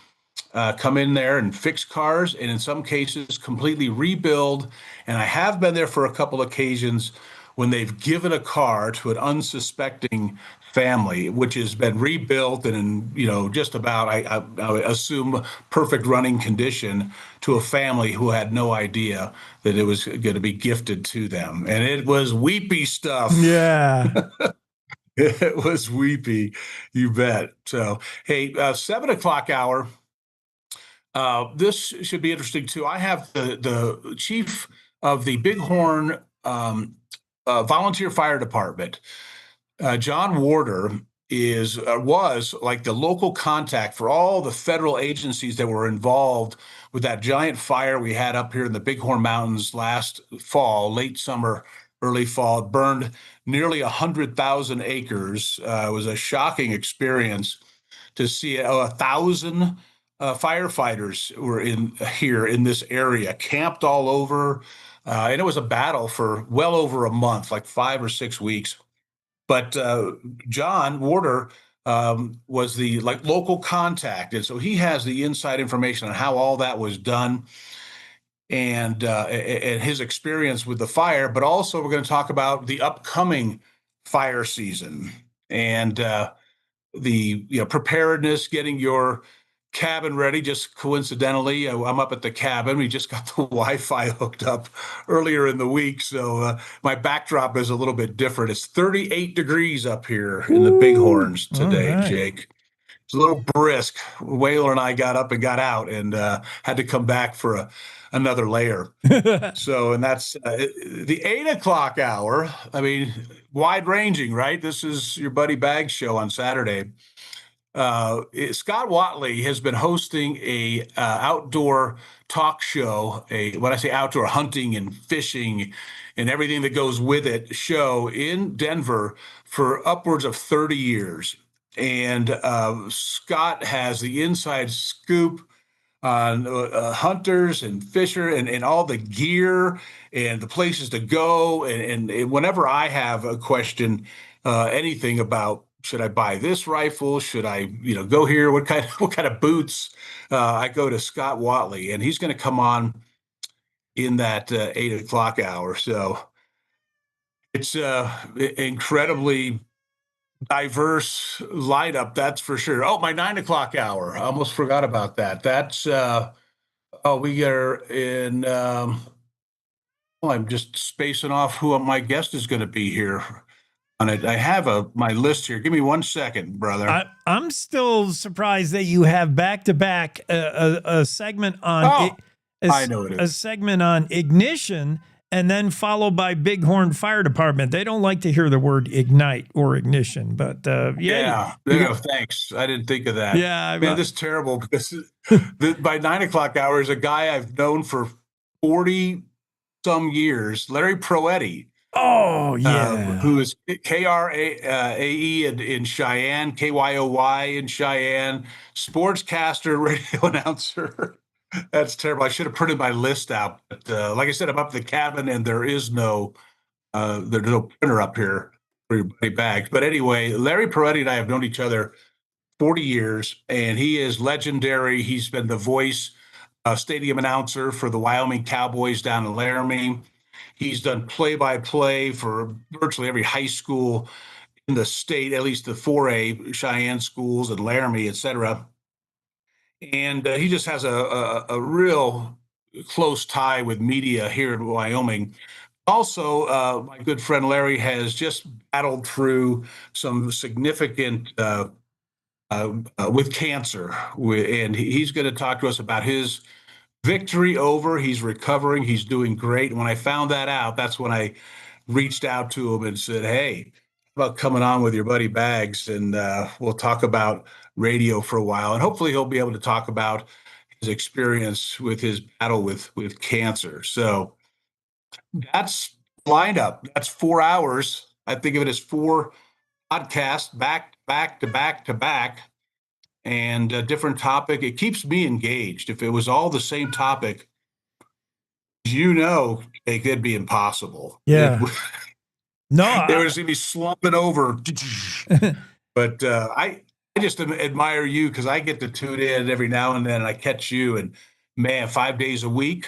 come in there and fix cars, and in some cases completely rebuild. And I have been there for a couple occasions when they've given a car to an unsuspecting family, which has been rebuilt and in just about, I assume, perfect running condition, to a family who had no idea that it was going to be gifted to them. And it was weepy stuff.
Yeah.
It was weepy, you bet. So, hey, 7 o'clock hour. This should be interesting too. I have the chief of the Bighorn Volunteer Fire Department, John Warder, was like the local contact for all the federal agencies that were involved with that giant fire we had up here in the Bighorn Mountains last fall, late summer, early fall. It burned nearly 100,000 acres. It was a shocking experience to see 1,000 firefighters were in this area, camped all over. And it was a battle for well over a month, like 5 or 6 weeks. But John Warder was the local contact, and so he has the inside information on how all that was done, and his experience with the fire. But also, we're going to talk about the upcoming fire season and the preparedness, getting your cabin ready. Just coincidentally, I'm up at the cabin. We just got the Wi-Fi hooked up earlier in the week, so my backdrop is a little bit different. It's 38 degrees up here in the Bighorns today,
right.
Jake. It's a little brisk. Whaler and I got up and got out and had to come back for another layer. So, and that's the 8 o'clock hour. I mean, wide ranging, right? This is your buddy Bag show on Saturday. Scott Watley has been hosting a outdoor talk show, when I say outdoor, hunting and fishing and everything that goes with it, show in Denver for upwards of 30 years. And Scott has the inside scoop on hunters and fisher and all the gear and the places to go. And whenever I have a question, anything about, should I buy this rifle? Should I, go here? What kind of boots? I go to Scott Watley, and he's going to come on in that 8 o'clock hour. So it's incredibly diverse lineup, that's for sure. Oh, my 9 o'clock hour. I almost forgot about that. That's we are in. I'm just spacing off who my guest is going to be here on it. I have my list here. Give me 1 second, brother.
I'm still surprised that you have back-to-back a segment on
I know it is.
a segment on ignition, and then followed by Bighorn Fire Department. They don't like to hear the word ignite or ignition, but
yeah. Thanks. I didn't think of that.
Yeah,
man, this is terrible because by 9 o'clock hour is a guy I've known for 40 some years, Larry Proetti.
Oh, yeah.
Who is KRAE in Cheyenne, KYOY in Cheyenne, sportscaster, radio announcer. That's terrible. I should have printed my list out. But like I said, I'm up at the cabin, and there's no printer up here for your buddy bags. But anyway, Larry Peretti and I have known each other 40 years, and he is legendary. He's been the voice, stadium announcer for the Wyoming Cowboys down in Laramie. He's done play-by-play for virtually every high school in the state, at least the 4A Cheyenne schools and Laramie, et cetera. And he just has a real close tie with media here in Wyoming. Also, my good friend Larry has just battled through some significant with cancer, and he's going to talk to us about his victory over. He's recovering. He's doing great. And when I found that out, that's when I reached out to him and said, "Hey, how about coming on with your buddy Bags, and we'll talk about radio for a while, and hopefully he'll be able to talk about his experience with his battle with cancer." So that's lineup. That's 4 hours. I think of it as 4 podcasts back to back, and a different topic. It keeps me engaged. If it was all the same topic, it could be impossible.
Yeah. No,
they were just gonna be slumping over. But I just admire you because I get to tune in every now and then, and I catch you, and man, 5 days a week.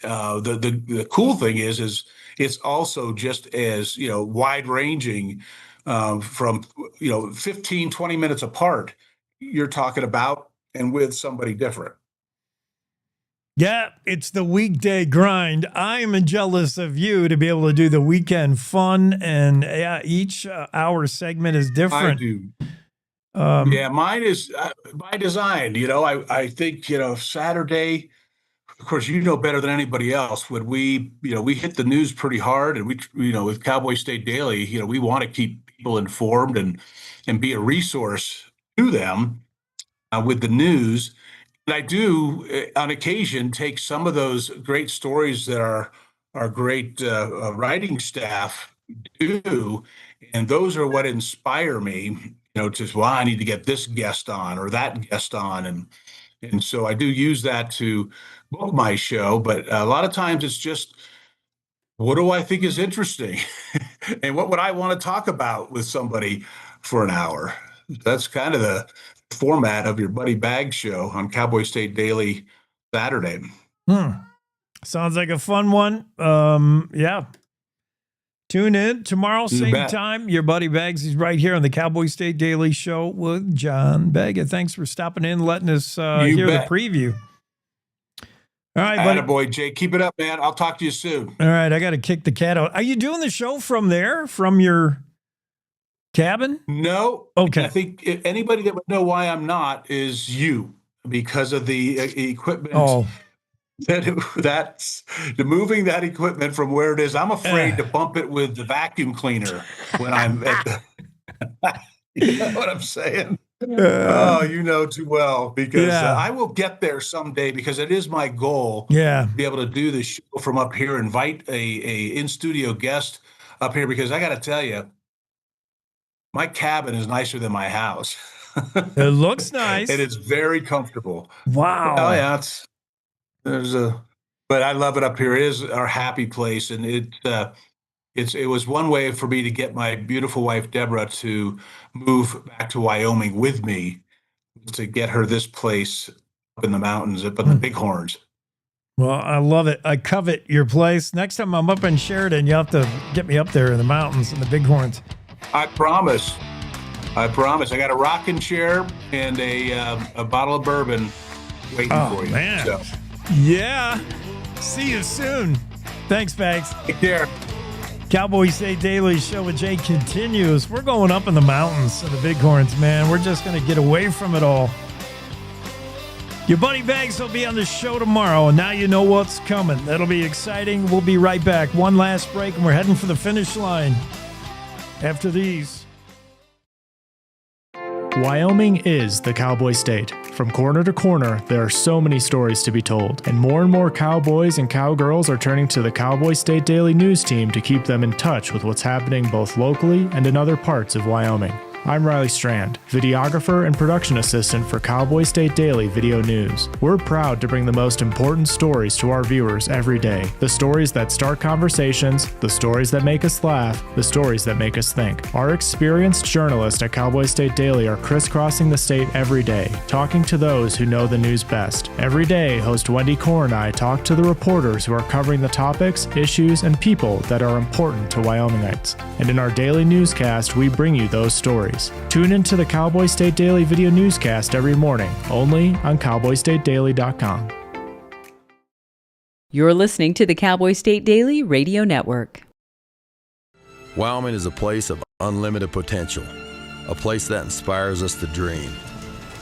The cool thing is it's also just as wide ranging, from 15, 20 minutes apart. You're talking about and with somebody different.
Yeah, it's the weekday grind. I'm jealous of you to be able to do the weekend fun, and each hour segment is different.
I do. Mine is by design. I think Saturday. Of course, better than anybody else. When we hit the news pretty hard, and with Cowboy State Daily, we want to keep people informed and be a resource to them with the news. And I do, on occasion, take some of those great stories that our great writing staff do, and those are what inspire me. I need to get this guest on or that guest on, and so I do use that to book my show. But a lot of times it's just, what do I think is interesting, and what would I want to talk about with somebody for an hour? That's kind of the format of your buddy Bag show on Cowboy State Daily Saturday.
Sounds like a fun one. Yeah. Tune in tomorrow, same time. Your buddy Bags is right here on the Cowboy State Daily Show with John Begga. Thanks for stopping in, letting us hear the preview. All right, buddy.
Attaboy, Jay. Keep it up, man. I'll talk to you soon.
All right, I got to kick the cat out. Are you doing the show from there, from your cabin?
No.
Okay.
I think anybody that would know why I'm not is you, because of the equipment.
Oh.
That's the moving that equipment from where it is. I'm afraid to bump it with the vacuum cleaner when I'm at the, you know what I'm saying? Too well, because I will get there someday, because it is my goal to be able to do the show from up here, invite a in-studio guest up here, because I got to tell you, my cabin is nicer than my house.
It looks nice.
And it's very comfortable.
Wow.
Oh yeah, but I love it up here. It is our happy place, and it was one way for me to get my beautiful wife Deborah to move back to Wyoming with me, to get her this place up in the mountains, up in the Bighorns.
Well, I love it. I covet your place. Next time I'm up in Sheridan, you have to get me up there in the mountains in the Bighorns.
I promise. I got a rocking chair and a bottle of bourbon waiting for you.
Man.
So.
Yeah. See you soon. Thanks, Bags.
Take care.
Cowboy State Daily Show with Jay continues. We're going up in the mountains of the Bighorns, man. We're just going to get away from it all. Your buddy Bags will be on the show tomorrow, and now you know what's coming. That'll be exciting. We'll be right back. One last break, and we're heading for the finish line after these.
Wyoming is the cowboy state. From corner to corner, there are so many stories to be told, and more cowboys and cowgirls are turning to the Cowboy State Daily News team to keep them in touch with what's happening both locally and in other parts of Wyoming. I'm Riley Strand, videographer and production assistant for Cowboy State Daily Video News. We're proud to bring the most important stories to our viewers every day. The stories that start conversations, the stories that make us laugh, the stories that make us think. Our experienced journalists at Cowboy State Daily are crisscrossing the state every day, talking to those who know the news best. Every day, host Wendy Core and I talk to the reporters who are covering the topics, issues, and people that are important to Wyomingites. And in our daily newscast, we bring you those stories. Tune into the Cowboy State Daily video newscast every morning, only on cowboystatedaily.com.
You're listening to the Cowboy State Daily Radio Network.
Wyoming is a place of unlimited potential, a place that inspires us to dream.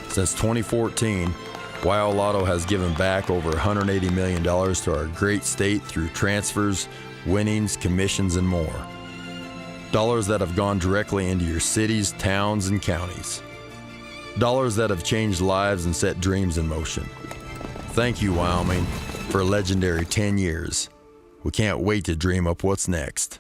Since 2014, Wyo Lotto has given back over $180 million to our great state through transfers, winnings, commissions, and more. Dollars that have gone directly into your cities, towns, and counties. Dollars that have changed lives and set dreams in motion. Thank you, Wyoming, for a legendary 10 years. We can't wait to dream up what's next.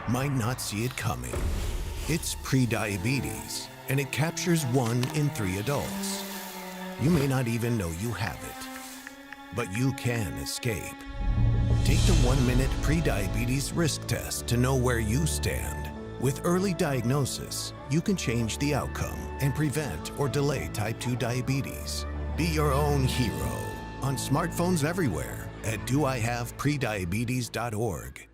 Might not see it coming. It's prediabetes, and it captures 1 in 3 adults. You may not even know you have it, but you can escape. Take the 1-minute prediabetes risk test to know where you stand. With early diagnosis, you can change the outcome and prevent or delay type 2 diabetes. Be your own hero on smartphones everywhere at doihaveprediabetes.org.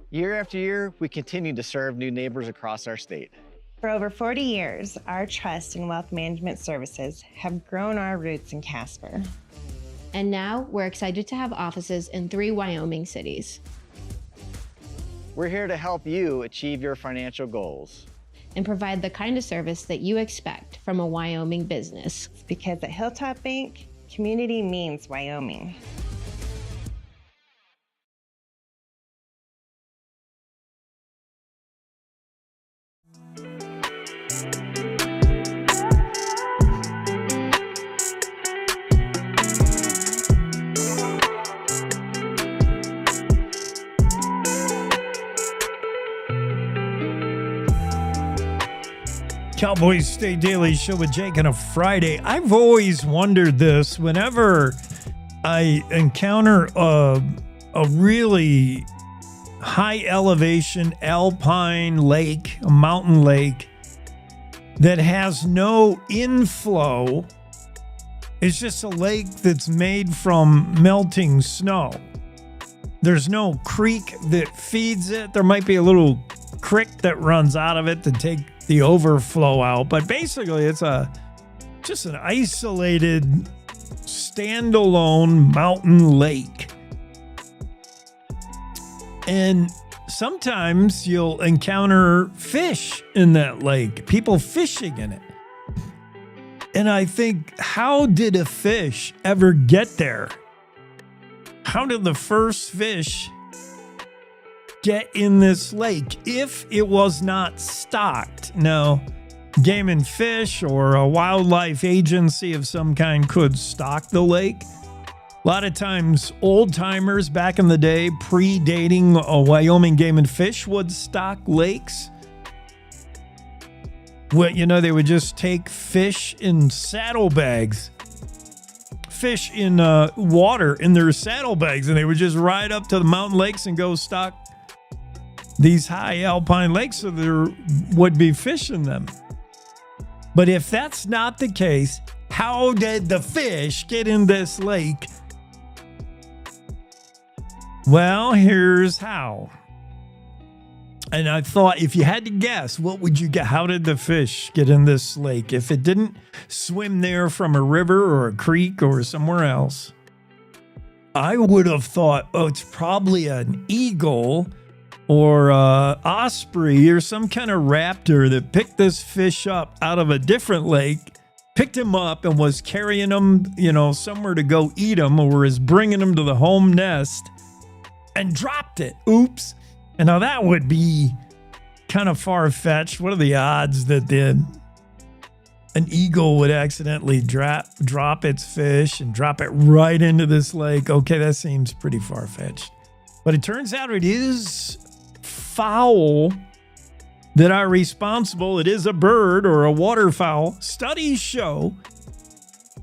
Year after year, we continue to serve new neighbors across our state.
For over 40 years, our trust in wealth management services have grown our roots in Casper.
And now we're excited to have offices in 3 Wyoming cities.
We're here to help you achieve your financial goals
and provide the kind of service that you expect from a Wyoming business.
Because at Hilltop Bank, community means Wyoming.
Cowboy State Daily Show with Jake on a Friday. I've always wondered this whenever I encounter a really high elevation alpine lake, a mountain lake that has no inflow. It's just a lake that's made from melting snow. There's no creek that feeds it. There might be a little creek that runs out of it to take the overflow out, but basically it's just an isolated standalone mountain lake. And sometimes you'll encounter fish in that lake, people fishing in it. And I think, how did a fish ever get there? How did the first fish get in this lake if it was not stocked? Now, Game and Fish or a wildlife agency of some kind could stock the lake. A lot of times, old timers back in the day, predating a Wyoming Game and Fish, would stock lakes. Well, they would just take fish in saddlebags, fish in water in their saddlebags, and they would just ride up to the mountain lakes and go stock these high alpine lakes so there would be fish in them. But if that's not the case, how did the fish get in this lake? Well, here's how. And I thought, if you had to guess, what would you get? How did the fish get in this lake? If it didn't swim there from a river or a creek or somewhere else, I would have thought, oh, it's probably an eagle or osprey or some kind of raptor that picked this fish up out of a different lake, picked him up and was carrying him, somewhere to go eat him, or is bringing him to the home nest and dropped it. Oops. And now that would be kind of far-fetched. What are the odds that an eagle would accidentally drop its fish and drop it right into this lake? Okay, that seems pretty far-fetched. But it turns out it is fowl that are responsible. It is a bird or a waterfowl. Studies show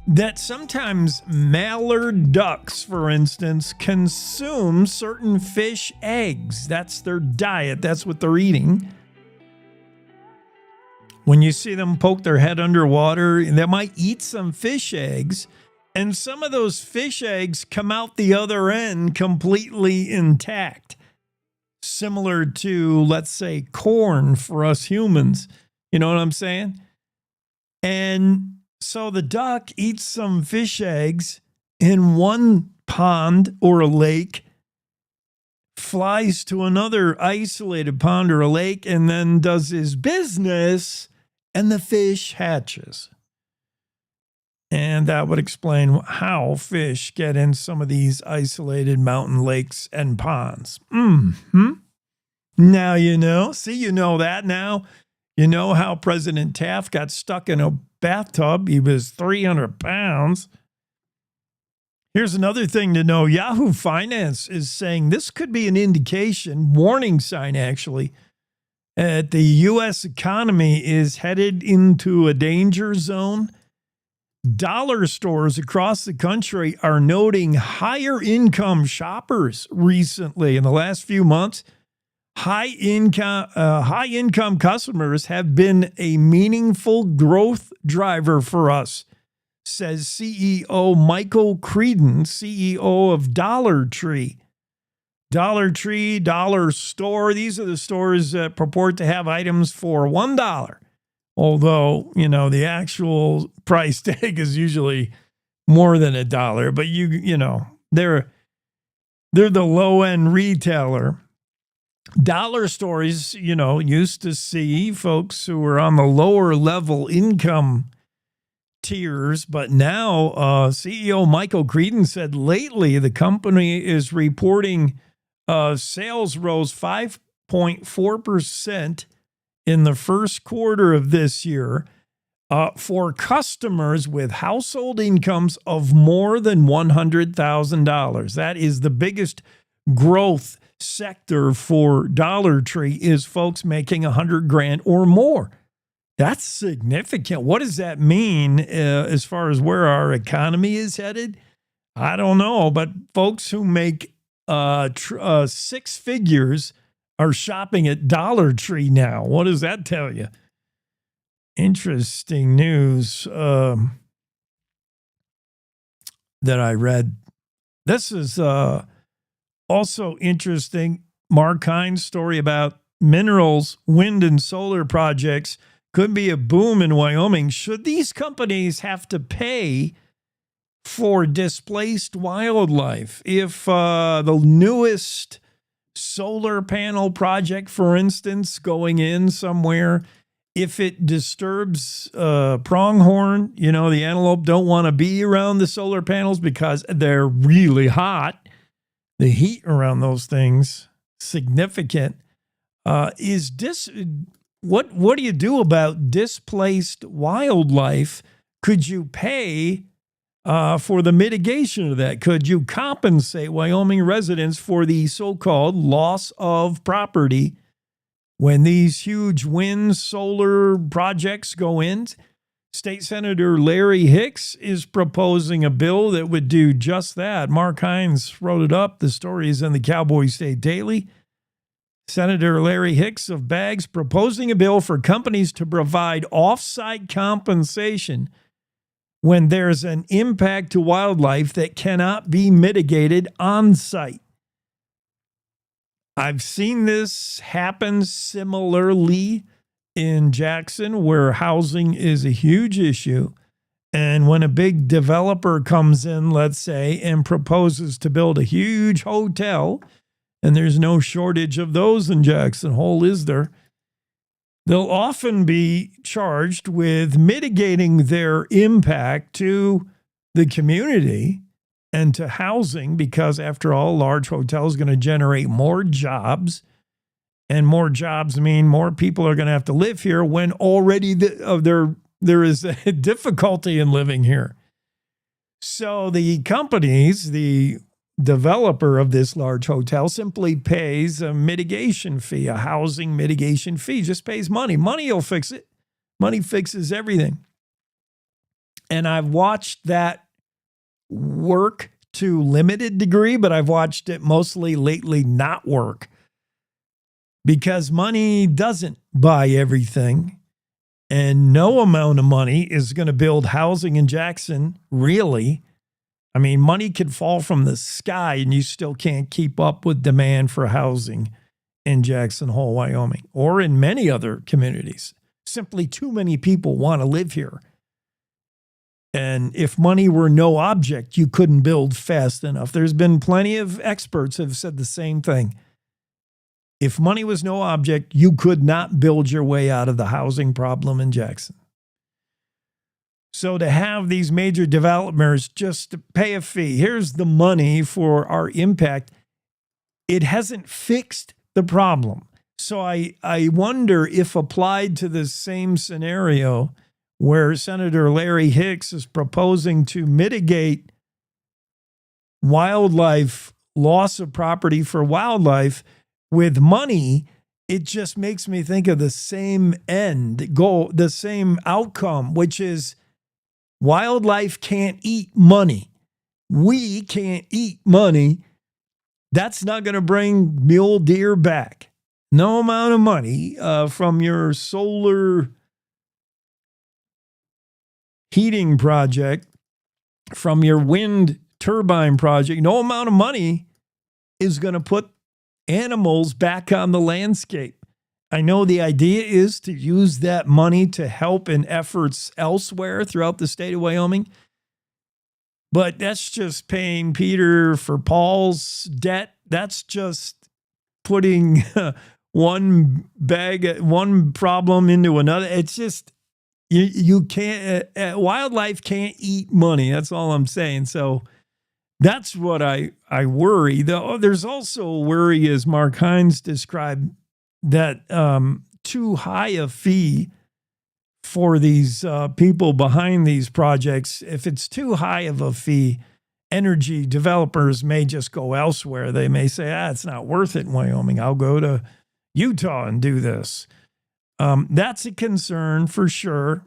that sometimes mallard ducks, for instance, consume certain fish eggs. That's their diet. That's what they're eating. When you see them poke their head underwater, they might eat some fish eggs, and some of those fish eggs come out the other end completely intact. Similar to, let's say, corn for us humans. You know what I'm saying? And so the duck eats some fish eggs in one pond or a lake, flies to another isolated pond or a lake, and then does his business, and the fish hatches. And that would explain how fish get in some of these isolated mountain lakes and ponds. Now you know. See, you know that now. You know how President Taft got stuck in a bathtub. He was 300 pounds. Here's another thing to know. Yahoo Finance is saying this could be an indication, warning sign actually, that the U.S. economy is headed into a danger zone. Dollar stores across the country are noting higher income shoppers recently in the last few months. High income customers have been a meaningful growth driver for us, says CEO Michael Creedon, CEO of Dollar Tree. Dollar Tree, Dollar Store, these are the stores that purport to have items for $1. Although, the actual price tag is usually more than $1, but they're the low-end retailer. Dollar stores, used to see folks who were on the lower level income tiers, but now CEO Michael Creedon said lately the company is reporting sales rose 5.4% in the first quarter of this year for customers with household incomes of more than $100,000. That is the biggest growth sector for Dollar Tree, is folks making $100,000 or more. That's significant. What does that mean as far as where our economy is headed? I don't know, but folks who make six figures are shopping at Dollar Tree now. What does that tell you? Interesting news that I read. This is also interesting. Mark Hines' story about minerals, wind and solar projects could be a boom in Wyoming. Should these companies have to pay for displaced wildlife? If the newest solar panel project, for instance, going in somewhere, if it disturbs pronghorn, the antelope don't want to be around the solar panels because they're really hot. The heat around those things significant. What do you do about displaced wildlife? Could you pay for the mitigation of that? Could you compensate Wyoming residents for the so-called loss of property when these huge wind solar projects go in? State Senator Larry Hicks is proposing a bill that would do just that. Mark Hines wrote it up. The story is in the Cowboy State Daily. Senator Larry Hicks of Baggs proposing a bill for companies to provide off-site compensation when there's an impact to wildlife that cannot be mitigated on-site. I've seen this happen similarly in Jackson, where housing is a huge issue. And when a big developer comes in, let's say, and proposes to build a huge hotel and there's no shortage of those in Jackson Hole, is there? They'll often be charged with mitigating their impact to the community and to housing, because after all, a large hotel is going to generate more jobs, and more jobs mean more people are going to have to live here when already there is a difficulty in living here. So the companies, the developer of this large hotel, simply pays a mitigation fee, a housing mitigation fee, just pays money. Money will fix it. Money fixes everything. And I've watched that work to limited degree, but I've watched it mostly lately not work, because money doesn't buy everything, and no amount of money is going to build housing in Jackson, really. I mean, money could fall from the sky and you still can't keep up with demand for housing in Jackson Hole, Wyoming, or in many other communities. Simply too many people want to live here. And if money were no object, you couldn't build fast enough. There's been plenty of experts who have said the same thing. If money was no object, you could not build your way out of the housing problem in Jackson. So to have these major developers just pay a fee, here's the money for our impact, it hasn't fixed the problem. So I wonder if applied to the same scenario where Senator Larry Hicks is proposing to mitigate wildlife, loss of property for wildlife with money, it just makes me think of the same end goal, the same outcome, which is wildlife can't eat money. We can't eat money. That's not going to bring mule deer back. No amount of money from your solar heating project, from your wind turbine project, no amount of money is going to put animals back on the landscape. I know the idea is to use that money to help in efforts elsewhere throughout the state of Wyoming, but that's just paying Peter for Paul's debt. That's just putting one problem into another. It's just, you can't, wildlife can't eat money. That's all I'm saying. So that's what I worry. Though there's also a worry, as Mark Hines described, that too high a fee for these people behind these projects, if it's too high of a fee, energy developers may just go elsewhere. They may say, it's not worth it in Wyoming. I'll go to Utah and do this. That's a concern for sure.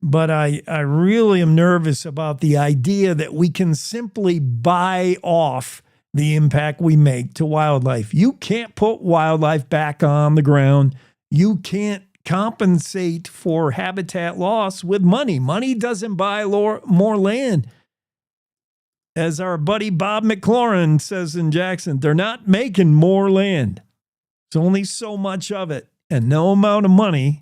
But I really am nervous about the idea that we can simply buy off the impact we make to wildlife. You can't put wildlife back on the ground. You can't compensate for habitat loss with money. Money doesn't buy more land. As our buddy Bob McLaurin says in Jackson, they're not making more land. It's only so much of it. And no amount of money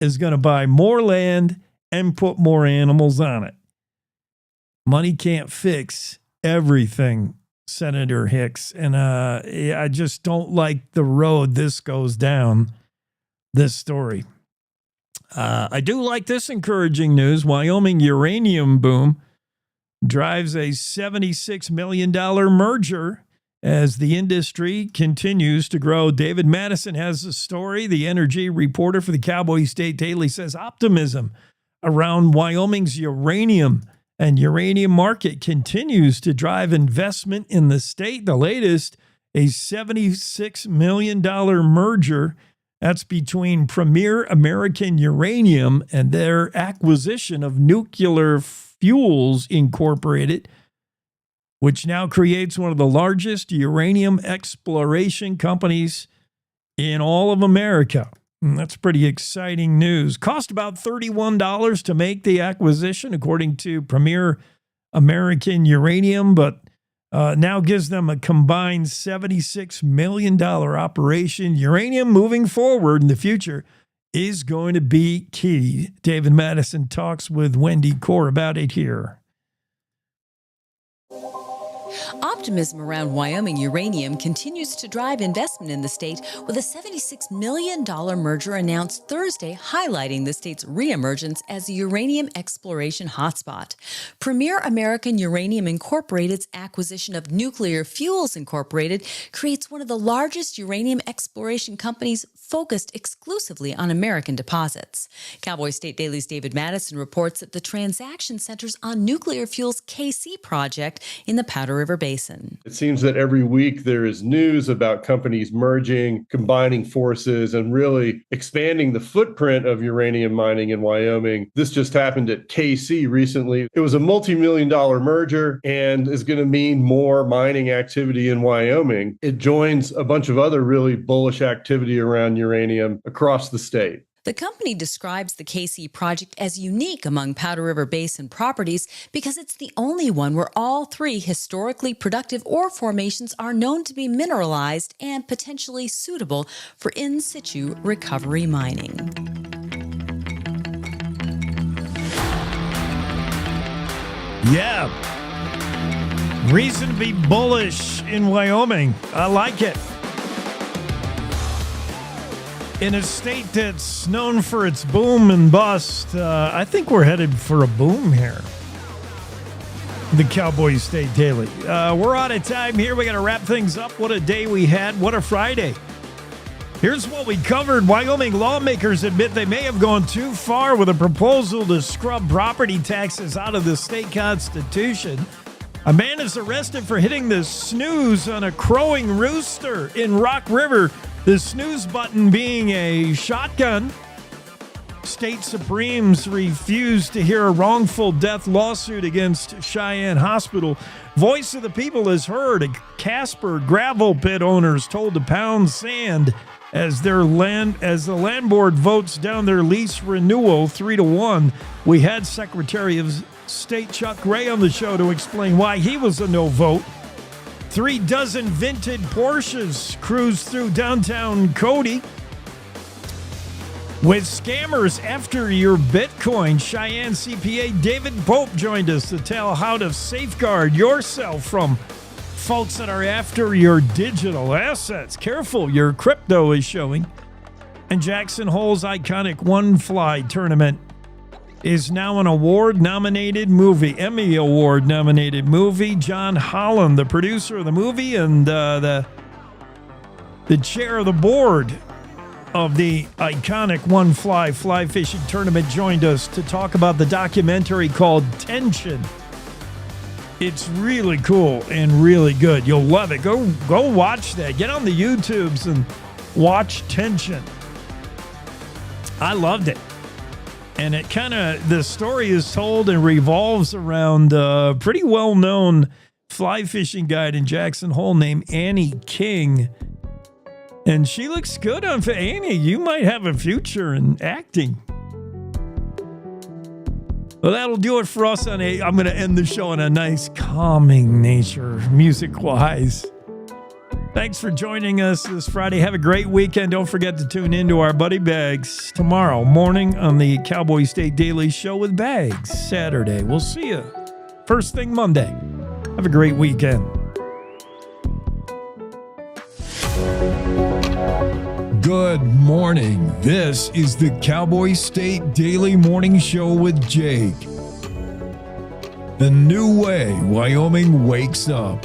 is going to buy more land and put more animals on it. Money can't fix everything, Senator Hicks. And I just don't like the road this goes down, this story. I do like this encouraging news. Wyoming uranium boom drives a $76 million merger as the industry continues to grow. David Madison has a story. The energy reporter for the Cowboy State Daily says optimism around Wyoming's uranium and uranium market continues to drive investment in the state. The latest, a $76 million merger. That's between Premier American Uranium and their acquisition of Nuclear Fuels Incorporated, which now creates one of the largest uranium exploration companies in all of America. And that's pretty exciting news. Cost about $31 to make the acquisition, according to Premier American Uranium, but now gives them a combined $76 million operation. Uranium moving forward in the future is going to be key. David Madison talks with Wendy Core about it here.
Optimism around Wyoming uranium continues to drive investment in the state, with a $76 million merger announced Thursday, highlighting the state's reemergence as a uranium exploration hotspot. Premier American Uranium Incorporated's acquisition of Nuclear Fuels Incorporated creates one of the largest uranium exploration companies focused exclusively on American deposits. Cowboy State Daily's David Madison reports that the transaction centers on Nuclear Fuels' KC project in the Powder River Basin.
It seems that every week there is news about companies merging, combining forces, and really expanding the footprint of uranium mining in Wyoming. This just happened at KC recently. It was a multi-million-dollar merger and is going to mean more mining activity in Wyoming. It joins a bunch of other really bullish activity around uranium across the state.
The company describes the KC project as unique among Powder River Basin properties because it's the only one where all three historically productive ore formations are known to be mineralized and potentially suitable for in situ recovery mining.
Yeah. Reason to be bullish in Wyoming. I like it. In a state that's known for its boom and bust, I think we're headed for a boom here. The Cowboy State Daily. We're out of time here. We got to wrap things up. What a day we had. What a Friday. Here's what we covered. Wyoming lawmakers admit they may have gone too far with a proposal to scrub property taxes out of the state constitution. A man is arrested for hitting the snooze on a crowing rooster in Rock River. The snooze button being a shotgun. State Supremes refused to hear a wrongful death lawsuit against Cheyenne Hospital. Voice of the people is heard. Casper gravel pit owners told to pound sand as the land board votes down their lease renewal 3-1. We had Secretary of State Chuck Ray on the show to explain why he was a no vote. 36 vintage Porsches cruise through downtown Cody. With scammers after your Bitcoin, Cheyenne CPA David Pope joined us to tell how to safeguard yourself from folks that are after your digital assets. Careful, your crypto is showing. And Jackson Hole's iconic One Fly tournament is now an award-nominated movie, Emmy Award-nominated movie. John Holland, the producer of the movie and the chair of the board of the iconic One Fly fly fishing tournament, joined us to talk about the documentary called Tension. It's really cool and really good. You'll love it. Go watch that. Get on the YouTubes and watch Tension. I loved it. And it the story is told and revolves around a pretty well-known fly fishing guide in Jackson Hole named Annie King. And she looks good on Annie. You might have a future in acting. Well, that'll do it for us I'm going to end the show on a nice, calming nature, music-wise. Thanks for joining us this Friday. Have a great weekend. Don't forget to tune in to our buddy Bags tomorrow morning on the Cowboy State Daily Show with Bags. Saturday. We'll see you first thing Monday. Have a great weekend. Good morning. This is the Cowboy State Daily Morning Show with Jake. The new way Wyoming wakes up.